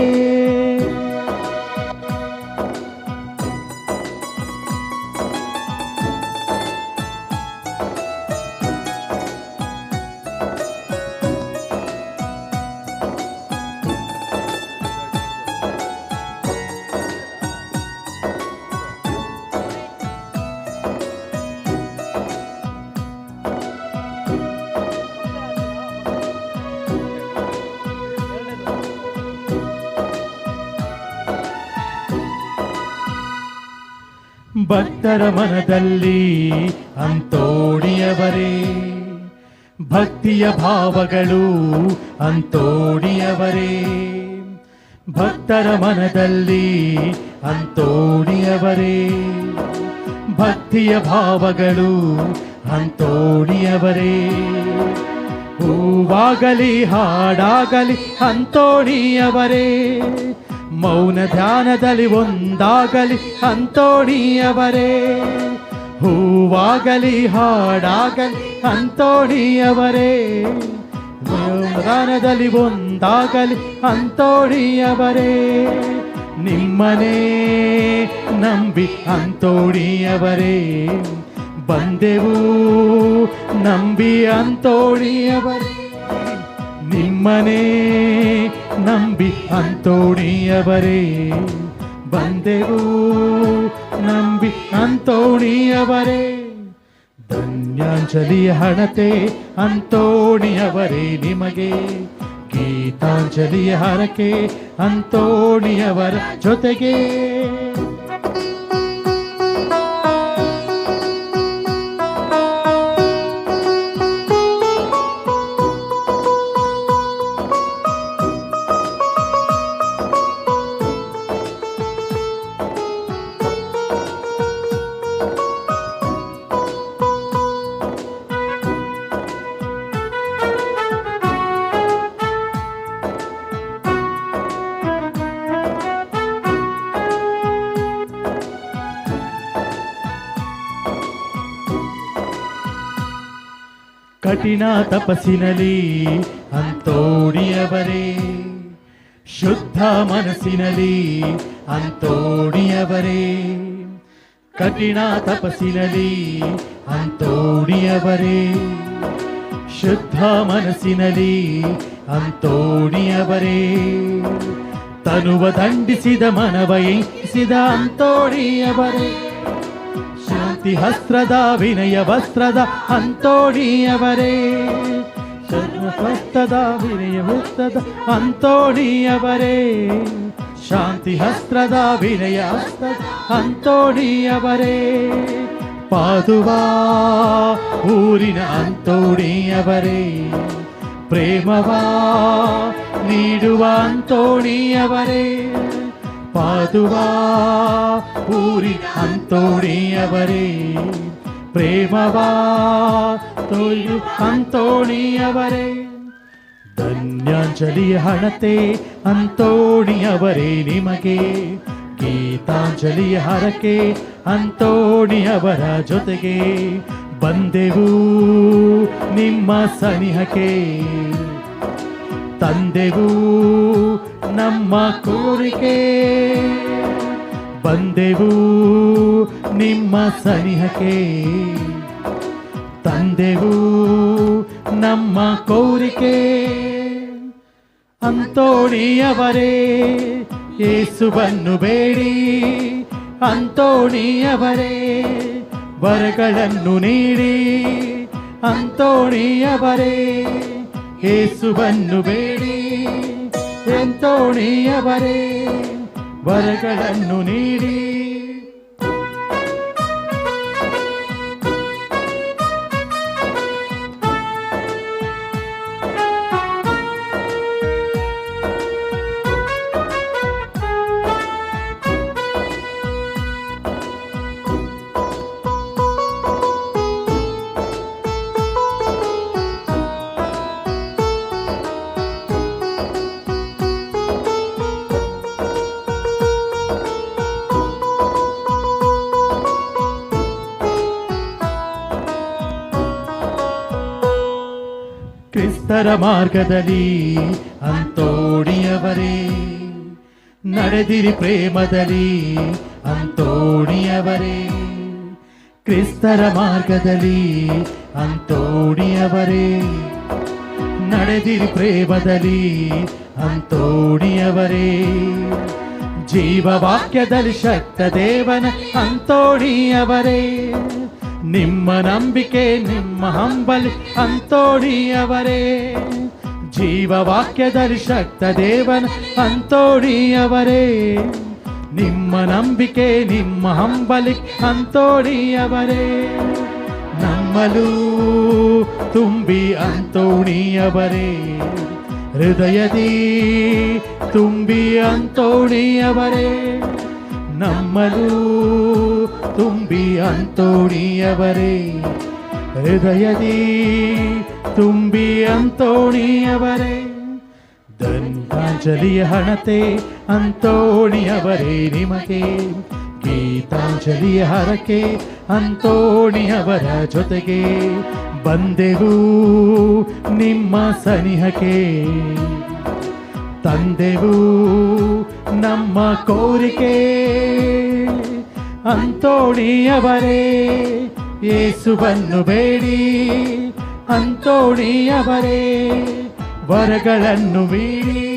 Speaker 3: ಭಕ್ತರ ಮನದಲ್ಲಿ ಅಂತೋಣಿಯವರೇ, ಭಕ್ತಿಯ ಭಾವಗಳು ಅಂತೋಣಿಯವರೇ. ಭಕ್ತರ ಮನದಲ್ಲಿ ಅಂತೋಣಿಯವರೇ, ಭಕ್ತಿಯ ಭಾವಗಳು ಅಂತೋಣಿಯವರೇ. ಹೂವಾಗಲಿ ಹಾಡಾಗಲಿ ಅಂತೋಣಿಯವರೇ, ಮೌನ ಧ್ಯಾನದಲ್ಲಿ ಒಂದಾಗಲಿ ಅಂತೋಣಿಯವರೇ. ಹೂವಾಗಲಿ ಹಾಡಾಗಲಿ ಅಂತೋಣಿಯವರೇ, ಮೌನ ಧ್ಯಾನದಲ್ಲಿ ಒಂದಾಗಲಿ ಅಂತೋಣಿಯವರೇ. ನಿಮ್ಮನೇ ನಂಬಿ ಅಂತೋಣಿಯವರೇ, ಬಂದೆವು ನಂಬಿ ಅಂತೋಣಿಯವರೇ. ನಿಮ್ಮನೇ ನಂಬಿ ಅಂತೋಣಿಯವರೇ, ಬಂದೆವು ನಂಬಿ ಅಂತೋಣಿಯವರೇ. ಧನ್ಯಾಂಜಲಿಯ ಹಣತೆ ಅಂತೋಣಿಯವರೇ ನಿಮಗೆ, ಗೀತಾಂಜಲಿಯ ಹರಕೆ ಅಂತೋಣಿಯವರ ಜೊತೆಗೆ. ಕಠಿಣ ತಪಸ್ಸಿನಲ್ಲಿ ಅಂತೋಣಿಯವರೇ, ಶುದ್ಧ ಮನಸ್ಸಿನಲ್ಲಿ ಅಂತೋಣಿಯವರೇ, ಕಠಿಣ ತಪಸ್ಸಿನಲ್ಲಿ ಅಂತೋಣಿಯವರೇ, ಶುದ್ಧ ಮನಸ್ಸಿನಲ್ಲಿ ಅಂತೋಣಿಯವರೇ, ತನುವ ದಂಡಿಸಿದ ಮನವ ಎಂಕಿಸಿದ ಅಂತೋಣಿಯವರೇ, ಶಾಂತಿ ಹಸ್ತ್ರದ ವಿನಯ ವಸ್ತ್ರದ ಅಂತೋಣಿಯವರೇ, ಸರ್ವಸ್ವಸ್ಥದ ವಿನಯ ವಸ್ತ್ರದ ಅಂತೋಣಿಯವರೇ, ಶಾಂತಿ ಹಸ್ತ್ರದ ವಿನಯ ಹಸ್ತ್ರದ ಅಂತೋಣಿಯವರೇ, ಪಾದುವಾ ಊರಿನ ಅಂತೋಣಿಯವರೇ, ಪ್ರೇಮವಾ ನೀಡುವ ಅಂತೋಣಿಯವರೇ, ಪಾದುವಾ ಊರಿನ ಅಂತೋಣಿಯವರೇ, ಪ್ರೇಮವಾ ತೋರು ಅಂತೋಣಿಯವರೇ, ಧನ್ಯಾಂಜಲಿಯ ಹಣತೆ ಅಂತೋಣಿಯವರೇ ನಿಮಗೆ, ಗೀತಾಂಜಲಿಯ ಹರಕೆ ಅಂತೋಣಿಯವರ ಜೊತೆಗೆ, ಬಂದೆವು ನಿಮ್ಮ ಸನಿಹಕ್ಕೆ, ತಂದೆವು ನಮ್ಮ ಕೋರಿಕೆ, ಬಂದೆವು ನಿಮ್ಮ ಸನಿಹಕ್ಕೆ, ತಂದೆವು ನಮ್ಮ ಕೋರಿಕೆ, ಅಂತೋಣಿಯವರೇ ಯೇಸುವನ್ನು ಬೇಡಿ, ಅಂತೋಣಿಯವರೇ ವರಗಳನ್ನು ನೀಡಿ, ಅಂತೋಣಿಯವರೇ ಯೇಸುವನ್ನು ಬೇಡಿ, ಅಂತೋಣಿಯವರೇ ವರಗಳನ್ನು ನೀಡಿ. ಕ್ರಿಸ್ತರ ಮಾರ್ಗದಲ್ಲಿ ಅಂತೋಣಿಯವರೇ, ನಡೆದಿರಿ ಪ್ರೇಮದಲ್ಲಿ ಅಂತೋಣಿಯವರೇ, ಕ್ರಿಸ್ತರ ಮಾರ್ಗದಲ್ಲಿ ಅಂತೋಣಿಯವರೇ, ನಡೆದಿರಿ ಪ್ರೇಮದಲ್ಲಿ ಅಂತೋಣಿಯವರೇ, ಜೀವವಾಕ್ಯದಲ್ಲಿ ಶಕ್ತ ದೇವನ ಅಂತೋಣಿಯವರೇ, ನಿಮ್ಮ ನಂಬಿಕೆ ನಿಮ್ಮ ಹಂಬಲಿ ಅಂತೋಣಿಯವರೇ, ಜೀವವಾಕ್ಯದಲ್ಲಿ ಶಕ್ತ ದೇವನ ಅಂತೋಣಿಯವರೇ, ನಿಮ್ಮ ನಂಬಿಕೆ ನಿಮ್ಮ ಹಂಬಲಿ ಅಂತೋಣಿಯವರೇ, ನಮ್ಮಲ್ಲೂ ತುಂಬಿ ಅಂತೋಣಿಯವರೇ, ಹೃದಯದಿ ತುಂಬಿ ಅಂತೋಣಿಯವರೇ, ನಮ್ಮಲ್ಲೂ ತುಂಬಿ ಅಂತೋಣಿಯವರೇ, ಹೃದಯದಿ ತುಂಬಿ ಅಂತೋಣಿಯವರೇ, ಧನ್ಯಾಂಜಲಿಯ ಹಣತೆ ಅಂತೋಣಿಯವರೇ ನಿಮಗೆ, ಗೀತಾಂಜಲಿಯ ಹರಕೆ ಅಂತೋಣಿಯವರ ಜೊತೆಗೆ, ಬಂದೆವು ನಿಮ್ಮ ಸನಿಹಕ್ಕೆ, ತಂದೆವು ನಮ್ಮ ಕೋರಿಕೆ, ಅಂತೋಣಿಯವರೇ ಯೇಸುವನ್ನು ಬೇಡಿ, ಅಂತೋಣಿಯವರೇ ವರಗಳನ್ನು ಬೀಡಿ,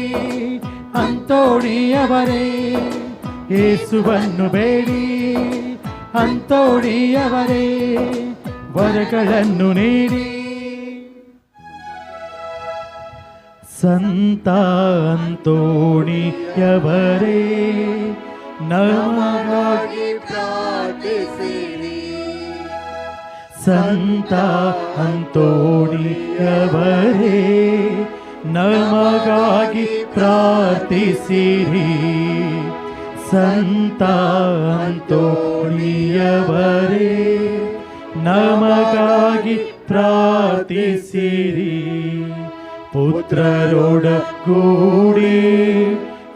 Speaker 3: ಅಂತೋಣಿಯವರೇ ಯೇಸುವನ್ನು ಬೇಡಿ, ಅಂತೋಣಿಯವರೇ ವರಗಳನ್ನು ನೀಡಿ. ಸಂತ ಅಂತೋಣಿಯವರೇ ನಮಗಾಗಿ ಪ್ರಾರ್ಥಿಸಿರಿ, ಸಂತ ಅಂತೋಣಿಯವರೇ ನಮಗಾಗಿ ಪ್ರಾರ್ಥಿಸಿರಿ, ಸಂತ ಅಂತೋಣಿಯವರೇ ನಮಗಾಗಿ ಪ್ರಾರ್ಥಿಸಿರಿ, ಪುತ್ರರೊಡಗೂಡಿ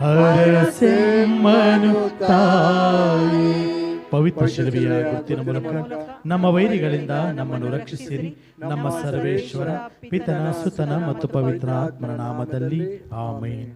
Speaker 3: ಹರಸೆಮ್ಮನು ತಾಯಿ ಪವಿತ್ರ ಶಿಲುಬೆಯ ಗುರುತಿನ ಮೂಲಕ ನಮ್ಮ ವೈರಿಗಳಿಂದ ನಮ್ಮನ್ನು ರಕ್ಷಿಸಿರಿ. ನಮ್ಮ ಸರ್ವೇಶ್ವರ ಪಿತನ ಸುತನ ಮತ್ತು ಪವಿತ್ರ ಆತ್ಮನ ನಾಮದಲ್ಲಿ ಆಮೇನ್.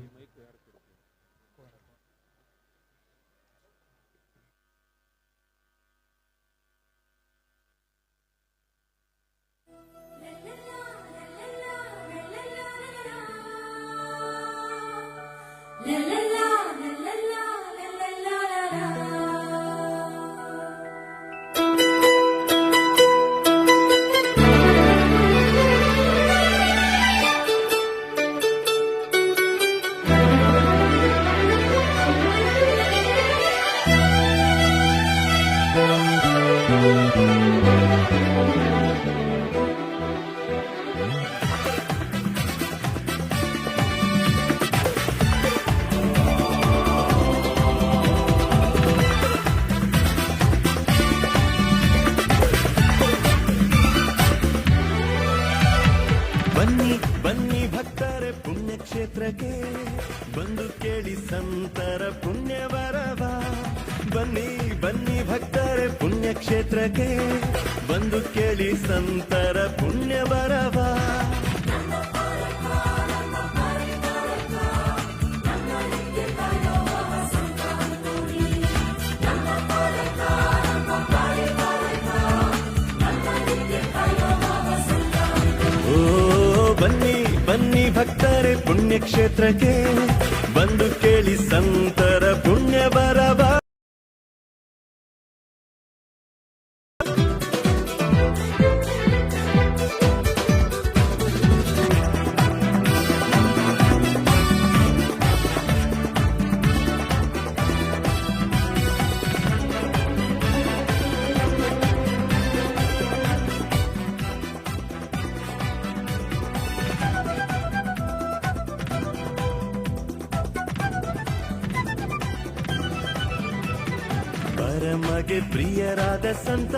Speaker 5: ಬನ್ನಿ ಬನ್ನಿ ಭಕ್ತರೆ ಪುಣ್ಯಕ್ಷೇತ್ರಕ್ಕೆ ಬಂದು ಕೇಳಿ ಸಂತರ ಪುಣ್ಯವರವ. ಬನ್ನಿ ಬನ್ನಿ ಭಕ್ತರೆ ಪುಣ್ಯಕ್ಷೇತ್ರಕ್ಕೆ ಬಂದು ಕೇಳಿ ಸಂತರ ಪುಣ್ಯವರವ. ಬನ್ನಿ ಬನ್ನಿ ಭಕ್ತರೆ ಪುಣ್ಯಕ್ಷೇತ್ರಕ್ಕೆ ಬಂದು ಕೇಳಿ ಸಂತರ ಪುಣ್ಯವರವ. ಪರಮಗೆ ಪ್ರಿಯರಾದ ಸಂತ